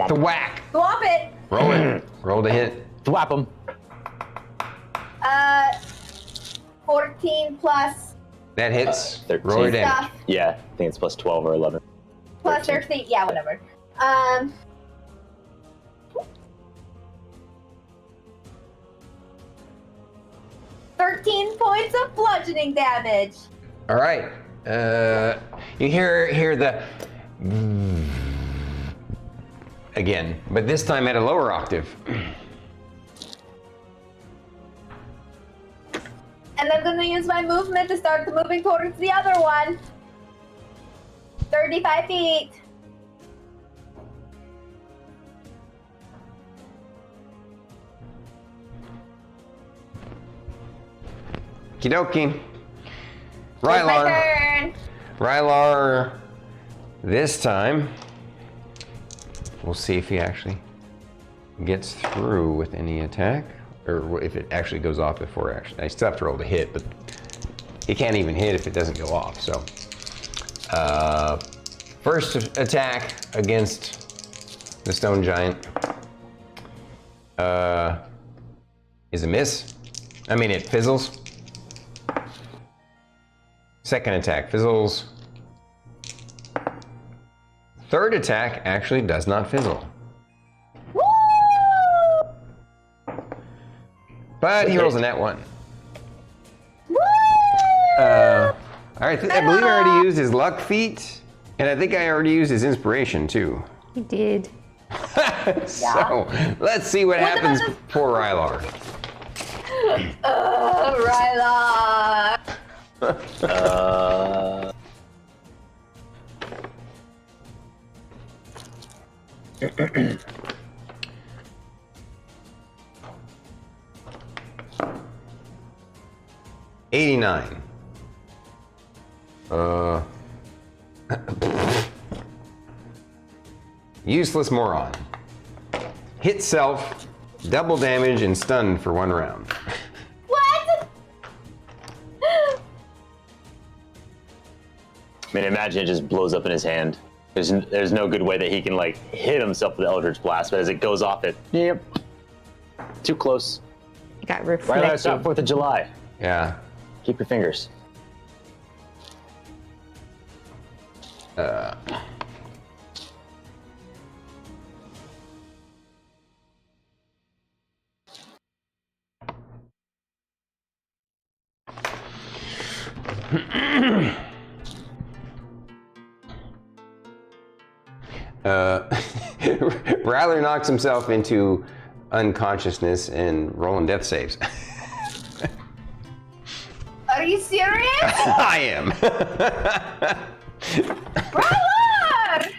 The whack. Swap it! Roll it. Roll to hit. Thwap him. 14 plus That hits. 13. Roll your damage. stuff Yeah, I think it's plus 12 or 11. plus 13. Yeah, whatever. 13 points of bludgeoning damage. All right. You hear the again, but this time at a lower octave. And I'm gonna use my movement to start moving towards the other one. 35 feet. Okie dokie. It's my Rylar. turn. Rylar. This time, we'll see if he actually gets through with any attack, or if it actually goes off before action. I still have to roll to hit, but he can't even hit if it doesn't go off. So, first attack against the stone giant is a miss. I mean, it fizzles. Second attack fizzles. Third attack actually does not fizzle. Woo! But he rolls a net 1. Woo! All right, I believe I already used his luck feat, and I think I already used his inspiration too. You did. So let's see what happens for Rylar. Rylar. Uh, $89. Useless moron. Hit self, double damage, and stunned for 1 round. What? I mean, imagine it just blows up in his hand. There's no good way that he can like hit himself with Eldritch Blast, but as it goes off, yep, too close. It got Right, reflected. it's not 4th of July. Yeah. Keep your fingers. Rylar knocks himself into unconsciousness and rolling death saves. Are you serious? I am. Rylar!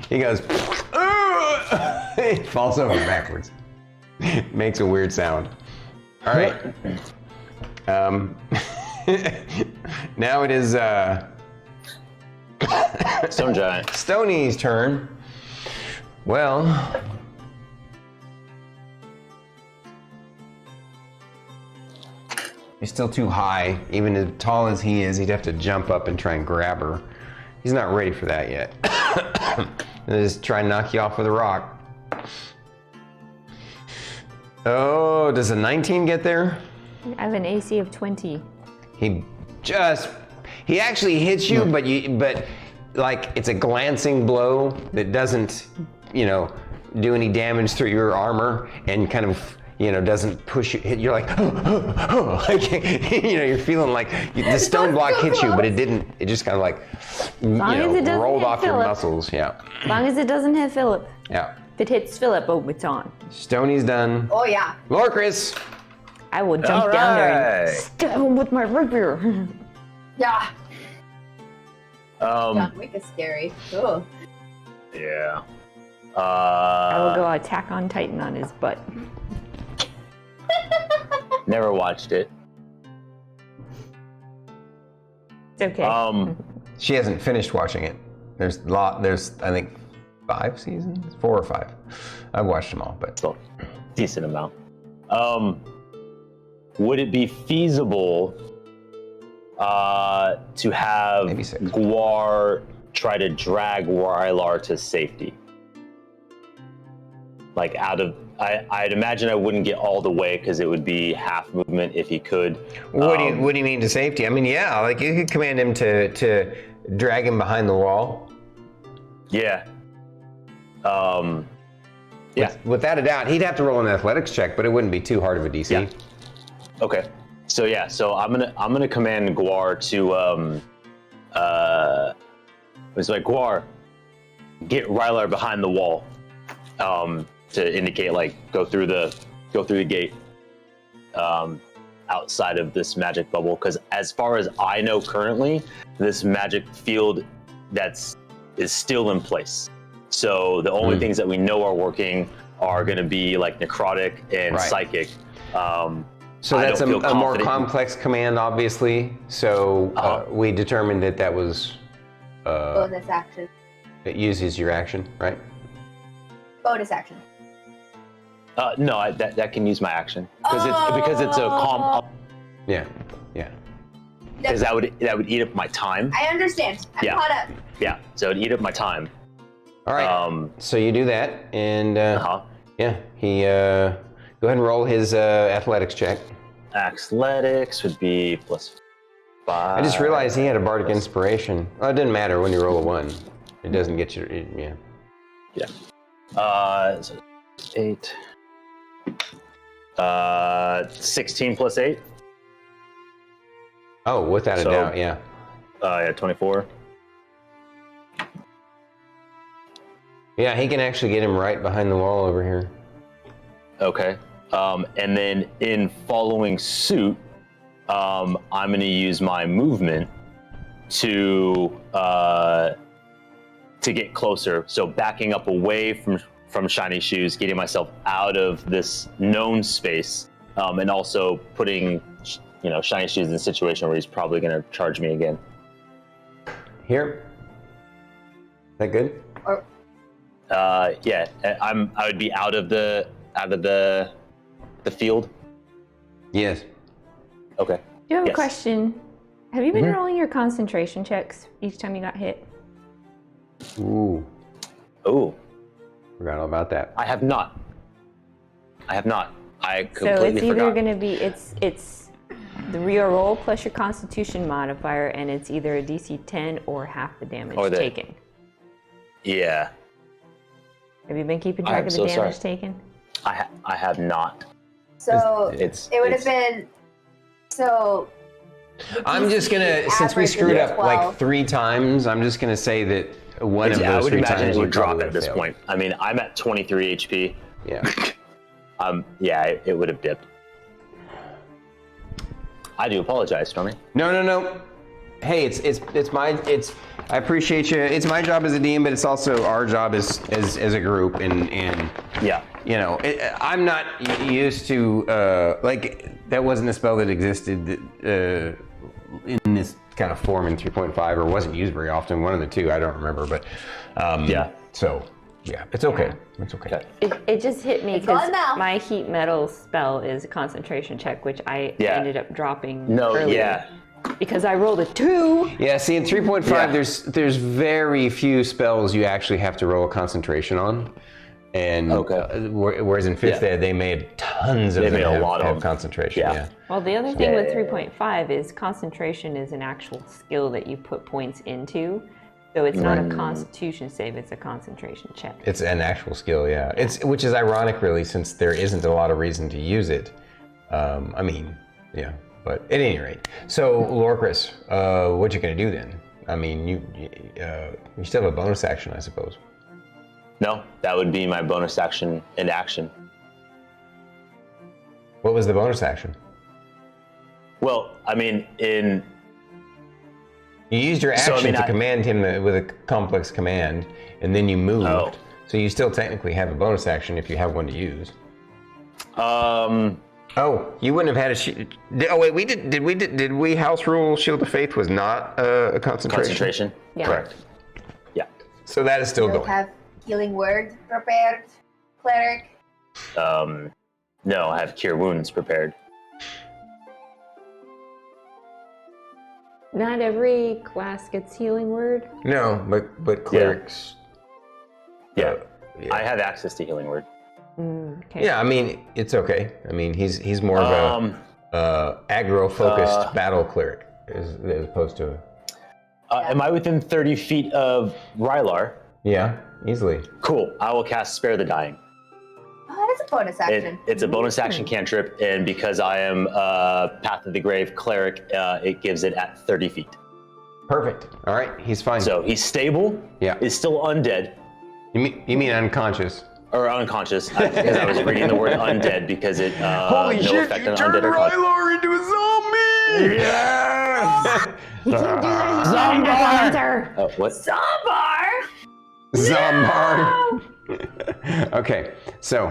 He goes, he falls over backwards. Makes a weird sound. All right. Now it is Stone Giant. Stony's turn. Well, he's still too high. Even as tall as he is, he'd have to jump up and try and grab her. He's not ready for that yet. He'll just try and knock you off with a rock. Oh, does a 19 get there? I have an AC of 20. He actually hits you, but like it's a glancing blow that doesn't, do any damage through your armor and kind of, doesn't push you. You're like, you're feeling like the stone block hits you, but it didn't. It just kind of like, rolled off your muscles. Yeah. As long as it doesn't hit Philip. Yeah. If it hits Philip, oh, it's on. Stony's done. Oh yeah. Lorkris. I will jump down there and stab him with my rapier. Yeah. Um, John Wick is scary. Oh. yeah. I will go attack on Titan on his butt. Never watched it. It's okay. She hasn't finished watching it. There's I think 5 seasons, 4 or 5. I've watched them all, but So, decent amount. Would it be feasible to have Maybe 6. Gwar try to drag Rylar to safety? Like I'd imagine I wouldn't get all the way because it would be half movement if he could. what do you mean to safety? I mean, yeah, like you could command him to drag him behind the wall. Yeah. Yeah. Without a doubt, he'd have to roll an athletics check, but it wouldn't be too hard of a DC. Yeah. Okay. So yeah, so I'm gonna command Gwar to it's like Gwar, get Rylar behind the wall. To indicate like go through the gate outside of this magic bubble, because as far as I know currently, this magic field is still in place. So the only things that we know are working are going to be like necrotic and psychic. So that's a more complex command, obviously. So we determined that was Bonus action. it uses your action, right? Bonus action. No, that can use my action because it's a calm. Yeah. Because that would eat up my time. I understand. I'm caught up. Yeah, so it'd eat up my time. All right. So you do that, and yeah, he go ahead and roll his athletics check. Athletics would be +5. I just realized he had a bardic inspiration. Well, it didn't matter when you roll a 1. It doesn't get you. Yeah. Yeah. So 8. 16 + 8. Oh, without a doubt, yeah. Yeah, 24. Yeah, he can actually get him right behind the wall over here. Okay. And then in following suit, I'm going to use my movement to get closer. So backing up away from Shiny Shoes, getting myself out of this known space, and also putting, Shiny Shoes in a situation where he's probably going to charge me again. Here. that good? Or Yeah, I would be out of the field. Yes. Okay. Do you have Yes. a question? Have you been rolling your concentration checks each time you got hit? Ooh, Ooh, forgot all about that. I have not. I So completely it's either forgot. going to be it's the real roll plus your Constitution modifier, and it's either a DC 10 or half the damage Or the- taken. Yeah, Have you been keeping I track am of the so damage sorry. taken? I have not. so It's it would have it's- been so. I'm just gonna, since we average screwed is up 12. like 3 times, I'm just gonna say that one of I those would 3 imagine times it you would drop probably at this failed. point. I mean, I'm at 23 HP. Yeah. Yeah, it would have dipped. I do apologize, Stormy. No. Hey, I appreciate you. It's my job as a DM, but it's also our job as a group, and Yeah. you know, I'm not used to like that wasn't a spell that existed in this kind of form in 3.5, or wasn't used very often. One of the two, I don't remember, but Yeah. So yeah, it's okay. It's okay. Okay. It just hit me It's gone because now. my heat metal spell is a concentration check, which I Yeah. ended up dropping No. earlier Yeah. because I rolled a 2. Yeah, see, in 3.5, Yeah. there's very few spells you actually have to roll a concentration on, and Okay. Whereas in 5th Yeah. ed they made tons of They them made a have, lot of have them. concentration. Yeah. Yeah. Well, the other thing with Yeah. 3.5 is concentration is an actual skill that you put points into. So it's not a constitution save, it's a concentration check. It's an actual skill, yeah. Which is ironic, really, since there isn't a lot of reason to use it. I mean, yeah. But at any rate, so Lorkris, what you gonna do then? I mean, you still have a bonus action, I suppose. No, that would be my bonus action in action. What was the bonus action? Well, I mean, You used your So, I action mean, to command him with a complex command, and then you moved. Oh. So you still technically have a bonus action if you have one to use. um, Oh, you wouldn't have had a shield. Oh wait, did we house rule Shield of Faith was not a concentration? concentration. Yeah. Correct. Yeah. So that is still Do you going. have healing word prepared, cleric? No, I have cure wounds prepared. Not every class gets healing word. No, but clerics. Yeah. Yeah. I have access to healing word. Okay. Yeah, I mean it's okay. I mean he's more of a aggro focused battle cleric as opposed to. Am I within 30 feet of Rylar? Yeah, easily. Cool. I will cast Spare the Dying. Oh, that is a bonus action. It's a bonus action cantrip, and because I am Path of the Grave cleric, it gives it at 30 feet. Perfect. All right, he's fine. So he's stable. Yeah. Is still undead You mean unconscious? or unconscious because I was reading the word undead because it no effect on undead or conscious. Rylar into a zombie! Yeah! You can't do that. He's not a necromancer. Oh, what? Zombar! Zombie. Okay, so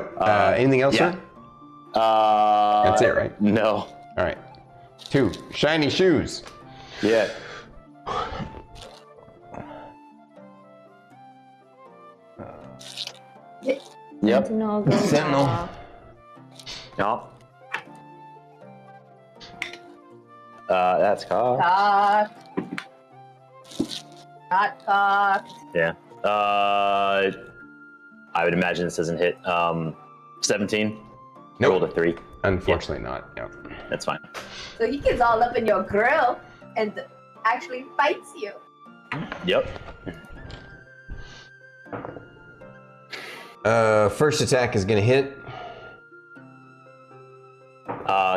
anything else, yeah. sir? That's it, right? No. All right. 2 shiny shoes. Yeah. Yep. Sentinel goes Sentinel. off. No. That's cocked. Cocked. Not cocked. Yeah. I would imagine this doesn't hit. 17. Nope. Rolled a 3. Unfortunately not. No. That's fine. So he gets all up in your grill and actually fights you. Yep. First attack is gonna hit.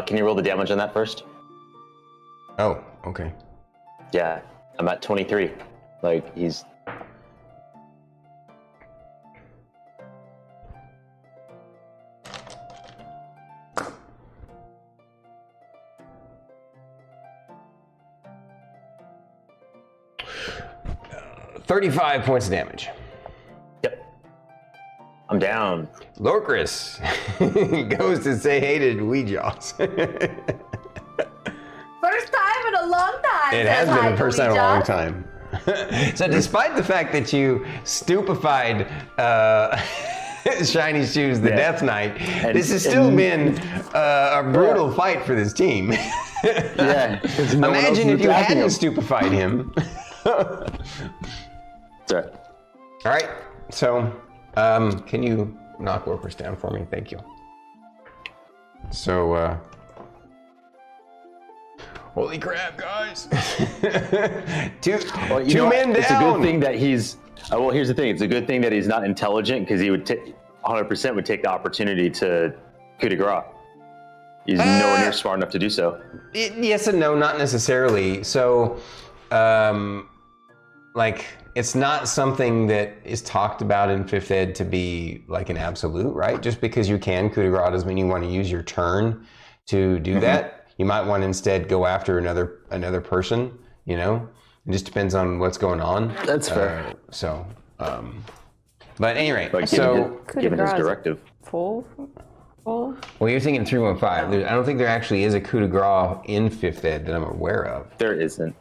Can you roll the damage on that first? Oh, okay. Yeah. I'm at 23. Like, he's... Uh, 35 points of damage. Yep. I'm down. Lorkris goes to say hey to Weejaws. First time in a long time. It says has been hi the first to time in a long Ouija. time. So despite the fact that you stupefied Shiny Shoes the Death Knight, this has still been a brutal fight for this team. Yeah. No Imagine if you hadn't stupefied him. Sorry. All right, so can you knock Lorkris down for me? Thank you. So, holy crap, guys! two men down. It's a good thing that he's. Well, here's the thing. It's a good thing that he's not intelligent because he would 100% would take the opportunity to coup de grace. He's nowhere near smart enough to do so. Yes and no, not necessarily. So, like, it's not something that is talked about in 5th Ed to be like an absolute, right? Just because you can coup de grace doesn't mean you want to use your turn to do that. You might want to instead go after another person, you know? It just depends on what's going on. That's fair. But anyway, given his directive. Full? Well, you're thinking 315. I don't think there actually is a coup de grace in 5th Ed that I'm aware of. There isn't.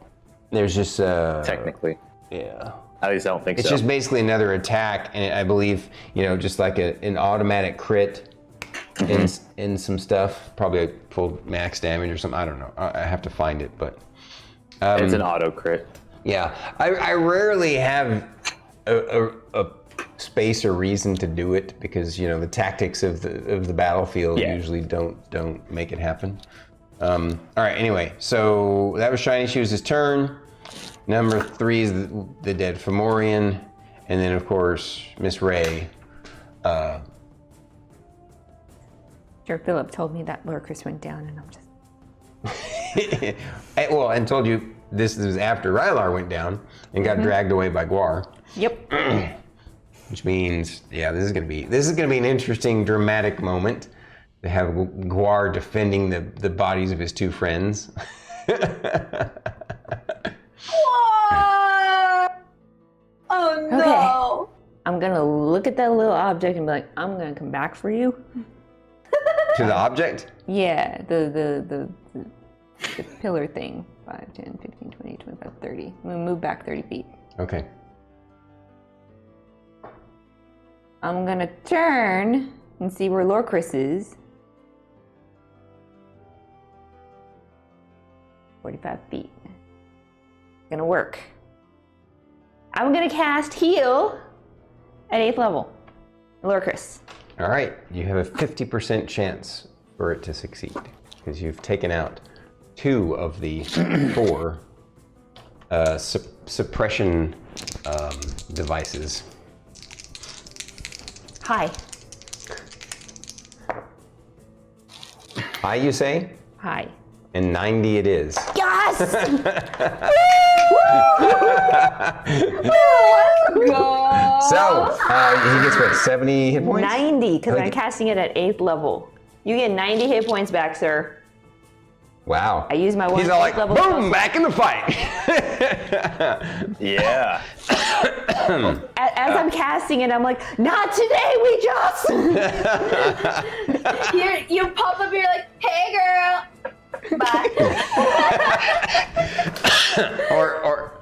There's just technically. Yeah. At least I don't think it's so. It's just basically another attack, and I believe, you know, just like an automatic crit in some stuff. Probably a full max damage or something. I don't know. I have to find it, but it's an auto crit. Yeah, I rarely have a space or reason to do it because, you know, the tactics of the battlefield usually don't make it happen. All right. Anyway, so that was Shiny Shoes' turn. Number 3 is the dead Fomorian, and then of course Miss Ray. Sure, Philip told me that Lorkris went down, and I'm just. Well, and told you this was after Rylar went down and got dragged away by Guar. Yep. Which means, yeah, this is gonna be an interesting, dramatic moment to have Guar defending the bodies of his 2 friends. Oh no! Okay. I'm gonna look at that little object and be like, I'm gonna come back for you. To the object? Yeah, the pillar thing. 5, 10, 15, 20, 25, 30. I'm gonna move back 30 feet. Okay. I'm gonna turn and see where Lorkris is. 45 feet. Gonna work. I'm gonna cast Heal at 8th level. Lorkris. All right, you have a 50% chance for it to succeed because you've taken out 2 of the 4 suppression devices. Hi. Hi, you say? Hi. And 90 it is. Yes! Go! So, he gets what, 70 hit points? 90, because I'm casting it at 8th level. You get 90 hit points back, sir. Wow. I use my one He's all like, level boom, back in the fight. Yeah. As I'm casting it, I'm like, not today, we just. You pop up, you're like, hey girl. Bye. or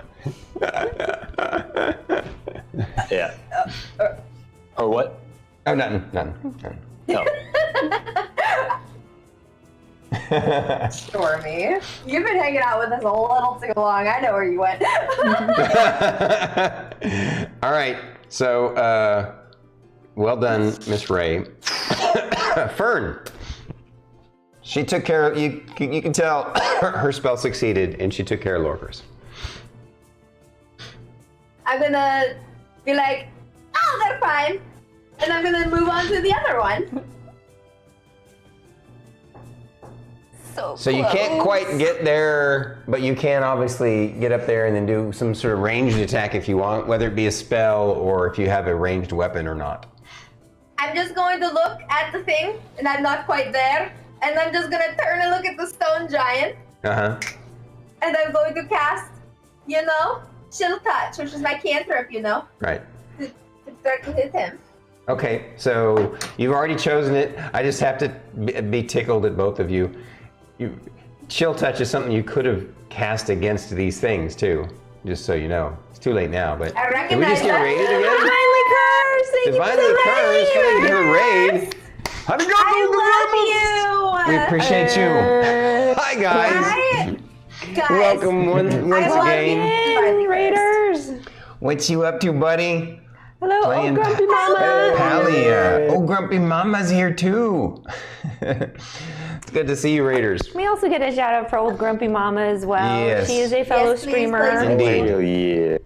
Yeah. Or what? oh, nothing. No. Stormy, you've been hanging out with us a little too long. I know where you went. All right, so well done, Miss Ray. Fern, she took care of you. You can tell her spell succeeded, and she took care of Lorkris. I'm gonna be like, oh, they're fine, and I'm gonna move on to the other one. So you can't quite get there, but you can obviously get up there and then do some sort of ranged attack if you want, whether it be a spell or if you have a ranged weapon or not. I'm just going to look at the thing, and I'm not quite there, and I'm just gonna turn and look at the stone giant, Uh-huh. and I'm going to cast, you know, Chill Touch, which is my cantrip, you know, Right. to start to hit him. Okay, so you've already chosen it. I just have to be tickled at both of you. Chill Touch is something you could have cast against these things too. just so you know. It's too late now, but I did we just get recognize raided that. again? Divinely cursed! Thank Divinely you for the cursed. Thank you for the raid. I love you. We appreciate you. Hi guys. Hi, guys. Welcome once love again. Divinely Raiders! What's you up to, buddy? Hello, Playing Grumpy Mama! Palia. Oh, Grumpy Mama's here too. It's good to see you, Raiders. We also get a shout out for old Grumpy Mama as well. Yes. She is a fellow Yes, please, streamer. please. Indeed. Hell yeah.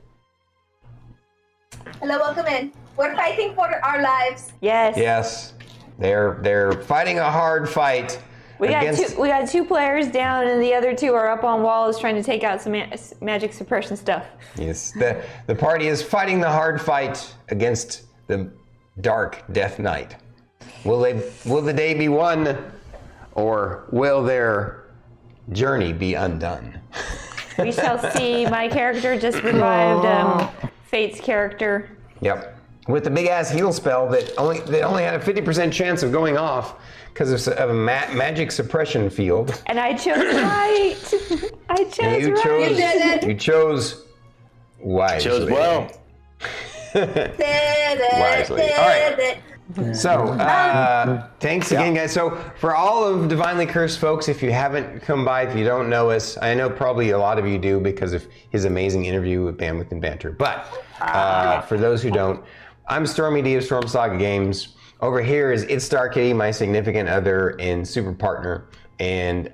Hello, welcome in. We're fighting for our lives. Yes. Yes, they're fighting a hard fight. We against... got two players down, and the other two are up on walls trying to take out some magic suppression stuff. Yes, the party is fighting the hard fight against the dark Death Knight. Will the day be won, or will their journey be undone? We shall see. My character just revived Fate's character. Yep, with the big ass heal spell that only had a 50% chance of going off because of a magic suppression field. And I chose right. I chose right. You chose wisely. Chose well. Wisely. All right. So, thanks again, guys. So, for all of Divinely Cursed folks, if you haven't come by, if you don't know us, I know probably a lot of you do because of his amazing interview with Bandwidth and Banter. But for those who don't, I'm StormyD of Storm Saga Games. Over here is itsStarkitty, my significant other and super partner. And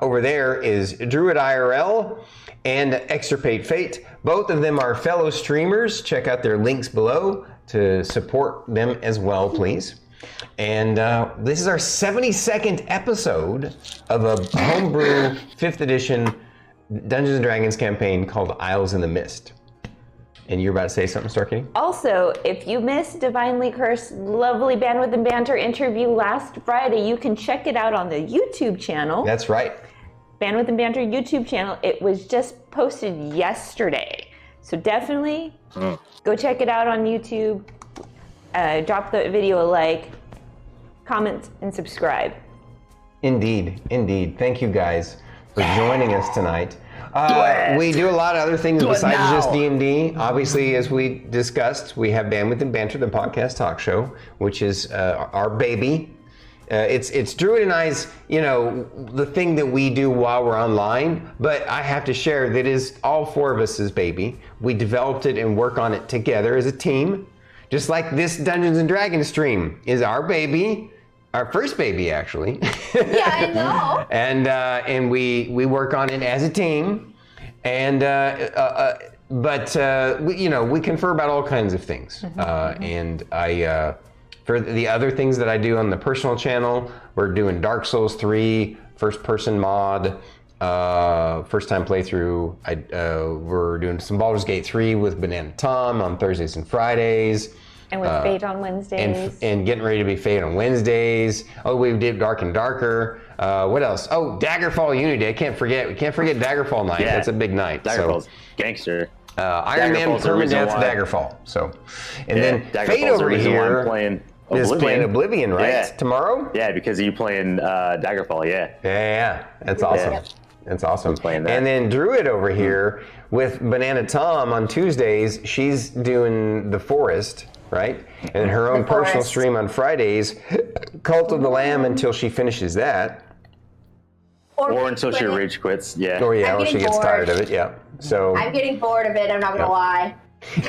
over there is Druid IRL and extirpatefate. Both of them are fellow streamers. Check out their links below to support them as well, please. And this is our 72nd episode of a homebrew 5th edition Dungeons & Dragons campaign called Isles in the Mist. And you're about to say something, Starkitty? Also, if you missed Divinely Cursed lovely Bandwidth and Banter interview last Friday, you can check it out on the YouTube channel. That's right. Bandwidth and Banter YouTube channel. It was just posted yesterday. So definitely go check it out on YouTube. Drop the video a like, comment, and subscribe. Indeed, indeed. Thank you guys for joining us tonight. We do a lot of other things besides just D&D. Obviously, as we discussed, we have Bandwidth and Banter, the podcast talk show, which is our baby. It's Druid and I's, the thing that we do while we're online, but I have to share that is all four of us' baby. We developed it and work on it together as a team. Just like this Dungeons and Dragons stream is our baby, our first baby actually. Yeah, I know. And we work on it as a team, and we confer about all kinds of things. And I for the other things that I do on the personal channel, we're doing Dark Souls 3 first person mod. First time playthrough. We're doing some Baldur's Gate 3 with Banana Tom on Thursdays and Fridays. And with Fate on Wednesdays. And getting ready to be Fate on Wednesdays. Oh, we did Dark and Darker. What else? Oh, Daggerfall Unity. We can't forget Daggerfall night. Yeah. That's a big night. Daggerfall's gangster. Iron Man Permadeath Daggerfall. So, and then Daggerfall's Fate over the reason why I'm here playing is playing Oblivion, right? Yeah. Tomorrow? Yeah, because you playing Daggerfall, yeah. Yeah. That's awesome. Yeah. That's awesome. Playing that. And then Druid over here with Banana Tom on Tuesdays, she's doing The Forest, right? And her own personal stream on Fridays, Cult of the Lamb until she finishes that. Or until she rage quits, yeah. Or yeah, I'm or she getting gets bored. tired of it, yeah. So I'm getting bored of it, I'm not gonna lie.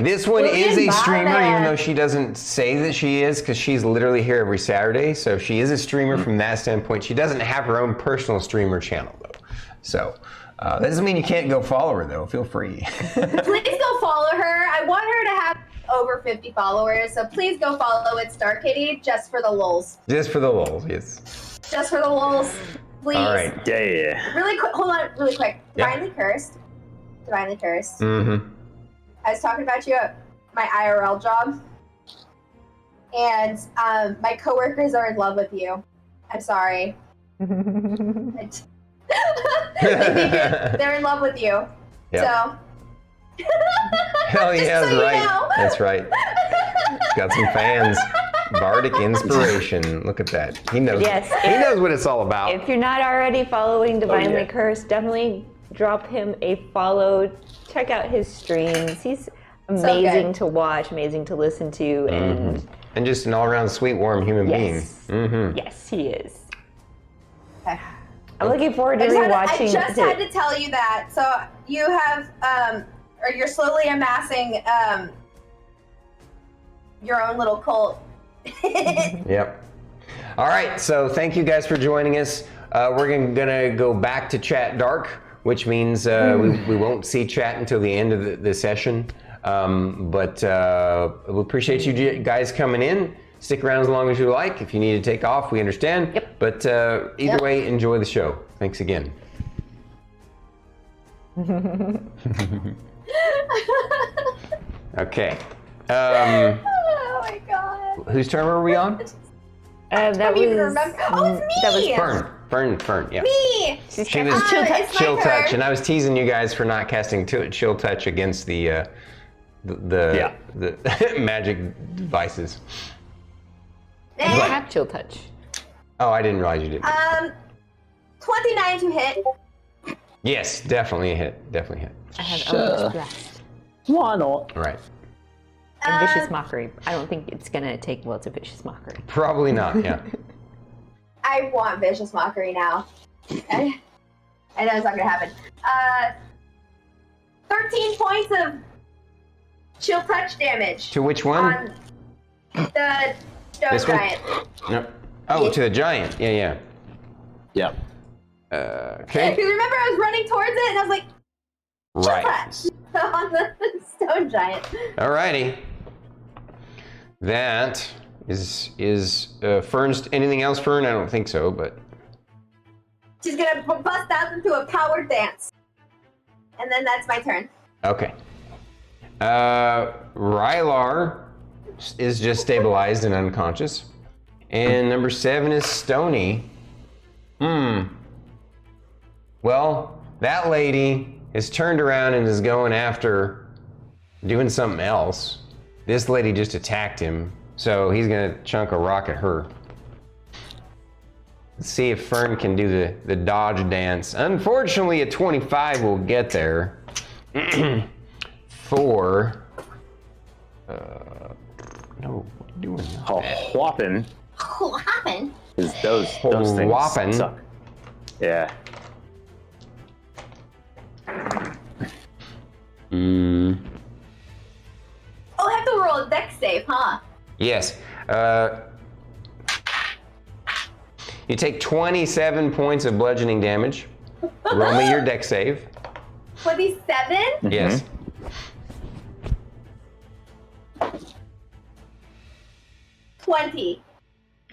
this one is a streamer, bother. even though she doesn't say that she is, because she's literally here every Saturday. So she is a streamer from that standpoint. She doesn't have her own personal streamer channel, though. So that doesn't mean you can't go follow her, though. Feel free. Please go follow her. I want her to have over 50 followers, so please go follow itsStarkitty just for the lulz. Just for the lulz, yes. Just for the lulz, please. All right. Yeah. Really quick, hold on, really quick. Yeah. Divinely Cursed. Mm-hmm. I was talking about you at my IRL job, and my coworkers are in love with you. I'm sorry. They're in love with you. Yep. So. Hell yeah, Just so that's right. you know. That's right. Got some fans. Bardic inspiration. Look at that. He knows. Yes. He knows what it's all about. If you're not already following Divinely yeah. Cursed, definitely drop him a follow. Check out his streams. He's amazing to watch, amazing to listen to, and just an all-around sweet, warm human being. Yes, he is. Okay. I'm looking forward to rewatching. I just had to tell you that. So you have, or you're slowly amassing your own little cult. Yep. All right, so thank you guys for joining us. We're gonna go back to chat dark, which means we won't see chat until the end of the session. But we appreciate you guys coming in. Stick around as long as you like. If you need to take off, we understand. Yep. But either way, enjoy the show. Thanks again. Okay. Oh my god. Whose turn were we on? That don't even was remember. Oh, it's me! that was Fern, yeah. Me! She was it's chill my touch, turn. and I was teasing you guys for not casting chill touch against the magic devices. I have chill touch. Oh, I didn't realize you did. 29 to hit. Yes, definitely a hit. Definitely a hit. I have Sure. Eldritch Blast Why not? All right. and Vicious Mockery. I don't think it's gonna take well to Vicious Mockery. Probably not. Yeah. I want Vicious Mockery now. I know it's not gonna happen. 13 points of chill touch damage To which one? on the stone This one? giant. Yep. Oh, to the giant. Yeah, Yep. yeah. Okay. Because remember, I was running towards it and I was like, chill Right. touch on the stone giant. Alrighty. That is Fern's. Anything else, Fern? I don't think so, but She's gonna bust out into a power dance. And then that's my turn. okay. Rylar is just stabilized and unconscious, and number 7 is Stony. Well, that lady is turned around and is going after doing something else. This lady just attacked him, so he's gonna chunk a rock at her. Let's see if Fern can do the dodge dance. Unfortunately, a 25 will get there. For no, what are you doing? A whopping What happened? is those things Whopping. suck. Yeah. Oh, I have to roll a dex save, huh? Yes. You take 27 points of bludgeoning damage. Roll me your dex save. 27? Yes. 20.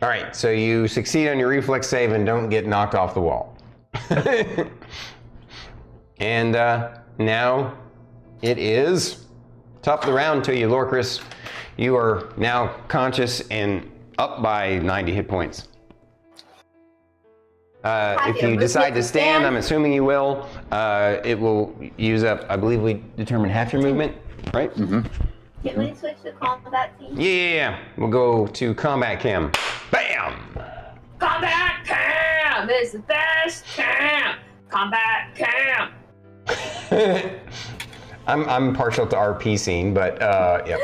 All right, so you succeed on your reflex save and don't get knocked off the wall. And now it is top of the round to you, Lorkris. You are now conscious and up by 90 hit points. If you decide to stand, I'm assuming you will, it will use up, I believe we determined half your movement, right? Can we switch to combat team? Yeah. We'll go to combat cam. Bam! Combat cam is the best cam. Combat cam. I'm partial to RP scene, but yep.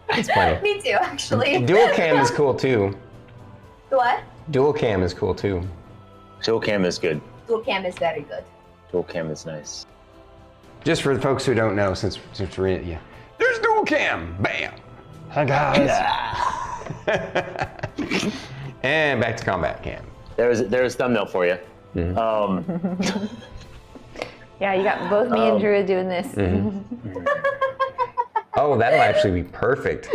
It's funny. Me too, actually. Dual cam is cool too. What? Dual cam is cool too. Dual cam is good. Dual cam is very good. Dual cam is nice. Just for the folks who don't know, since we're in it, yeah. There's dual cam. Bam. Hi guys. And back to combat cam. There's a thumbnail for you. Yeah, you got both me and Druid doing this. Oh, that'll actually be perfect.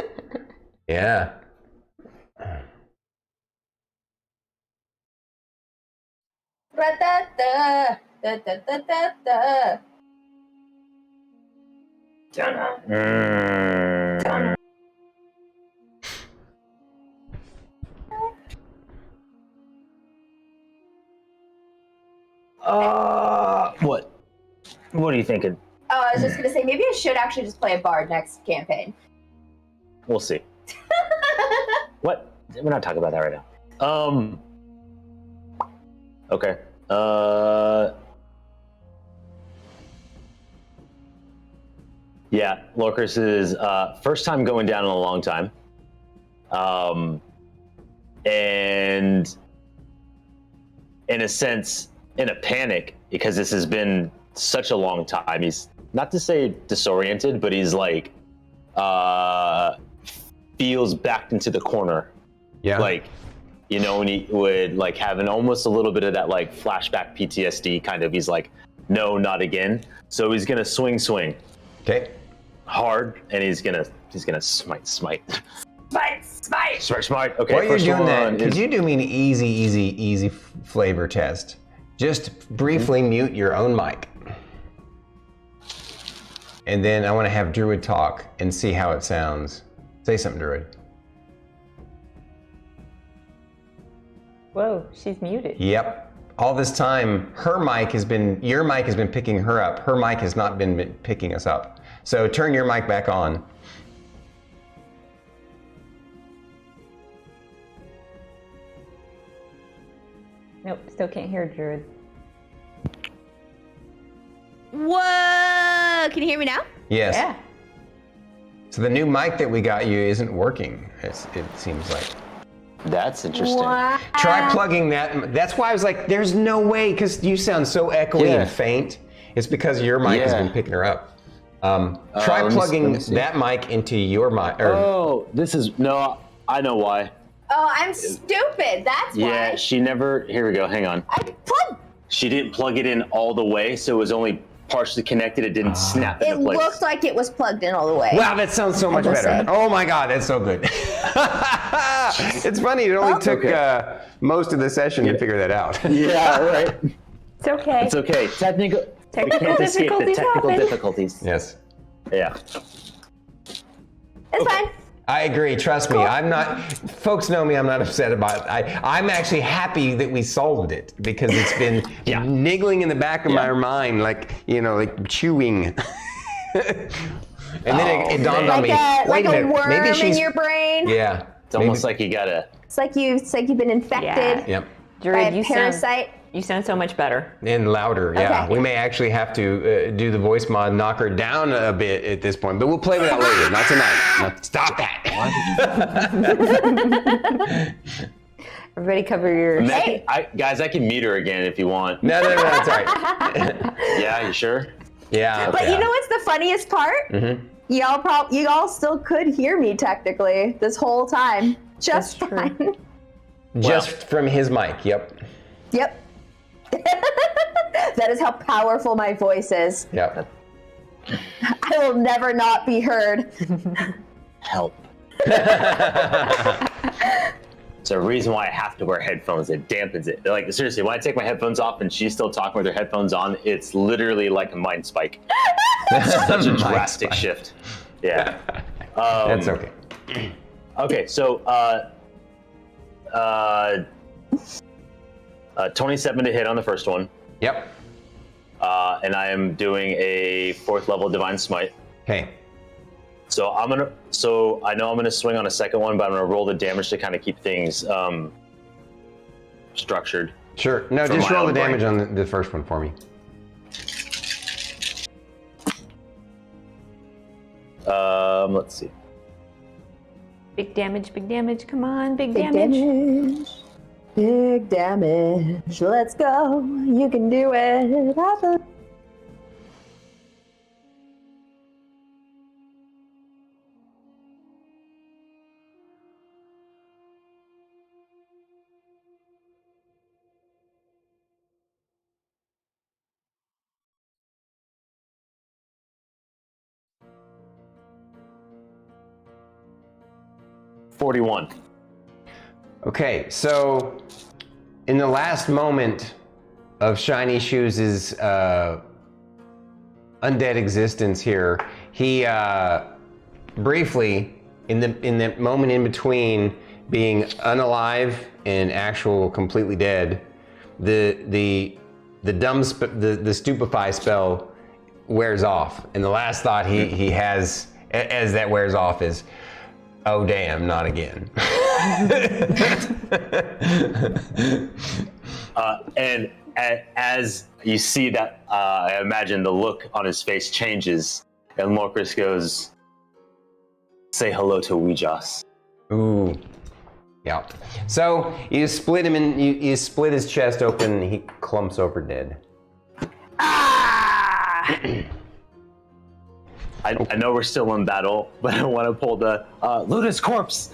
Yeah. Da-da-da, da-da-da-da-da. What? What are you thinking? Oh, I was just gonna say, maybe I should actually just play a bard next campaign. We'll see. What? We're not talking about that right now. Okay. Yeah, Lorkris is first time going down in a long time. And in a sense, in a panic, because this has been such a long time. He's, not to say disoriented, but he's like, feels backed into the corner. Yeah. Like, you know, when he would like have almost a little bit of that like flashback PTSD kind of, he's like, no, not again. So he's gonna swing Okay. hard, and he's gonna smite. Smite. Okay, While you're first doing that, one could is- you do me an easy flavor test? Just briefly mute your own mic. And then I want to have Druid talk and see how it sounds. Say something, Druid. Whoa, she's muted. Yep. All this time, your mic has been picking her up. Her mic has not been picking us up. So turn your mic back on. Nope, still can't hear Druid. Whoa! Can you hear me now? Yes. Yeah. So the new mic that we got you isn't working, it seems like. That's interesting. Wow. Try plugging that. That's why I was like, there's no way, because you sound so echoey Yeah. and faint. It's because your mic has Yeah. been picking her up. Try let plugging me see. that mic into your mic. Or, Oh, this is no. I know why. Oh, I'm stupid. That's Yeah, why. she never. Here we go. Hang on. I plugged. She didn't plug it in all the way, so it was only partially connected. It didn't snap It into place. looked like it was plugged in all the way. wow, that sounds so much just better. say. Oh my God, that's so good. It's funny, it only took Okay. most of the session to figure that out. Yeah, right. It's okay. It's okay. Technical. We Technical can't escape the difficulties technical happen. difficulties. Yes. Yeah. It's fine. I agree. Trust me. I'm not. Folks know me. I'm not upset about it. I'm actually happy that we solved it because it's been Yeah. niggling in the back of my Yeah. mind, like like chewing. And then it dawned on me. Like Wait a a minute. worm Maybe in she's. your brain. Yeah. It's almost like you gotta. It's like you've been infected Yep. by Druid, a parasite. you sound so much better. And louder. Yeah. Okay. We may actually have to do the voice mod, knock her down a bit at this point, but we'll play with that later. Not tonight. Stop that. Everybody cover your... Hey. Guys, I can mute her again if you want. No, it's all right. Yeah, you sure? Yeah. But you know what's the funniest part? Mm-hmm. Y'all still could hear me technically this whole time. Just That's true. fine. Just from his mic. Yep. Yep. That is how powerful my voice is. Yep. I will never not be heard. Help. It's a reason why I have to wear headphones. It dampens it. Like, seriously, when I take my headphones off and she's still talking with her headphones on, it's literally like a mind spike. Such a drastic shift. Yeah. That's okay. Okay, so 27 to hit on the first one. Yep. And I am doing a 4th level Divine Smite. Okay. So I know I'm gonna swing on a second one, but I'm gonna roll the damage to kind of keep things structured. Sure. No, For just my roll the own damage brain. on the first one for me. Let's see. Big damage, come on, big Big damage. damage. Big damage. Let's go. You can do it. I believe. $41. Okay, so in the last moment of Shiny Shoes' undead existence here, he briefly, in the moment in between being unalive and actual completely dead, the Stupefy spell wears off, and the last thought he has as that wears off is, "Oh damn, not again." And as you see that, I imagine the look on his face changes, And Lorkris goes, say hello to Ouijas. Ooh. Yeah. So you split him in. You split his chest open. And he clumps over dead. Ah! I know we're still in battle, but I want to pull the Luna's corpse.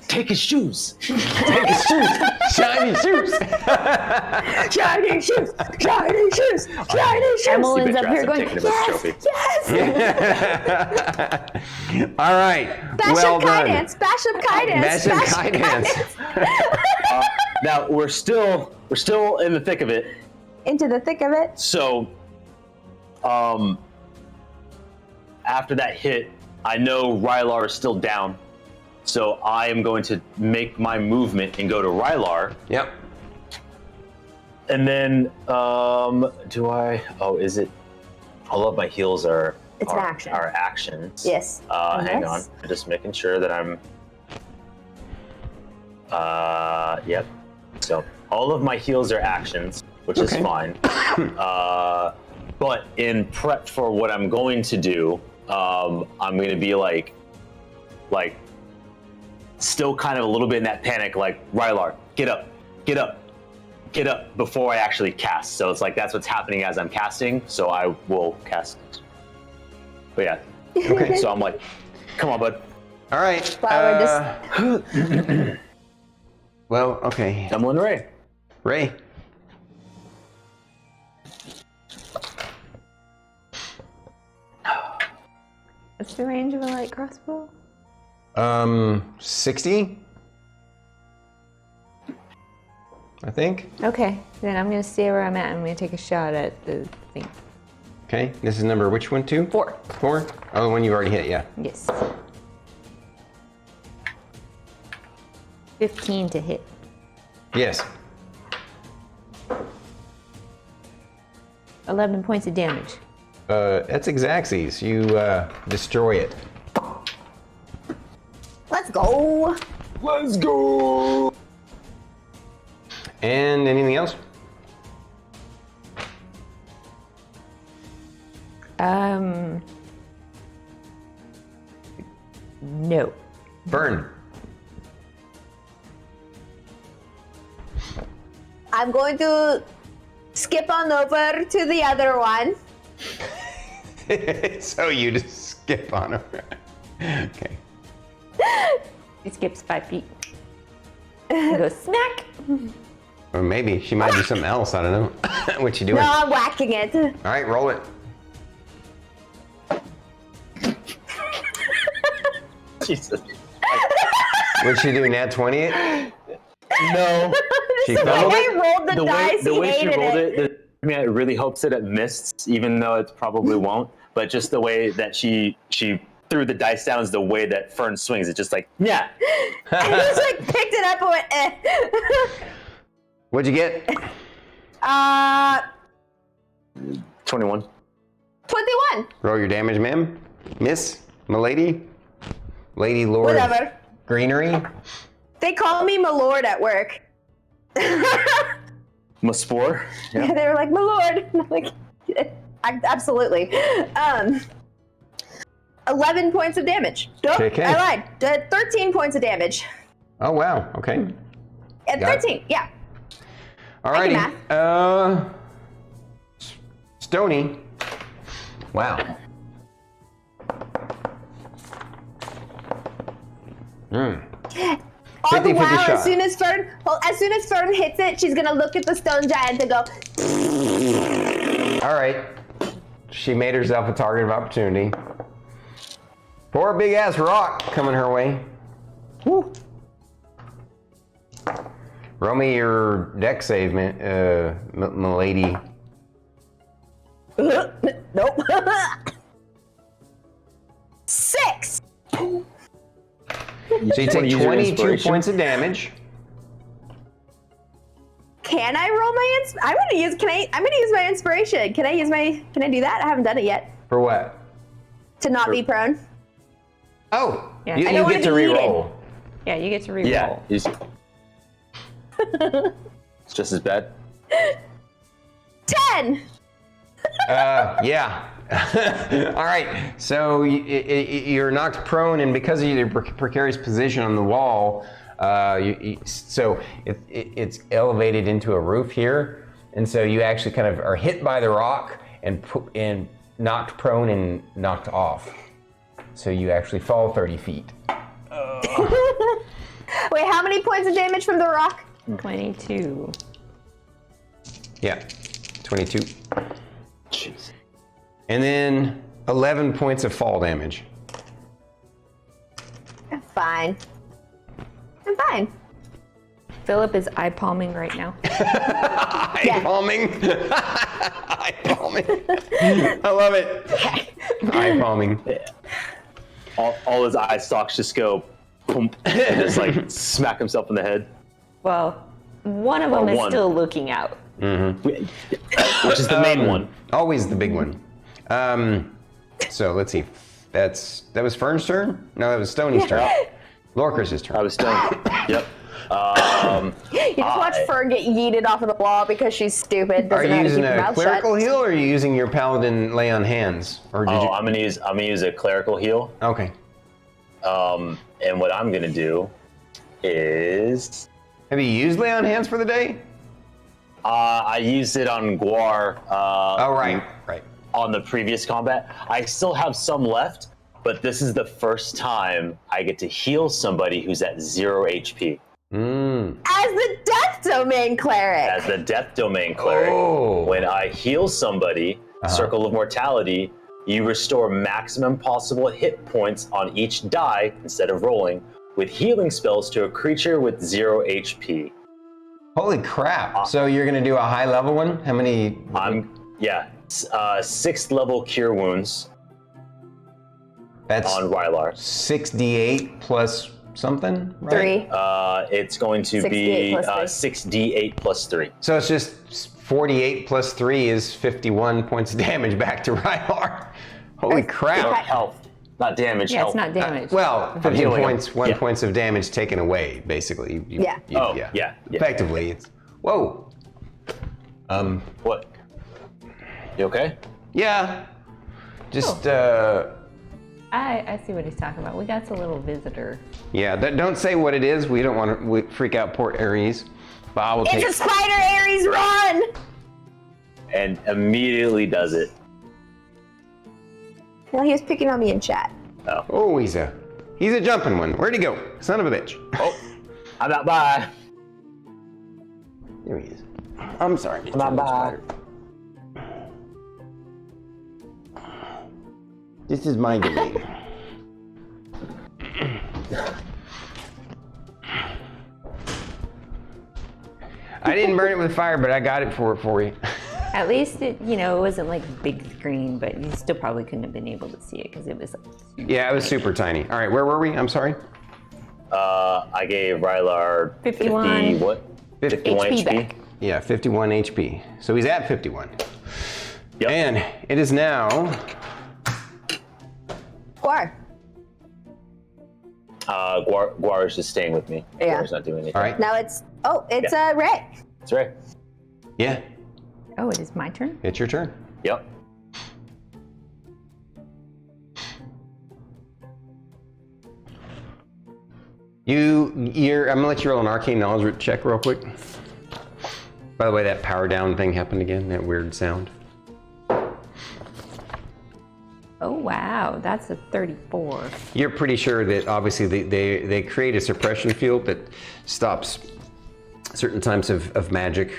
Take his shoes. Take his shoes. Shiny shoes. Shiny shoes! Shiny shoes! Shiny shoes! Emmylynn's up here going, Yes! All right. Bash well up done. Kydance! Bash up Kydance! Bash up Kydance. Now we're still in the thick of it. Into the thick of it. So, after that hit, I know Rylar is still down. So I am going to make my movement and go to Rylar. Yep. And then, do I? Oh, is it? All of my heals are. It's an action. Are actions. Yes. Hang on. Yes. I'm just making sure that I'm. Yep. So all of my heals are actions, which is fine. But in prep for what I'm going to do, I'm going to be like, still kind of a little bit in that panic, like, Rylar, get up, before I actually cast. So it's like, that's what's happening as I'm casting, so I will cast. But yeah. Okay. So I'm like, come on, bud. All right. Flower Well, okay. Emillynn Ray. Ray. What's the range of a light crossbow? 60. I think. Okay, then I'm gonna stay where I'm at. I'm gonna take a shot at the thing. Okay. This is number which one? 2? 4. 4. Oh, the one you already hit. Yeah. Yes. 15 to hit. Yes. 11 points of damage. That's Exacxes. You destroy it. Let's go! Let's go. And anything else? No. Fern. I'm going to skip on over to the other one. So you just skip on her. Okay. He skips 5 feet. And goes smack. Or maybe she might do something else. I don't know. What you doing? No, I'm whacking it. All right, roll it. Jesus. What'd she do? Nat 20 it? No. She The way fumbled I it? rolled the dice, the he way she hated rolled it. it, I mean, it really hopes that it missed, even though it probably won't. But just the way that she threw the dice down is the way that Fern swings. It's just like, yeah. And he just like picked it up and went, eh. What'd you get? 21. 21. Roll your damage, ma'am. Miss? Milady? Lady Lord? Whatever. Greenery? They call me my lord at work. Maspor. Yeah. They were like, my lord. And I'm like, absolutely. 11 points of damage. Nope, Okay. I lied. 13 points of damage. Oh, wow. Okay. And Got it. 13, yeah. Alrighty. math. Stony. Wow. Oh, 50-50 wow, shot. as soon as Fern hits it, she's gonna look at the stone giant and go, All right. She made herself a target of opportunity. Poor big ass rock coming her way. Woo. Roll me your deck save, milady. nope. 6. So you take Use your 22 inspiration. points of damage. Can I roll my I'm gonna use my inspiration. Can I do that? I haven't done it yet. For what? To not be prone. Oh, Yeah. you, I you don't get wanna to be eaten. re-roll. Yeah, you get to reroll. Yeah. It's just as bad. 10. Yeah. All right, so you're knocked prone, and because of your precarious position on the wall, it's elevated into a roof here, and so you actually kind of are hit by the rock and knocked prone and knocked off. So you actually fall 30 feet. Wait, how many points of damage from the rock? 22. Yeah, 22. Jeez. And then 11 points of fall damage. I'm fine. I'm fine. Philip is eye palming right now. Eye palming. Eye palming. I love it. Eye palming. All his eye stalks just go, boom, and just like smack himself in the head. Well, one of them is still looking out. Which is the main one. Always the big one. So let's see. That was Fern's turn? No, that was Stony's turn. Lorkris' turn. I was stoned. Yep. You just watch Fern get yeeted off of the wall because she's stupid. Are you using a clerical shut. heal, or are you using your paladin lay on hands? Or did you... I'm gonna use a clerical heal. Okay. And what I'm gonna do is Have you used lay on hands for the day? I used it on Guar. Oh, right. On the previous combat. I still have some left, but this is the first time I get to heal somebody who's at 0 HP. As the Death Domain Cleric. As the Death Domain Cleric, when I heal somebody, Circle of Mortality, you restore maximum possible hit points on each die instead of rolling, with healing spells to a creature with 0 HP. Holy crap. So you're going to do a high level one? How many? 6th level Cure Wounds. That's on Rylar. 6d8 plus something, right? 3. It's going to be 6d8 plus 3. So it's just 48 plus 3 is 51 points of damage back to Rylar. Holy crap. Health. Not damage, Yeah, health. it's not damage. Well, 15 healing points, 1 points of damage taken away, basically. Yeah. Effectively, it's... Whoa. What? You okay? Yeah. Just, I see what he's talking about. We got a little visitor. yeah, don't say what it is. We don't want to freak out poor Ares. But I will take... It's a spider, Ares, run! And immediately does it. Well, he was picking on me in chat. Oh, he's a jumping one. Where'd he go? Son of a bitch. Oh, I'm not by. There he is. I'm sorry. I'm not by. This is my game. I didn't burn it with fire, but I got it for you. At least it wasn't like big screen, but you still probably couldn't have been able to see it because it was like Yeah, it was super tiny. All right, where were we? I'm sorry. I gave Rylar 51. 51 HP HP. back. Yeah, 51 HP. So he's at 51. Yep. And it is now... Guar. Guar is just staying with me. Yeah. Guar's not doing anything. All right. Now it's Ray. That's right. Yeah, Oh, it is my turn? it's your turn. Yep. I'm gonna let you roll an arcane knowledge check real quick. By the way, that power down thing happened again, that weird sound. Oh, wow. That's a 34. You're pretty sure that obviously they create a suppression field that stops certain types of magic,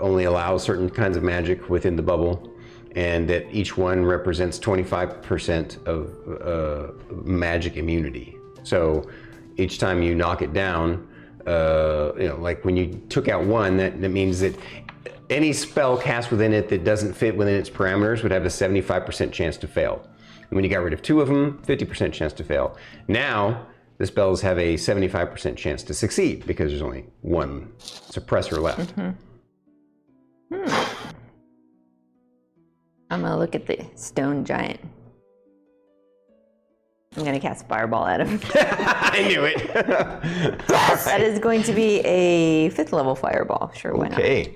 only allows certain kinds of magic within the bubble, and that each one represents 25% of magic immunity. So each time you knock it down, like when you took out one, that means that any spell cast within it that doesn't fit within its parameters would have a 75% chance to fail. And when you got rid of 2 of them, 50% chance to fail. Now, the spells have a 75% chance to succeed because there's only 1 suppressor left. I'm going to look at the stone giant. I'm going to cast Fireball at him. I knew it. That is going to be a 5th level Fireball. Sure, why not? Okay.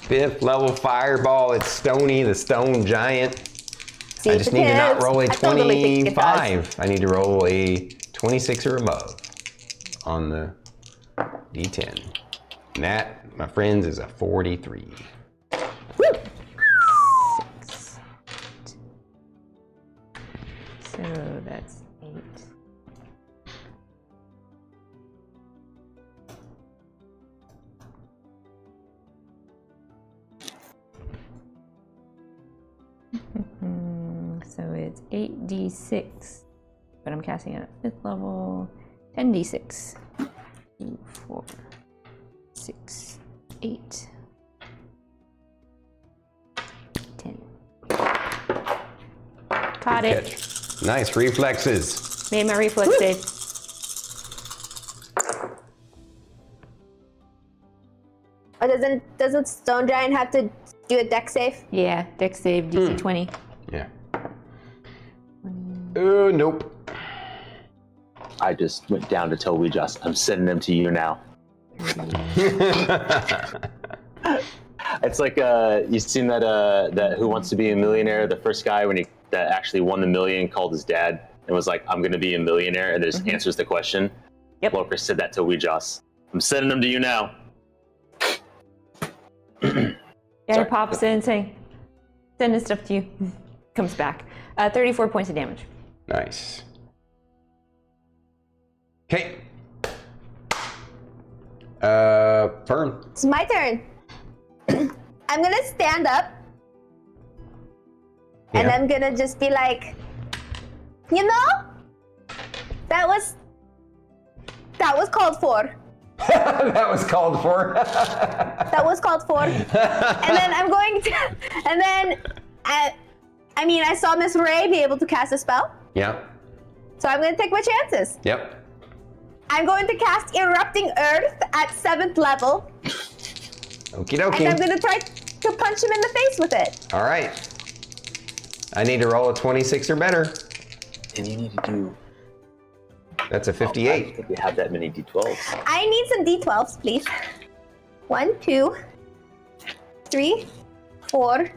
5th 5th level fireball. It's Stony, the stone giant. See I if just it need to not hits. roll a I totally think it does. 25. I need to roll a 26 or above on the D10. And that, my friends, is a 43. Woo! 6. So that's 8. So it's 8d6, but I'm casting it at 5th level. 10d6. 2, 4, 6, 8, 10. Caught it. Catch. Nice reflexes. Made my reflex save. Or doesn't Stone Giant have to do a deck save? Yeah, dex save DC 20. Yeah. Oh, nope. I just went down to Toby Just. I'm sending them to you now. It's like you've seen that Who Wants to Be a Millionaire? The first guy that actually won the million called his dad and was like, "I'm going to be a millionaire," and just answers the question. Yep. Lorkris said that to Weejoss. I'm sending them to you now. Yeah, he pops in saying, sending stuff to you. Comes back. 34 points of damage. Nice. Okay. Fern. It's my turn. I'm gonna stand up. And Yeah. I'm gonna just be like, you know, that was called for. That was called for. That was called for. And then I'm going to, and then, I mean, I saw Miss Ray be able to cast a spell, Yep. so I'm going to take my chances. Yep. I'm going to cast Erupting Earth at 7th level, Okie and I'm dokie. going to try to punch him in the face with it. All right. I need to roll a 26 or better. And you need to do. That's a I 58. don't think we have that many D12s. I need some D12s, please. 1, 2, 3, 4,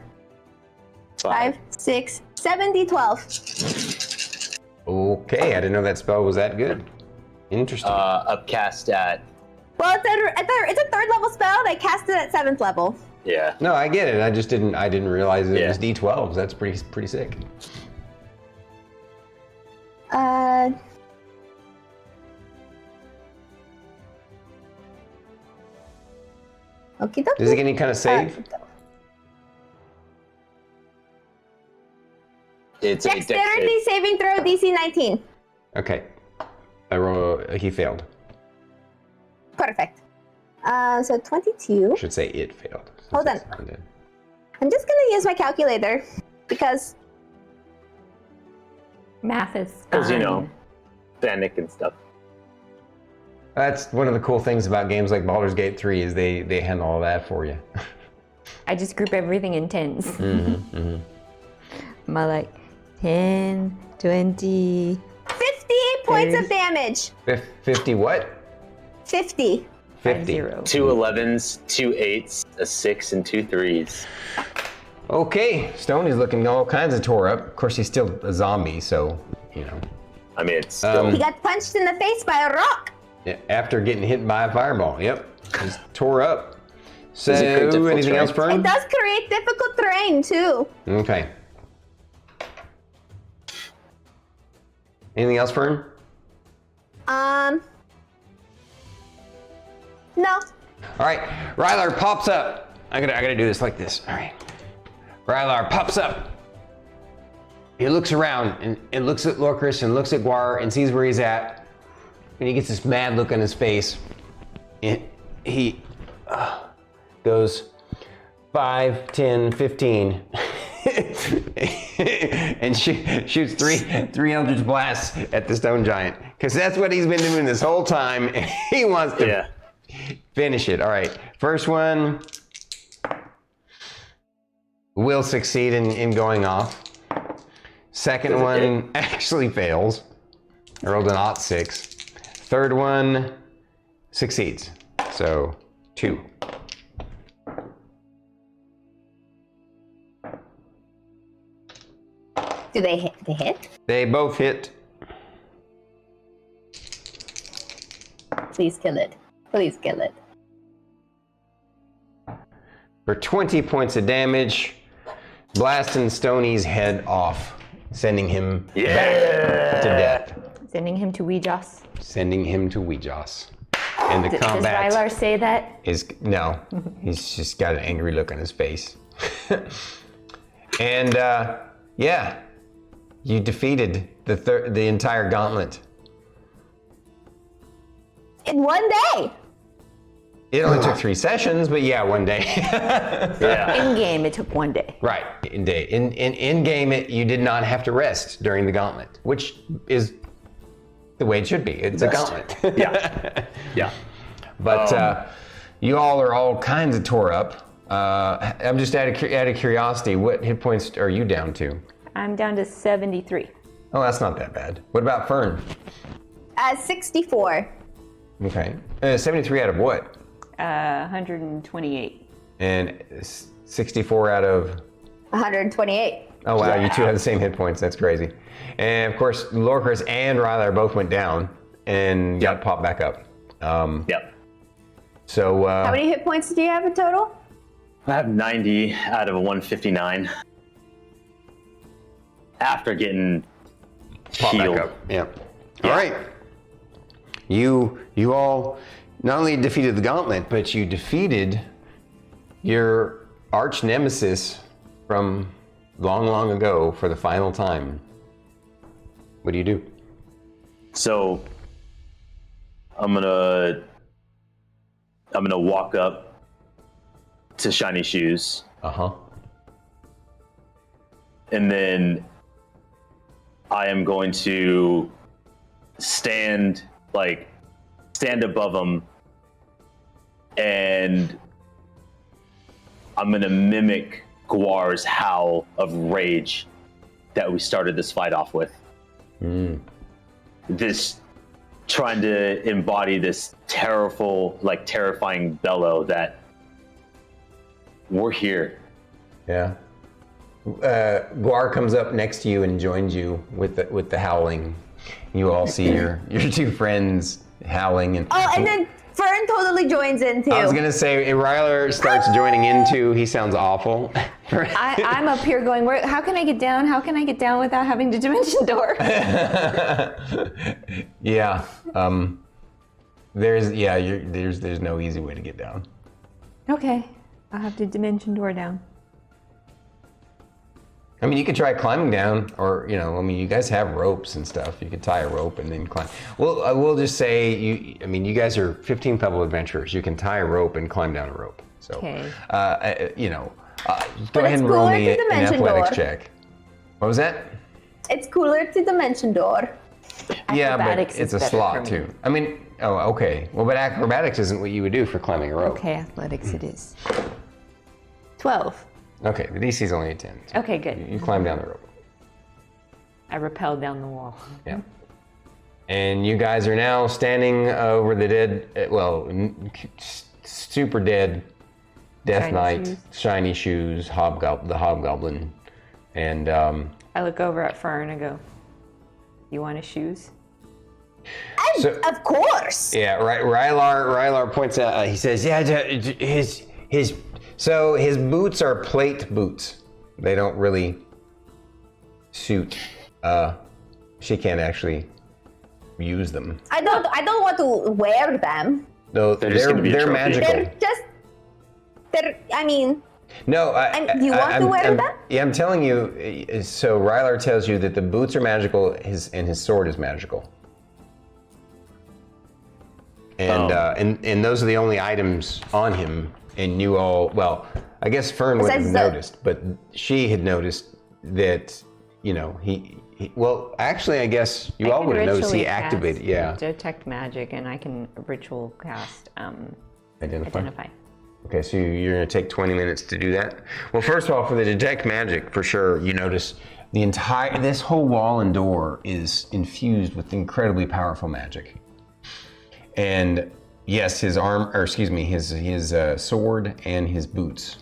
5, 6, 7 D12. Okay, I didn't know that spell was that good. Interesting. Upcast at. Well, it's a 3rd level spell, and I cast it at 7th level. Yeah. No, I get it. I didn't realize it Yeah. was D12s. That's pretty sick. Okie dokie. Does it get any kind of save? It's a dex Dexterity save. saving throw DC 19. Okay. He failed. Perfect. So 22. I should say it failed. Hold on. It's undead. I'm just gonna use my calculator because Math is Because, you fun. know, panic and stuff. That's one of the cool things about games like Baldur's Gate 3 is they handle all that for you. I just group everything in tens. Mm-hmm. I'm all like 10, 20. 50 points of damage. 50 what? 50. 50. 0. 2 11s, 2 8s, a 6, and 2 3s. Okay, Stoney's looking all kinds of tore up. Of course, he's still a zombie, so, you know. I mean, it's still. He got punched in the face by a rock. After getting hit by a fireball. Yep, he's tore up. So, Is it great difficult anything else, It Fern? does create difficult terrain too. Okay. Anything else, Fern? No. All right, Rylar pops up. I gotta do this like this. All right. Rylar pops up. He looks around and looks at Lorkris and looks at Guar and sees where he's at. And he gets this mad look on his face. And he goes 5, 10, 15. And shoots three Eldritch Blasts at the stone giant. Because that's what he's been doing this whole time. He wants to finish it. All right, first one will succeed in going off. Second one actually fails. I rolled an 6. Third one succeeds. So 2. Do they hit? They hit? They both hit. Please kill it. Please kill it. For 20 points of damage, blasting Stoney's head off, sending him back to death. Sending him to Weejoss. Sending him to Weejoss. And the Does combat Rylar say that? is no. He's just got an angry look on his face. And yeah, you defeated the entire gauntlet. In one day. It only took 3 sessions, but yeah, one day. Yeah. In game, it took 1 day. Right. In game, you did not have to rest during the gauntlet, which is the way it should be. It's a gauntlet. Yeah. Yeah. But you all are all kinds of tore up. I'm just out of curiosity, what hit points are you down to? I'm down to 73. Oh, that's not that bad. What about Fern? 64. Okay. 73 out of what? 128. And 64 out of... 128. Oh, wow, you two have the same hit points. That's crazy. And, of course, Lorkris and Rylar both went down and got popped back up. Yep. So... How many hit points do you have in total? I have 90 out of 159. After getting pop healed. back up. Yeah. All right. You all not only defeated the gauntlet, but you defeated your arch nemesis from long, long ago for the final time. What do you do? So I'm gonna walk up to Shiny Shoes, Uh-huh. and then I am going to stand above him, and I'm gonna mimic Guar's howl of rage that we started this fight off with. This trying to embody this terrifying bellow that we're here. Yeah. Guar comes up next to you and joins you with the howling. You all see your two friends howling, and Oh, and then Fern totally joins in too. I was gonna say Rylar starts joining in too. He sounds awful. I'm up here going, how can I get down? How can I get down without having to dimension door? Yeah. There's no easy way to get down. Okay, I'll have to dimension door down. I mean, you could try climbing down, or you guys have ropes and stuff. You could tie a rope and then climb. Well, I will just say, you guys are 15th level adventurers. You can tie a rope and climb down a rope. So, Okay. Go ahead and roll me an dimension athletics door. check. What was that? It's cooler to dimension door. Yeah, but Acrobatics is it's a better slot for me. too. I mean, okay. Well, but acrobatics isn't what you would do for climbing a rope. Okay, athletics it is. 12. Okay, the DC is only a 10. So Okay, good. You climb down the rope. I rappelled down the wall. Yeah. And you guys are now standing over the dead, super dead Death Shiny Knight, Shoes. Shiny Shoes, the Hobgoblin. And I look over at Fern and go, you want his shoes? And of course. yeah, Rylar points out, he says, yeah, his boots are plate boots. They don't really suit. She can't actually use them. I don't want to wear them. Though They're just gonna be a they're trophy. magical. I mean, No, do you want to wear them? Yeah, I'm telling you. So Rylar tells you that the boots are magical, and his sword is magical. And and those are the only items on him. And you all, well, I guess Fern wouldn't have Besides the- noticed, but she had noticed that, he well, actually, I guess you all would have noticed he activated, Detect magic, and I can ritual cast identify. Okay, so you're going to take 20 minutes to do that? Well, first of all, for the detect magic, for sure, you notice this whole wall and door is infused with incredibly powerful magic. And yes, his sword and his boots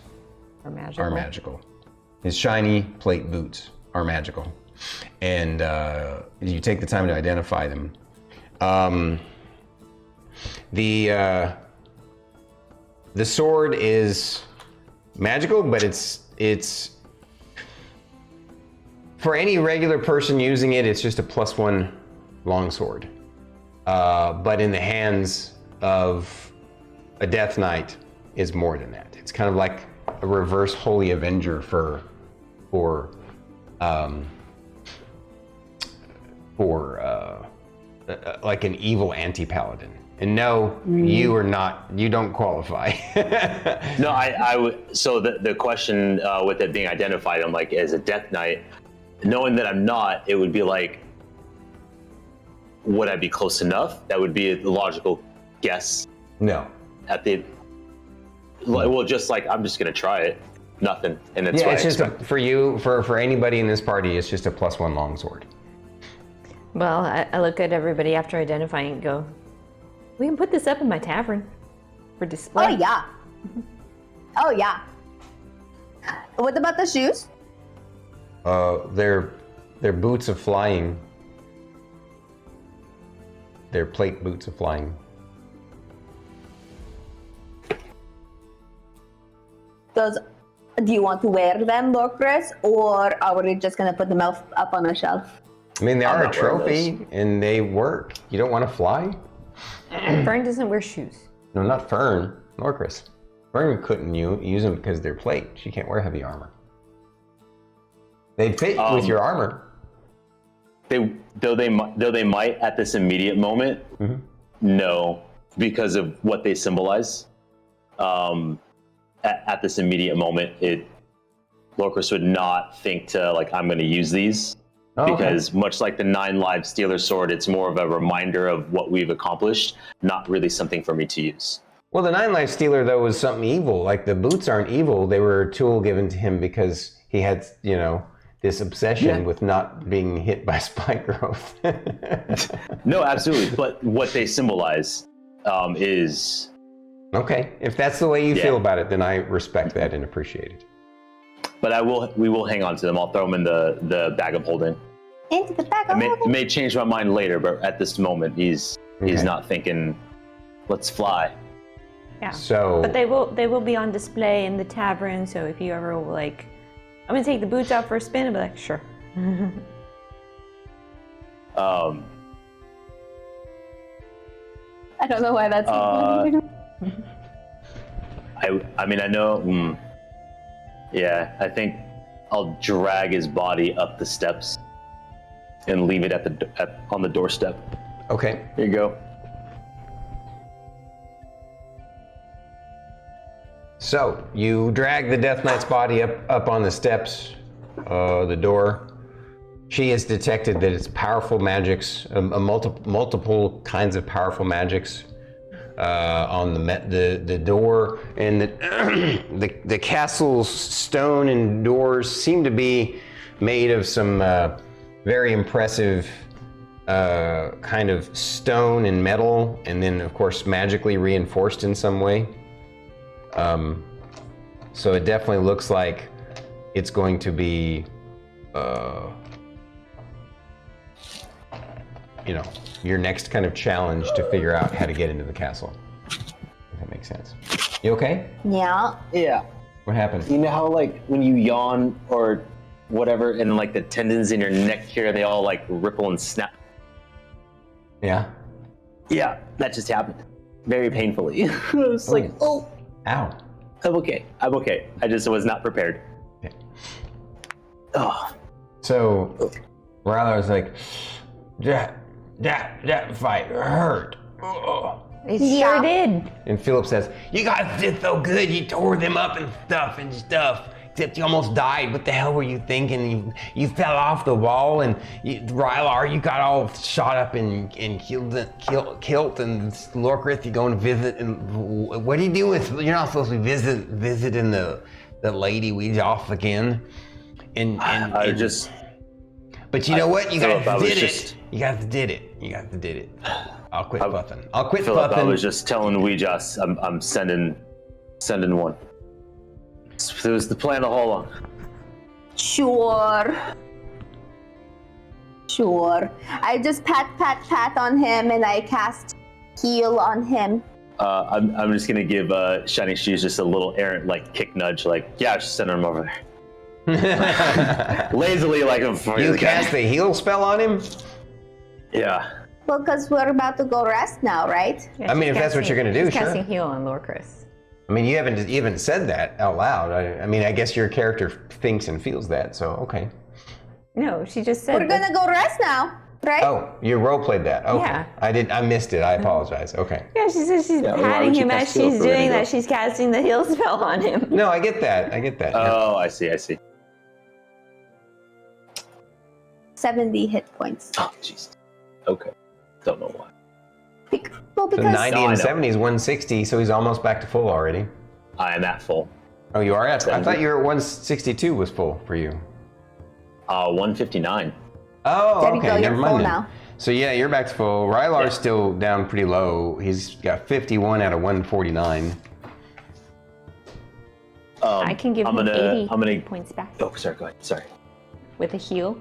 or magical. are magical. His shiny plate boots are magical. and you take the time to identify them. The sword is magical, but it's for any regular person using it, it's just a +1 longsword. But in the hands of a Death Knight is more than that. It's kind of like a reverse Holy Avenger for like an evil anti-paladin. And no, you don't qualify. No, I would. So the question with it being identified, I'm like, as a Death Knight, knowing that I'm not, it would be like, would I be close enough? That would be a logical guess. No. At the, well, just like, I'm just gonna try it. Nothing, and it's it's just for you, for anybody in this party, it's just a +1 longsword. Well, I look at everybody after identifying and go, we can put this up in my tavern for display. Oh yeah. Oh yeah. What about the shoes? They're boots of flying. They're plate boots of flying. Do you want to wear them, Lorkris, or are we just gonna put them up on a shelf? I mean, they I'm are a not wearing trophy, and they work. You don't want to fly? Fern doesn't wear shoes. No, not Fern. Lorkris. Fern couldn't use them because they're plate. She can't wear heavy armor. They'd fit with your armor. Though they might at this immediate moment, no, because of what they symbolize. At this immediate moment, Lorkris would not think to like, I'm going to use these. Because much like the 9 Lives Stealer sword, it's more of a reminder of what we've accomplished, not really something for me to use. Well, the 9 Lives Stealer, though, was something evil. Like, the boots aren't evil. They were a tool given to him because he had, this obsession with not being hit by spike growth. No, absolutely. But what they symbolize is... Okay. If that's the way you feel about it, then I respect that and appreciate it. But we will hang on to them. I'll throw them in the bag of holding. Into the bag of holding. I may change my mind later, but at this moment, he's not thinking, let's fly. Yeah. So, but they will be on display in the tavern. So if you ever like, I'm gonna take the boots out for a spin, I'll be like, sure. I don't know why that's. I mean, I know. Yeah, I think I'll drag his body up the steps and leave it on the doorstep. Okay. Here you go. So you drag the Death Knight's body up on the steps, the door. She has detected that it's powerful magics, multiple kinds of powerful magics on the door, and the castle's stone and doors seem to be made of some very impressive kind of stone and metal, and then of course magically reinforced in some way. So it definitely looks like it's going to be, your next kind of challenge to figure out how to get into the castle. If that makes sense. You okay? Yeah. Yeah. What happened? You know how like when you yawn or whatever, and like the tendons in your neck here, they all like ripple and snap? Yeah. Yeah, that just happened. Very painfully. It's like, oh. Ow. I'm okay. I just was not prepared. Okay. Oh. So, Rylar was like, that fight hurt. Oh. It sure did. And Philip says, you guys did so good. You tore them up and stuff. Except you almost died. What the hell were you thinking? You fell off the wall, and Rylar, you got all shot up and killed, and Lorkris, you're going to visit. And what are you doing? You're not supposed to be visiting the lady we off again. But you know what? You guys did it. You guys did it. I'll quit puffing. Philip, I was just telling Weejas I'm sending one. It was the plan all along. Sure. Sure. I just pat on him, and I cast heal on him. I'm just gonna give Shining Shoes just a little errant like kick nudge, like yeah, just send him over there. Lazily, like You cast the heal spell on him? Yeah. Well, because we're about to go rest now, right? Yeah, I mean, if that's what you're gonna do, she's sure. casting heal on Lorkris. I mean, you haven't even said that out loud. I mean, I guess your character thinks and feels that, so okay. No, she just said. We're gonna go rest now, right? Oh, you role played that. Okay. Yeah. I missed it. I apologize. Okay. Yeah, she says she's why patting would you him as cast heal she's if we're doing gonna that. go? She's casting the heal spell on him. No, I get that. Yeah. Oh, I see. 70 hit points. Oh, jeez. Okay. Don't know why. Well, So because 90 No, I and know. 70 is 160, so he's almost back to full already. I am at full. Oh, you are at? I 70. thought you were at 162 was full for you. 159. Oh, there you okay. go. Never You're mind full then. now. So yeah, you're back to full. Rylar's Yeah. still down pretty low. He's got 51 out of 149. I can give him 80 I'm gonna. points back Oh, sorry. Go ahead. Sorry. with a heal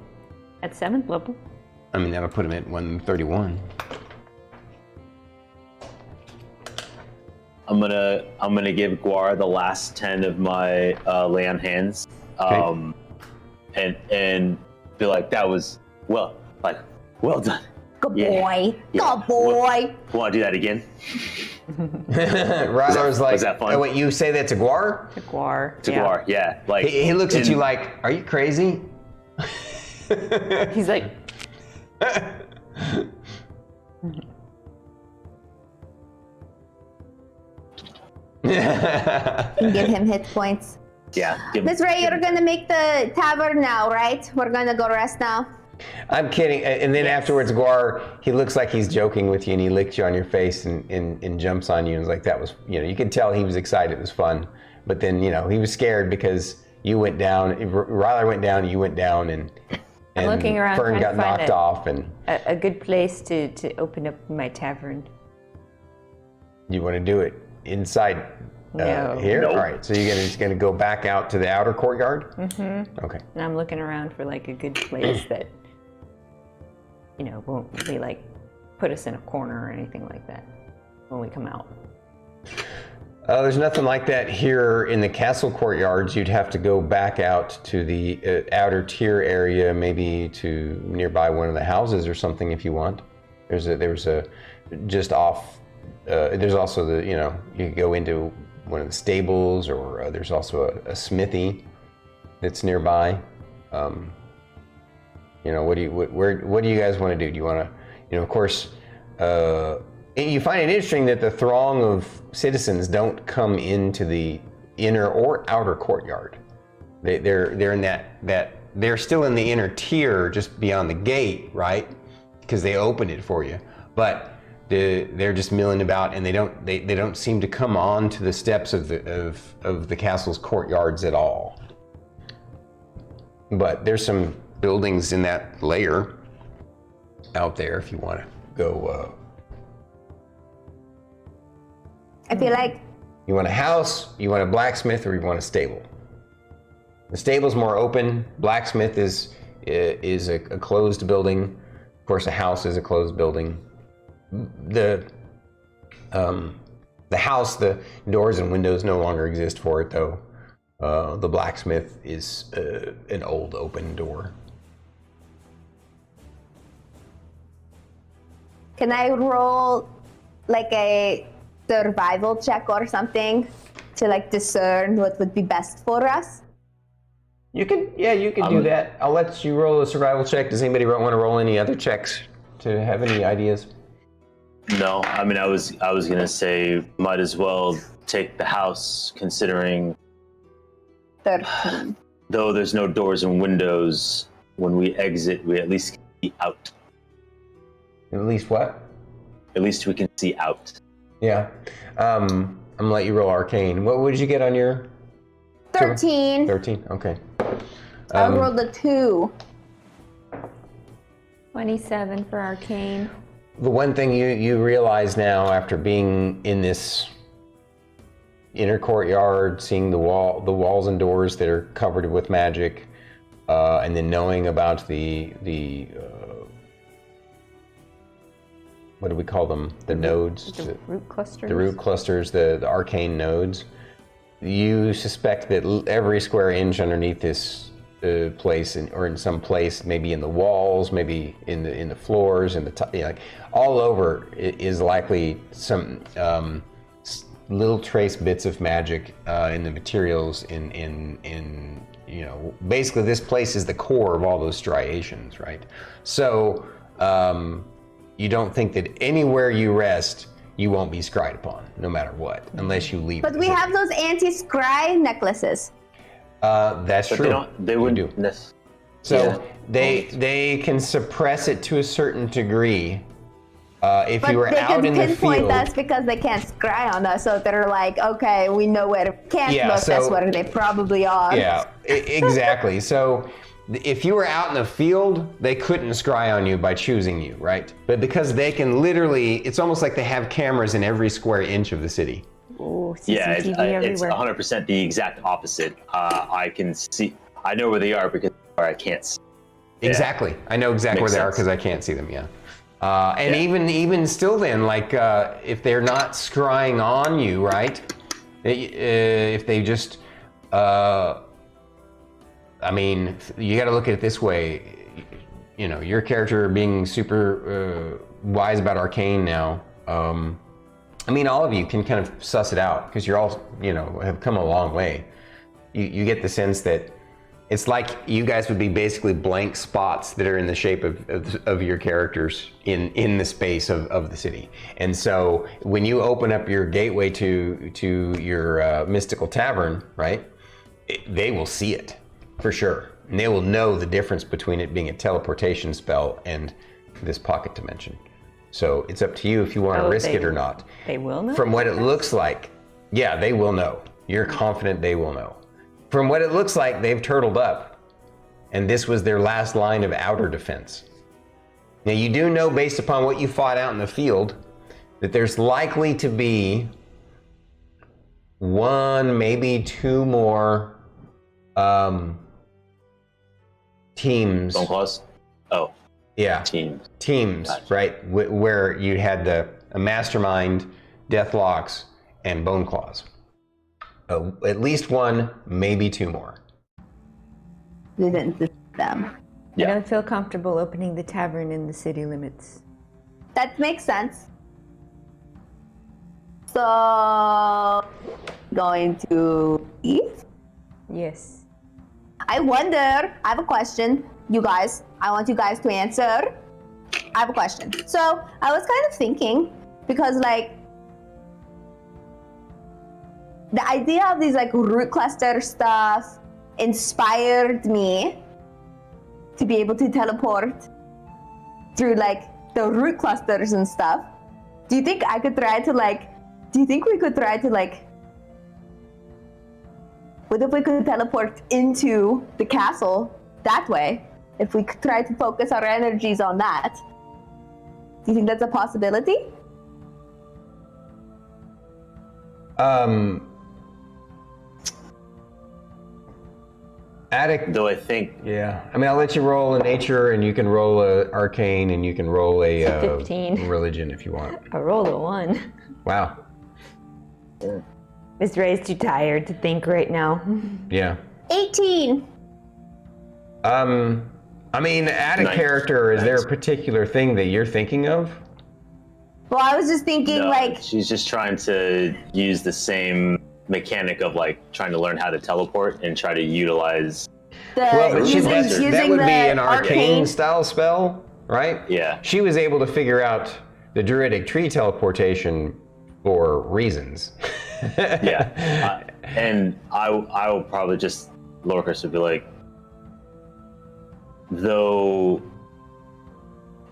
at 7th level. I mean, that'll put him at 131. I'm gonna give Guar the last 10 of my lay on hands, and be like, that was well done. Good Yeah. boy. Yeah. Good boy. Want to do that again? Rylar's like, was that fun? oh, wait, you say that to Guar? To Guar. To Guar, yeah. Like He looks at and- you like, are you crazy? He's like, Give him hit points. Yeah. Miss Ray, you're gonna make the tavern now, right? We're gonna go rest now. I'm kidding. And then afterwards, Guar, he looks like he's joking with you, and he licks you on your face and jumps on you, and it's like that was, you could tell he was excited. It was fun. But then, he was scared because you went down, Rylar went down, you went down, and looking around Fern trying got to find knocked off. And a good place to open up my tavern. you want to do it inside No. here? Nope. All right. So you're just gonna go back out to the outer courtyard? Mm-hmm. Okay. And I'm looking around for like a good place that, won't really like put us in a corner or anything like that when we come out. There's nothing like that here in the castle courtyards. You'd have to go back out to the outer tier area, maybe to nearby one of the houses or something if you want. There's a just off. There's also you could go into one of the stables, or there's also a smithy that's nearby. What do you guys want to do? Do you want to, of course, you find it interesting that the throng of citizens don't come into the inner or outer courtyard. They're in that they're still in the inner tier, just beyond the gate, right? Because they opened it for you, but they're just milling about, and they don't seem to come on to the steps of the castle's courtyards at all. But there's some buildings in that layer out there if you want to go. I feel like You want a house, you want a blacksmith, or you want a stable. The stable's more open. Blacksmith is a closed building. Of course, a house is a closed building. The house, the doors and windows no longer exist for it, though. The blacksmith is an old open door. can I roll like a survival check or something to like discern what would be best for us? You can do that. I'll let you roll a survival check. Does anybody want to roll any other checks to have any ideas? No, I mean I was gonna say might as well take the house, considering 13. though there's no doors and windows, when we exit we at least can see out. At least what? At least we can see out. Yeah. I'm gonna let you roll arcane. What did you get on your 13. 13? Okay. I rolled a 2. 27 for arcane. The one thing you realize now, after being in this inner courtyard, seeing the walls and doors that are covered with magic, and then knowing about the what do we call them? The nodes, The root clusters. the root clusters, the arcane nodes. You suspect that every square inch underneath this place, or in some place, maybe in the walls, maybe in the floors, in the top, like all over, is likely some little trace bits of magic in the materials. In basically this place is the core of all those striations, right? So you don't think that anywhere you rest, you won't be scryed upon, no matter what, unless you leave. But we have those anti-scry necklaces. That's But true. they wouldn't. So they can suppress it to a certain degree. If But you were they out can in the pinpoint field, us because they can't scry on us. So they're like, okay, we know where can't Yeah, look. That's so- where they probably are. yeah, exactly. So if you were out in the field, they couldn't scry on you by choosing you, right? But because they can literally, it's almost like they have cameras in every square inch of the city. Ooh, Yeah, CCTV it's everywhere. 100% the exact opposite. I can see, I know where they are because I can't see. Yeah. Exactly. I know exactly Makes where they are sense. because I can't see them. Yeah. And Yeah. even still, then, like if they're not scrying on you, right? If they just, I mean, you got to look at it this way. You know, your character being super wise about arcane now. I mean, all of you can kind of suss it out because you're all, have come a long way. You get the sense that it's like you guys would be basically blank spots that are in the shape of your characters in the space of the city. And so when you open up your gateway to your mystical tavern, right, they will see it for sure. And they will know the difference between it being a teleportation spell and this pocket dimension. So it's up to you if you want to risk it or not. They will know? From what it looks like, yeah, they will know. You're confident they will know. From what it looks like, they've turtled up, and this was their last line of outer defense. Now, you do know, based upon what you fought out in the field, that there's likely to be one, maybe two more teams. Bone claws? Oh, Yeah. teams. Gotcha. Right? Where you had a mastermind, Deathlocks, and Bone Claws. At least one, maybe two more. We didn't see them. I Yeah. don't feel comfortable opening the tavern in the city limits. That makes sense. So, going to eat? Yes. I wonder, I have a question, you guys. I want you guys to answer. I have a question. So, I was kind of thinking, because the idea of these root cluster stuff inspired me to be able to teleport through the root clusters and stuff. Do you think I could try to do you think we could try to what if we could teleport into the castle that way? If we could try to focus our energies on that. Do you think that's a possibility? Attic. Though I think Yeah. I mean, I'll let you roll a nature, and you can roll a arcane, and you can roll a 15. religion if you want. I rolled a 1. Wow. Miss Ray's too tired to think right now. Yeah. 18. I mean, add a Nice. character. Is there a Nice. particular thing that you're thinking of? Well, I was just thinking no, she's just trying to use the same mechanic of trying to learn how to teleport and try to utilize. Well, but using that would the be an arcane style spell, right? Yeah. She was able to figure out the druidic tree teleportation for reasons. Yeah. And I will probably just, Lorkris would be like, though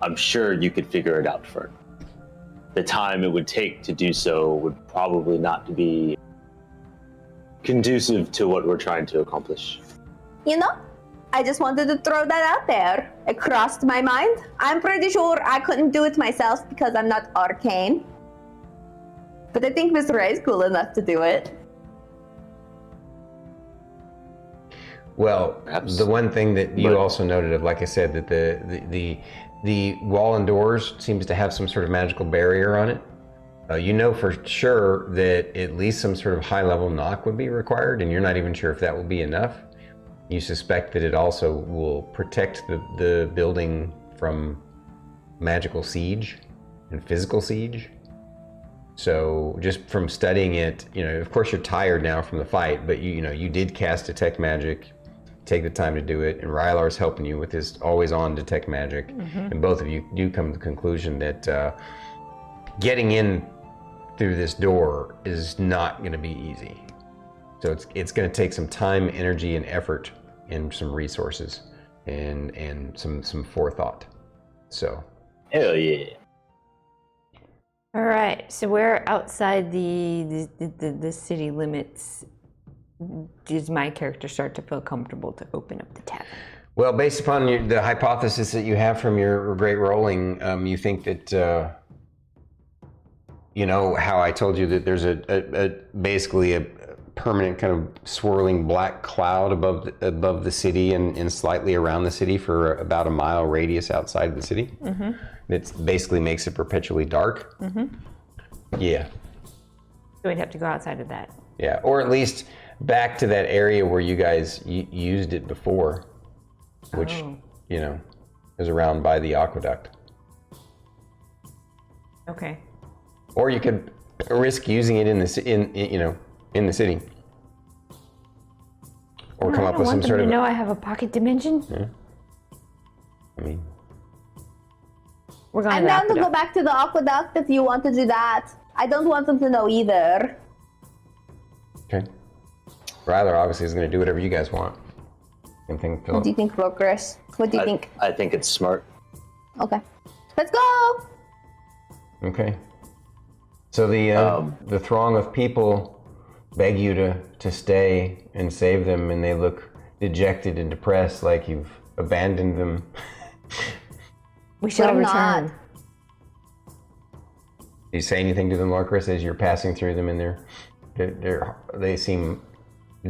I'm sure you could figure it out, Fern. The time it would take to do so would probably not be conducive to what we're trying to accomplish. I just wanted to throw that out there. It crossed my mind. I'm pretty sure I couldn't do it myself because I'm not arcane. But I think Miss Ray is cool enough to do it. Well, Perhaps. the one thing that you But- also noted, like I said, that the wall and doors seems to have some sort of magical barrier on it. You know for sure that at least some sort of high-level knock would be required, and you're not even sure if that will be enough. You suspect that it also will protect the building from magical siege and physical siege. So just from studying it, of course you're tired now from the fight, but you did cast detect magic, take the time to do it, and Rylar's helping you with his always-on detect magic, and both of you do come to the conclusion that getting in through this door is not going to be easy. So it's going to take some time, energy, and effort, and some resources, and some forethought. So. Hell yeah. All right, so we're outside the city limits. Does my character start to feel comfortable to open up the tavern? Well, based upon the hypothesis that you have from your great rolling, you think that, how I told you that there's basically a permanent kind of swirling black cloud above the city and slightly around the city for about a mile radius outside of the city. Mm-hmm. It basically makes it perpetually dark. Mm-hmm. Yeah. So we'd have to go outside of that. Yeah, or at least back to that area where you guys used it before, which is around by the aqueduct. Okay. Or you could risk using it in the city, or come up with some sort of. I know I have a pocket dimension. Yeah. I mean, we're going. I'm down to go back to the aqueduct if you want to do that. I don't want them to know either. okay. Rylar obviously is going to do whatever you guys want. Same thing, What Philip. do you think, Lorkris? What do you think? I think it's smart. Okay. Let's go! Okay. So the throng of people beg you to stay and save them, and they look dejected and depressed, like you've abandoned them. We shall We're return. not. Do you say anything to them, Lorkris, as you're passing through them, and they seem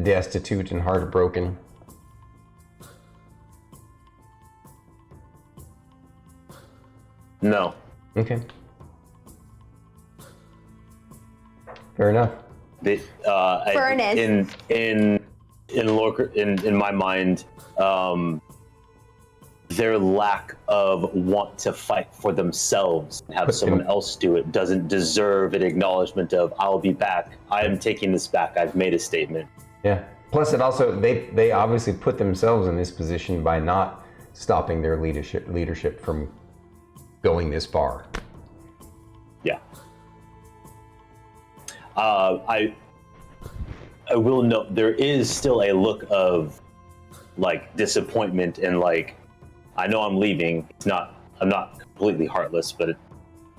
destitute and heartbroken? No. Okay. Fair enough. Furnace. In Lorkris, in my mind, their lack of want to fight for themselves and have Put someone them- else do it doesn't deserve an acknowledgement of "I'll be back. I am taking this back. I've made a statement." Yeah. Plus, it also they obviously put themselves in this position by not stopping their leadership from going this far. Yeah. I will note there is still a look of like disappointment and like I know I'm leaving. I'm not completely heartless, but it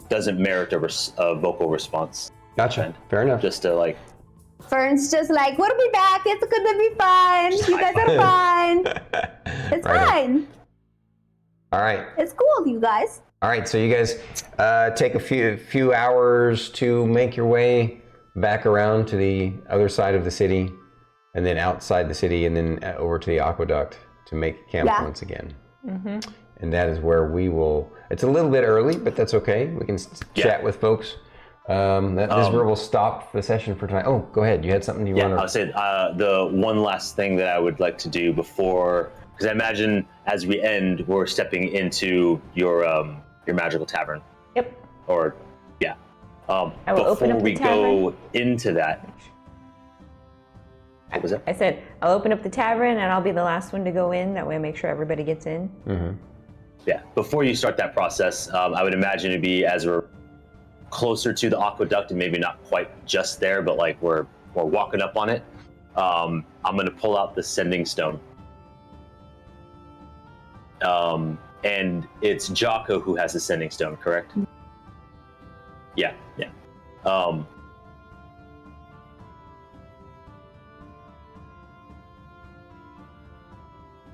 doesn't merit a vocal response. Gotcha. Fair enough. Just to like. Fern's just like, we'll be back. It's gonna be fine. You guys are fine. It's Right on. fine. All right. It's cool, you guys. All right. So you guys take a few hours to make your way back around to the other side of the city, and then outside the city, and then over to the aqueduct to make camp Yeah. once again. Mm-hmm. And that is where we will. It's a little bit early, but that's okay. We can chat with folks. This is where we'll stop the session for tonight. Oh, go ahead. You had something you Yeah, want to. I'll say the one last thing that I would like to do before, because I imagine as we end, we're stepping into your magical tavern. Yep. Or yeah. I will open before up we the tavern. go into that. What was that? I said I'll open up the tavern and I'll be the last one to go in. That way I make sure everybody gets in. Mm-hmm. Yeah. Before you start that process, I would imagine it'd be as we're closer to the aqueduct and maybe not quite just there, but like we're walking up on it. I'm going to pull out the sending stone. And it's Jocko who has the sending stone, correct? Yeah.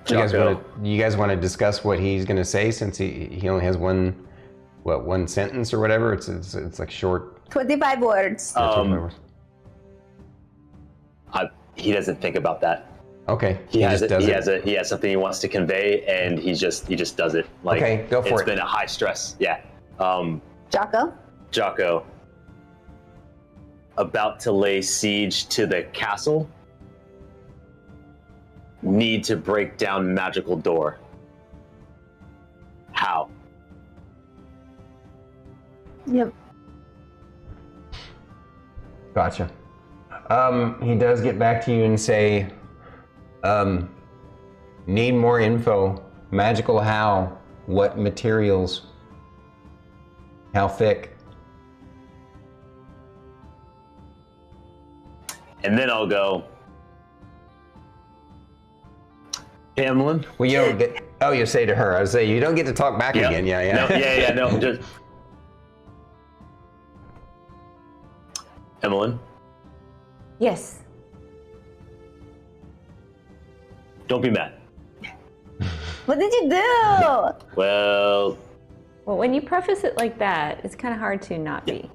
You guys want to discuss what he's going to say, since he only has one sentence or whatever? It's like short. 25 words. He doesn't think about that. Okay. He has just does it. he has something he wants to convey, and he just does it. Like, Okay, go for it's it. been a high stress. Yeah. Jocko? Jocko, about to lay siege to the castle. Need to break down magical door. How? Yep. Gotcha. He does get back to you and say, need more info. Magical how? What materials? How thick? And then I'll go, Emillynn? Well, you don't get. Oh, you say to her. I would say you don't get to talk back Yep. again. Yeah, yeah. No, yeah, no, just Emillynn, Yes. don't be mad. What did you do? Well, Well, when you preface it like that, it's kind of hard to not be.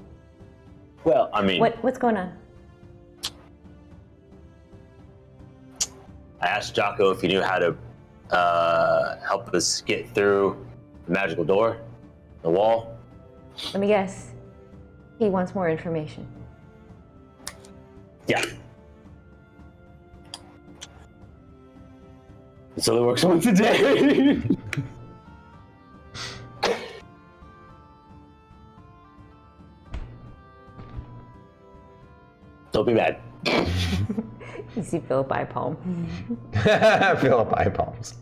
I mean, What's going on? I asked Jocko if he knew how to help us get through the magical door, the wall. Let me guess. He wants more information. Yeah. So it works on today. Don't be mad. You see Philip eye palm. Philip eye palms.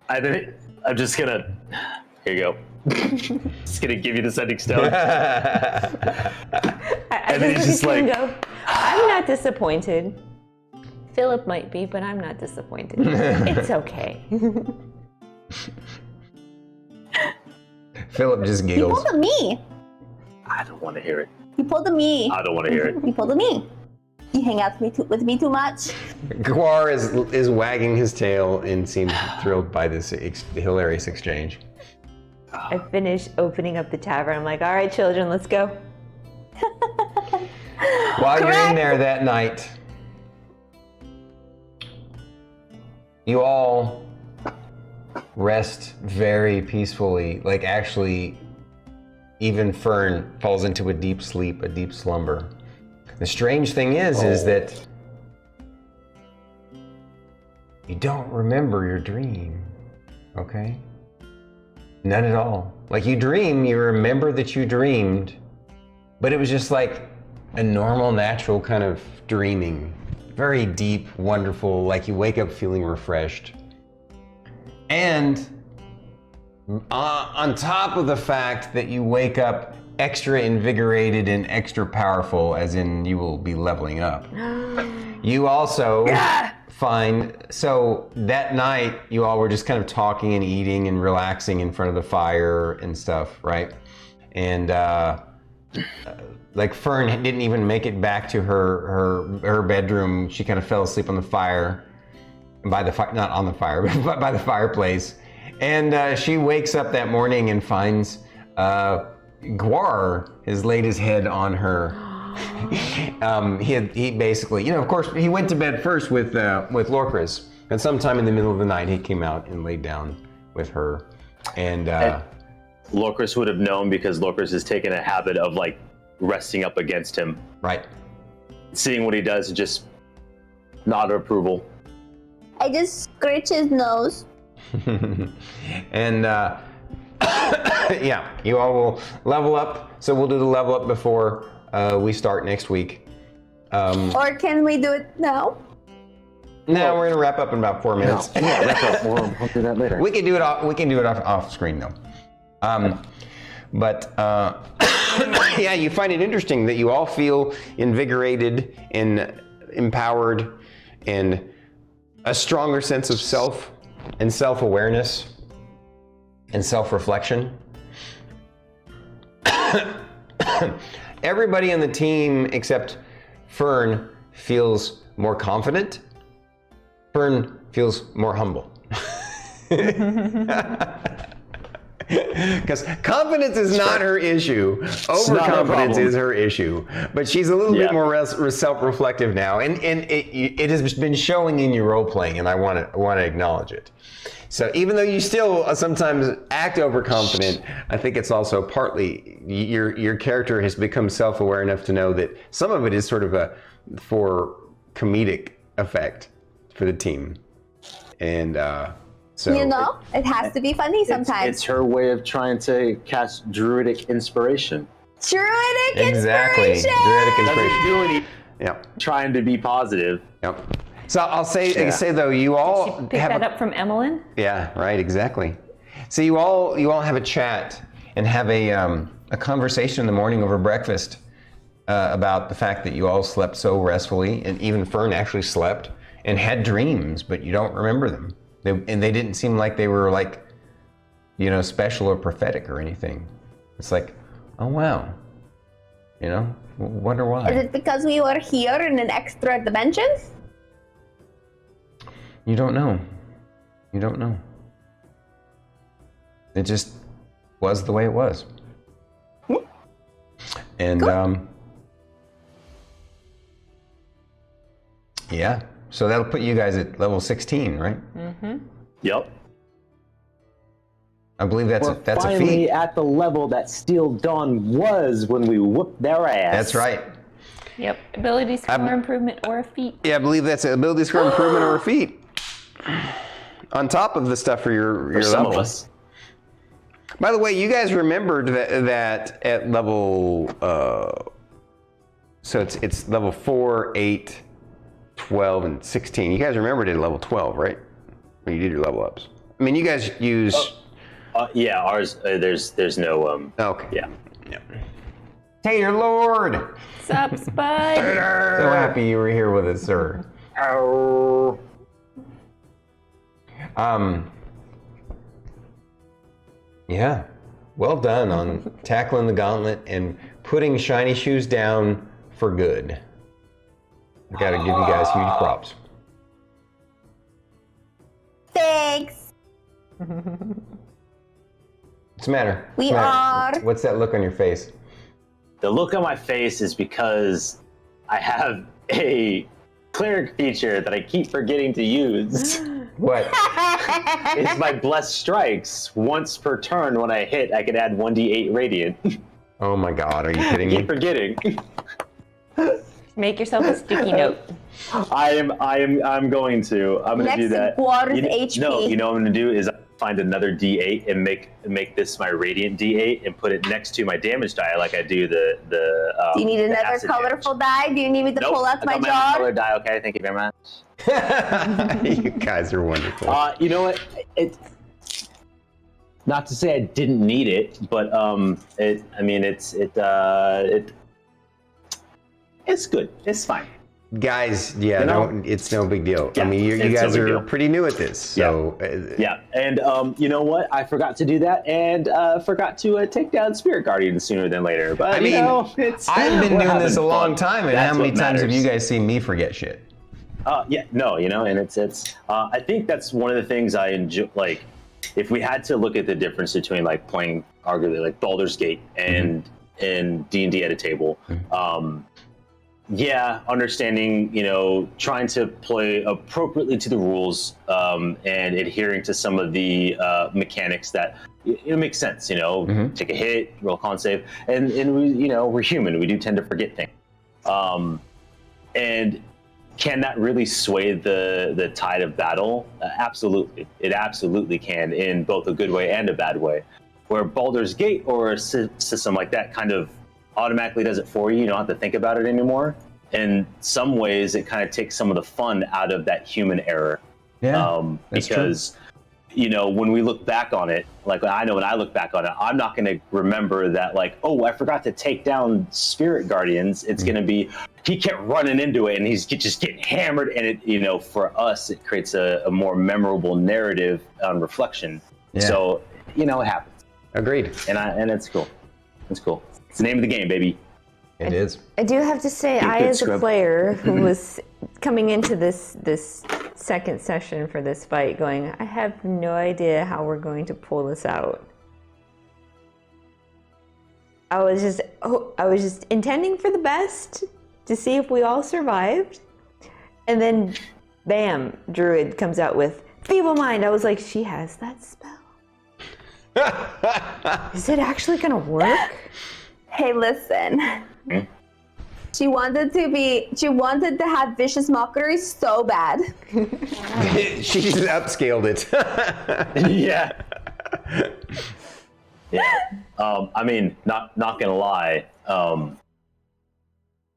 I'm just gonna. Here you go. Just gonna give you the sending stone. I And then just he's look at just you and go, I'm not disappointed. Philip might be, but I'm not disappointed. It's okay. Philip just You giggles. pulled a me. I don't want to hear it. You pulled a me. I don't want to hear it. You pulled a me. You hang out with me too much. Gwar is wagging his tail and seems thrilled by this hilarious exchange. I finish opening up the tavern. I'm like, all right, children, let's go. While you're in Correct. there that night, you all rest very peacefully. Like, actually, even Fern falls into a deep sleep, a deep slumber. The strange thing is that you don't remember your dream, okay? None at all. Like, you dream, you remember that you dreamed, but it was just like a normal, natural kind of dreaming. Very deep, wonderful, like you wake up feeling refreshed. And on top of the fact that you wake up extra invigorated and extra powerful, as in you will be leveling up, you also find, so that night you all were just kind of talking and eating and relaxing in front of the fire and stuff, right? And like Fern didn't even make it back to her bedroom. She kind of fell asleep on the fire, by the fire, not on the fire, but by the fireplace. And she wakes up that morning and finds Gwar has laid his head on her. He basically, of course, he went to bed first with Lorkris, and sometime in the middle of the night he came out and laid down with her. And Lorkris would have known because Lorkris has taken a habit of like resting up against him. right. Seeing what he does and just nod approval. I just scratch his nose. And yeah, you all will level up. So we'll do the level up before we start next week. Or can we do it now? No, we're gonna wrap up in about 4 minutes. Wrap up. We'll do that later. We can do it off. We can do it off screen though. But yeah, you find it interesting that you all feel invigorated and empowered, and a stronger sense of self and self-awareness and self-reflection. Everybody on the team except Fern feels more confident. Fern feels more humble. Because confidence is not her issue. not her Overconfidence problem. is her issue. But she's a little bit more self-reflective now, and it has been showing in your role playing, and I want to acknowledge it. So even though you still sometimes act overconfident, I think it's also partly your character has become self-aware enough to know that some of it is sort of for comedic effect for the team, and so You know, it has to be funny sometimes. It's her way of trying to cast druidic inspiration. Druidic exactly inspiration! druidic inspiration. Do any Yeah. trying to be positive. Yep. So I'll say though, you all Pick have that up from Emillynn. Yeah, right, exactly. So you all have a chat and have a conversation in the morning over breakfast about the fact that you all slept so restfully, and even Fern actually slept and had dreams, but you don't remember them. They didn't seem like they were like, special or prophetic or anything. It's like, oh wow, wonder why. Is it because we were here in an extra dimension? You don't know. You don't know. It just was the way it was. And yeah, so that'll put you guys at level 16, right? Mm-hmm. Yep. I believe that's We're a finally feat. at the level that Steel Dawn was when we whooped their ass. That's right. Yep. Ability score improvement or a feat. Yeah, I believe that's an ability score improvement or a feat. On top of the stuff for your For some level. of us. By the way, you guys remembered that at level, so it's level 4, 8, 12, and 16. You guys remembered it at level 12, right? When you did your level ups. I mean, you guys use... Yeah, ours, there's no, okay. yeah. Tater Lord! Sup, Spud? So happy you were here with us, sir. Oh. Yeah, well done on tackling the gauntlet and putting shiny shoes down for good. I gotta give you guys huge props. Thanks. What's the matter? We are. What's that look on your face? The look on my face is because I have a cleric feature that I keep forgetting to use. What? It's my blessed strikes. Once per turn when I hit, I can add 1d8 radiant. Oh my god, are you kidding Keep me? forgetting. Make yourself a sticky note. I'm going to. I'm gonna Next do that. Guar's You know HP. what I'm gonna do is find another d8 and make this my radiant d8 and put it next to my damage die like I do the Do you need the another acid colorful die? Do you need me to Nope, pull out I my got jar? color die. Okay, thank you very much. You guys are wonderful. You know what? Not to say I didn't need it, but it's good. It's fine. Guys, yeah, it's no big deal. I Yeah, mean, you it's no guys big are deal. pretty new at this, so Yeah, and you know what? I forgot to do that, and forgot to take down Spirit Guardian sooner than later. But I mean, I've been doing this a long time, and That's how many what times have matters. you guys seen me forget shit? And it's. I think that's one of the things I enjoy. Like, if we had to look at the difference between like playing arguably like Baldur's Gate and D&D at a table, understanding, trying to play appropriately to the rules and adhering to some of the mechanics that it makes sense. Take a hit, roll a con save, and we, we're human. We do tend to forget things, and can that really sway the tide of battle? Absolutely, it absolutely can, in both a good way and a bad way. Where Baldur's Gate or a system like that kind of automatically does it for you. You don't have to think about it anymore. In some ways, it kind of takes some of the fun out of that human error. Yeah, because when we look back on it, like I know when I look back on it, I'm not going to remember that like, oh, I forgot to take down Spirit Guardians. It's going to be he kept running into it and he's just getting hammered, and it for us it creates a more memorable narrative on reflection. Yeah. So it happens. Agreed. And it's cool. It's cool. It's the name of the game, baby. It is. I do have to say, I, good as a scrub. player who was coming into this second session for this fight, going, I have no idea how we're going to pull this out. I was just intending for the best to see if we all survived. And then, bam, Druid comes out with Feeble Mind. I was like, she has that spell. Is it actually gonna work? Hey, listen. She wanted to have Vicious Mockery so bad. She just upscaled it. Yeah. Yeah. I mean, not gonna lie.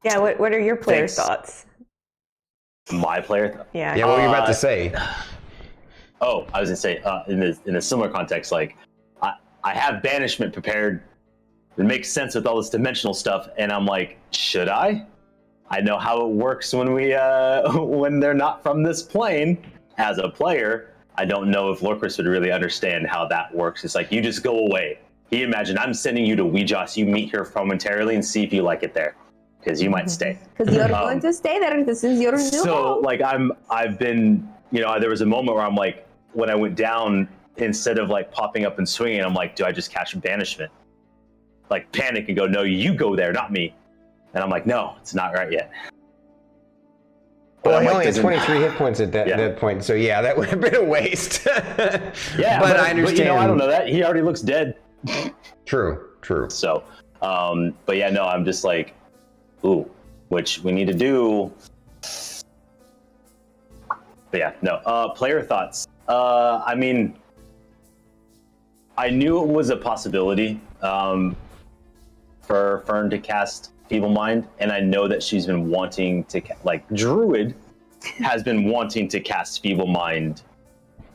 Yeah, what are your player Thanks. thoughts? My player. Yeah. Yeah, what were you about to say? Oh, I was gonna say in a similar context, like I have banishment prepared. It makes sense with all this dimensional stuff, and I'm like, should I? I know how it works when we when they're not from this plane. As a player, I don't know if Lorkris would really understand how that works. It's like, you just go away. Can you imagine? I'm sending you to Weejoss. You meet here momentarily and see if you like it there, because you might stay. Because you're going to stay there. This is your new So home. like I've been, there was a moment where I'm like, when I went down, instead of like popping up and swinging, I'm like, do I just catch banishment? Like panic and go, no, you go there, not me. And I'm like, no, it's not right yet. But Well, I'm he like, only had doesn't- 23 hit points at that point, so yeah, that would have been a waste. Yeah, but I understand. But I don't know that. He already looks dead. True. So, but yeah, no, I'm just like, ooh, which we need to do. But yeah, no. Player thoughts. I mean, I knew it was a possibility for Fern to cast Feeble Mind, and I know that she's been wanting to, Druid has been wanting to cast Feeble Mind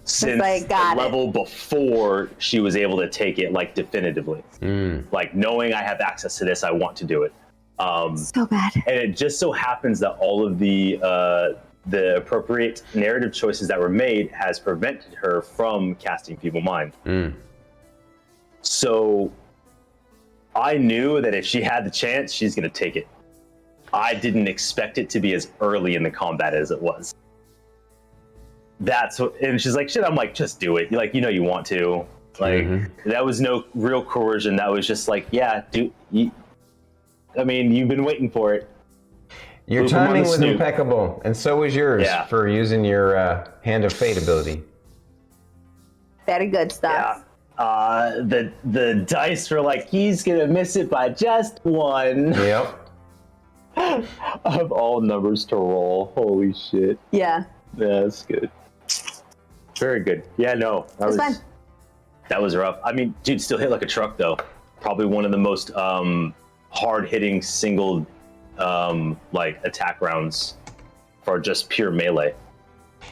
since the level before she was able to take it, like, definitively. Like, knowing I have access to this, I want to do it. So bad. And it just so happens that all of the appropriate narrative choices that were made has prevented her from casting Feeble Mind. So I knew that if she had the chance, she's going to take it. I didn't expect it to be as early in the combat as it was. That's what, and she's like, shit, I'm like, just do it. Like, you want to. Like, that was no real coercion. That was just like, yeah, I mean, you've been waiting for it. Your timing was impeccable, and so was yours for using your Hand of Fate ability. Very good stuff. Yeah. The dice were like, he's gonna miss it by just one. Yep. Of all numbers to roll. Holy shit. Yeah. Yeah, that's good. Very good. Yeah, no. That was fun. That was rough. I mean, dude, still hit like a truck though. Probably one of the most hard-hitting single attack rounds for just pure melee.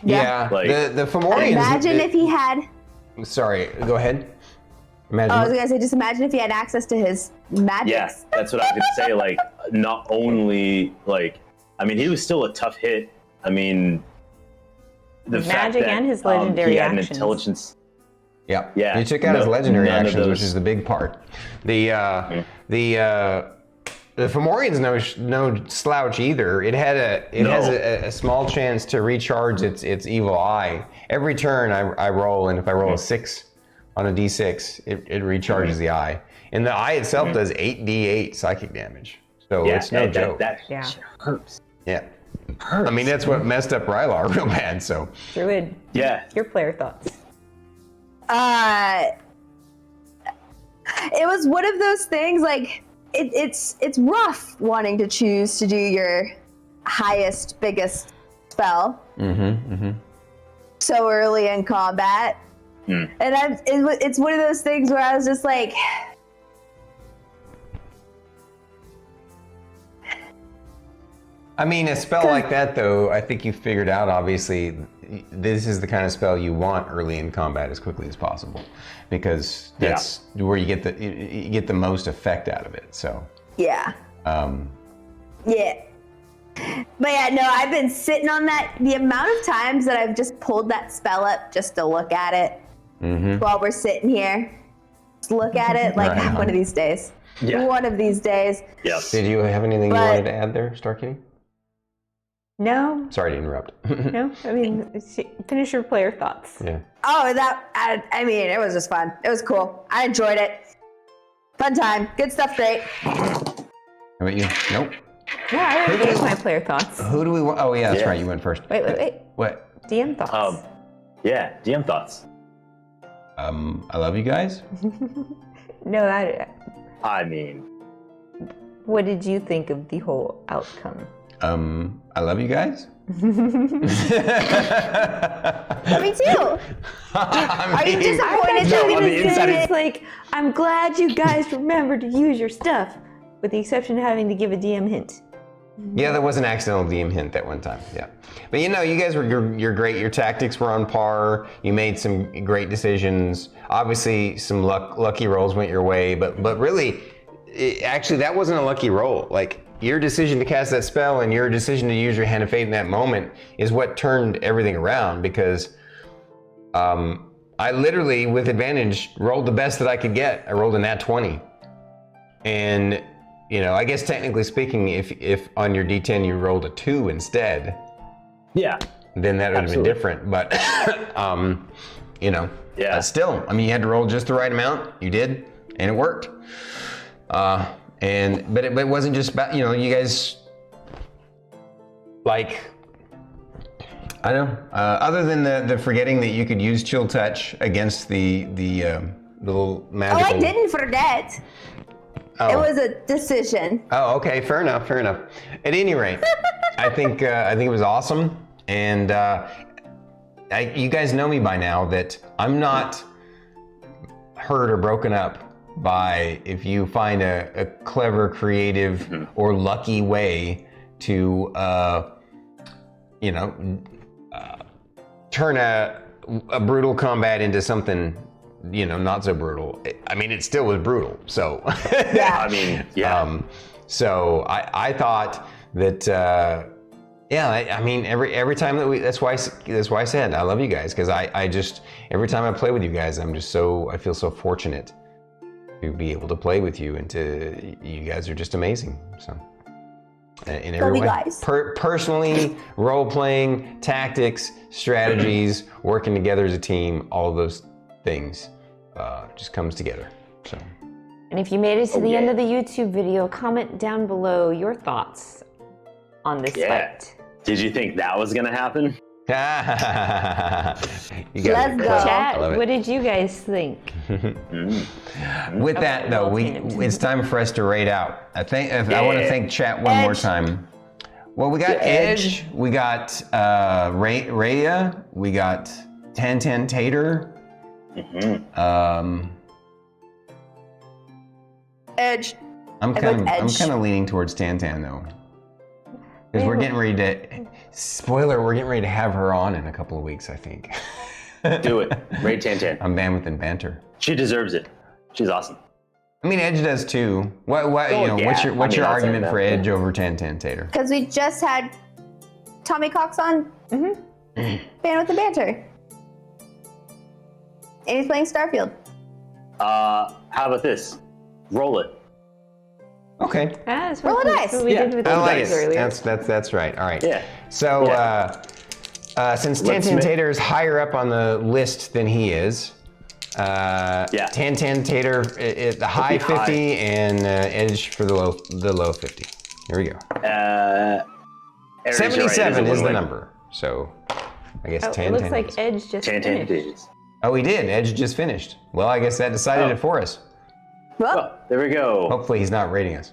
Yeah. Like, the Fomorians. Imagine if he had. Sorry, go ahead. Imagine. I was gonna say, just imagine if he had access to his magic. Yeah, that's what I was gonna say. Like, not only I mean, he was still a tough hit. I mean, the His fact magic that and his legendary he had actions. an intelligence. Yeah. He took out his legendary none of actions, which those. is the big part. The Fomorian's no slouch either. It had has a small chance to recharge its evil eye. Every turn I roll, and if I roll a 6 on a d6, it recharges the eye. And the eye itself does 8d8 psychic damage. So it's no joke. That hurts. Yeah. I mean, that's what messed up Rylar real bad, so. Druid. Yeah. Your player thoughts. It was one of those things, like, it's rough wanting to choose to do your highest, biggest spell so early in combat. And it's one of those things where I was just like, I mean, a spell like that, though, I think you figured out, obviously, this is the kind of spell you want early in combat as quickly as possible, because that's where you get the most effect out of it. So yeah. Yeah. But yeah, no, I've been sitting on that. The amount of times that I've just pulled that spell up just to look at it while we're sitting here. Just look at it like one of these days. Yeah. One of these days. Yes. Did you have anything you wanted to add there, Starkitty? No. Sorry to interrupt. No. I mean, finish your player thoughts. Yeah. Oh, I mean, it was just fun. It was cool. I enjoyed it. Fun time. Good stuff, great. How about you? Nope. Yeah, I already gave my player thoughts. Who do we want? Oh, yeah, that's right. You went first. Wait. What? DM thoughts. Yeah, DM thoughts. I love you guys. No, I mean, what did you think of the whole outcome? I love you guys. Me too. Are you disappointed that we on the didn't inside get It's like, I'm glad you guys remembered to use your stuff, with the exception of having to give a DM hint. Yeah, there was an accidental DM hint that one time. Yeah, but you know, you guys you're great. Your tactics were on par. You made some great decisions. Obviously, some lucky rolls went your way, but really, actually, that wasn't a lucky roll. Like your decision to cast that spell and your decision to use your Hand of Fate in that moment is what turned everything around. Because I literally, with advantage, rolled the best that I could get. I rolled a nat 20, and you know, I guess technically speaking, if on your D10 you rolled a 2 instead, yeah, then that would have been different. But you know, yeah. Still, I mean, you had to roll just the right amount. You did, and it worked. But it wasn't just about, you know, you guys, like, I don't know. Other than the forgetting that you could use Chill Touch against the little magical. Oh, I didn't forget. Oh. It was a decision. Oh, okay, fair enough. At any rate, I think it was awesome, and you guys know me by now that I'm not hurt or broken up by if you find a clever, creative, or lucky way to turn a brutal combat into something, you know, not so brutal. I mean, it still was brutal. So, I mean, yeah. So I thought that, I mean, every time that that's why I said I love you guys, because I just, every time I play with you guys, I feel so fortunate to be able to play with you, and you guys are just amazing. So, in every way, personally, role playing, tactics, strategies, working together as a team, all of those things just comes together. So, and if you made it to the end of the YouTube video, comment down below your thoughts on this fight. Did you think that was gonna happen? You Let's go. Chat, what did you guys think? With that though, it's time for us to raid out. I want to thank chat one more time. Well, we got Edge, we got Raya, we got Tan Tater. Edge. I'm kind of leaning towards Tan though, because we're getting ready to. Spoiler: we're getting ready to have her on in a couple of weeks, I think. Do it, raid Tan. I'm bandwidth and banter. She deserves it. She's awesome. I mean, Edge does too. What's your argument for Edge over Tan Tater? Because we just had Tommy Cox on Bandwidth and Banter. And he's playing Starfield. How about this? Roll it. Okay. Roll a dice. What we did with the dice earlier. That's right. All right. Yeah. So since Tan Tater is higher up on the list than he is, Tan Tater the high 50 and Edge for the low 50. Here we go. 77 is the number. So I guess Tan. It looks like Edge just finished. Oh, he did. Edge just finished. Well, I guess that decided it for us. Well, there we go. Hopefully he's not rating us.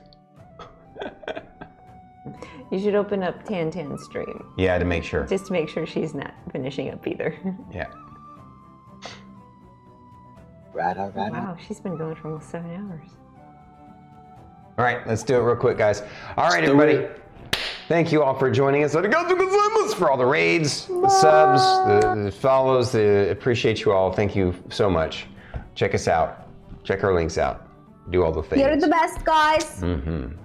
You should open up Tan's stream. Yeah, to make sure. Just to make sure she's not finishing up either. Yeah. Wow, she's been going for almost 7 hours. All right, let's do it real quick, guys. All right, everybody. Thank you all for joining us. For all the raids, the subs, the follows. Appreciate you all. Thank you so much. Check us out. Check our links out. Do all the things. You're the best, guys.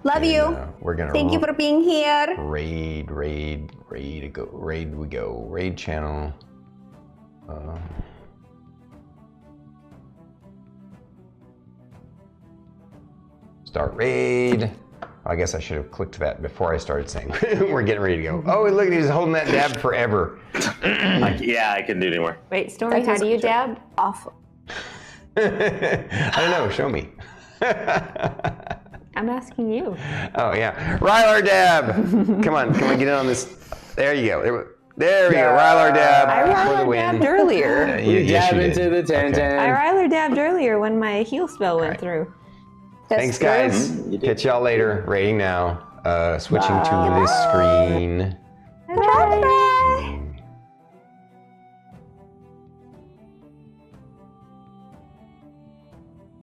Love you. We're gonna Thank you for being here. Raid we go. Raid channel. Start raid. I guess I should have clicked that before I started saying we're getting ready to go. Oh, look, he's holding that dab forever. I couldn't do it anymore. Wait, Stormy, how do you dab? Awful. I don't know. Show me. I'm asking you. Oh yeah, Rylar dab. Come on, get in on this. There you go. There we go. Rylar dab I for the Rylar win. dabbed earlier. You yes, dab you into did. the 10 Okay. I Rylar dabbed earlier when my heal spell went through. Thanks, guys. You did. Catch y'all later. Rating now. Switching to this screen. Bye.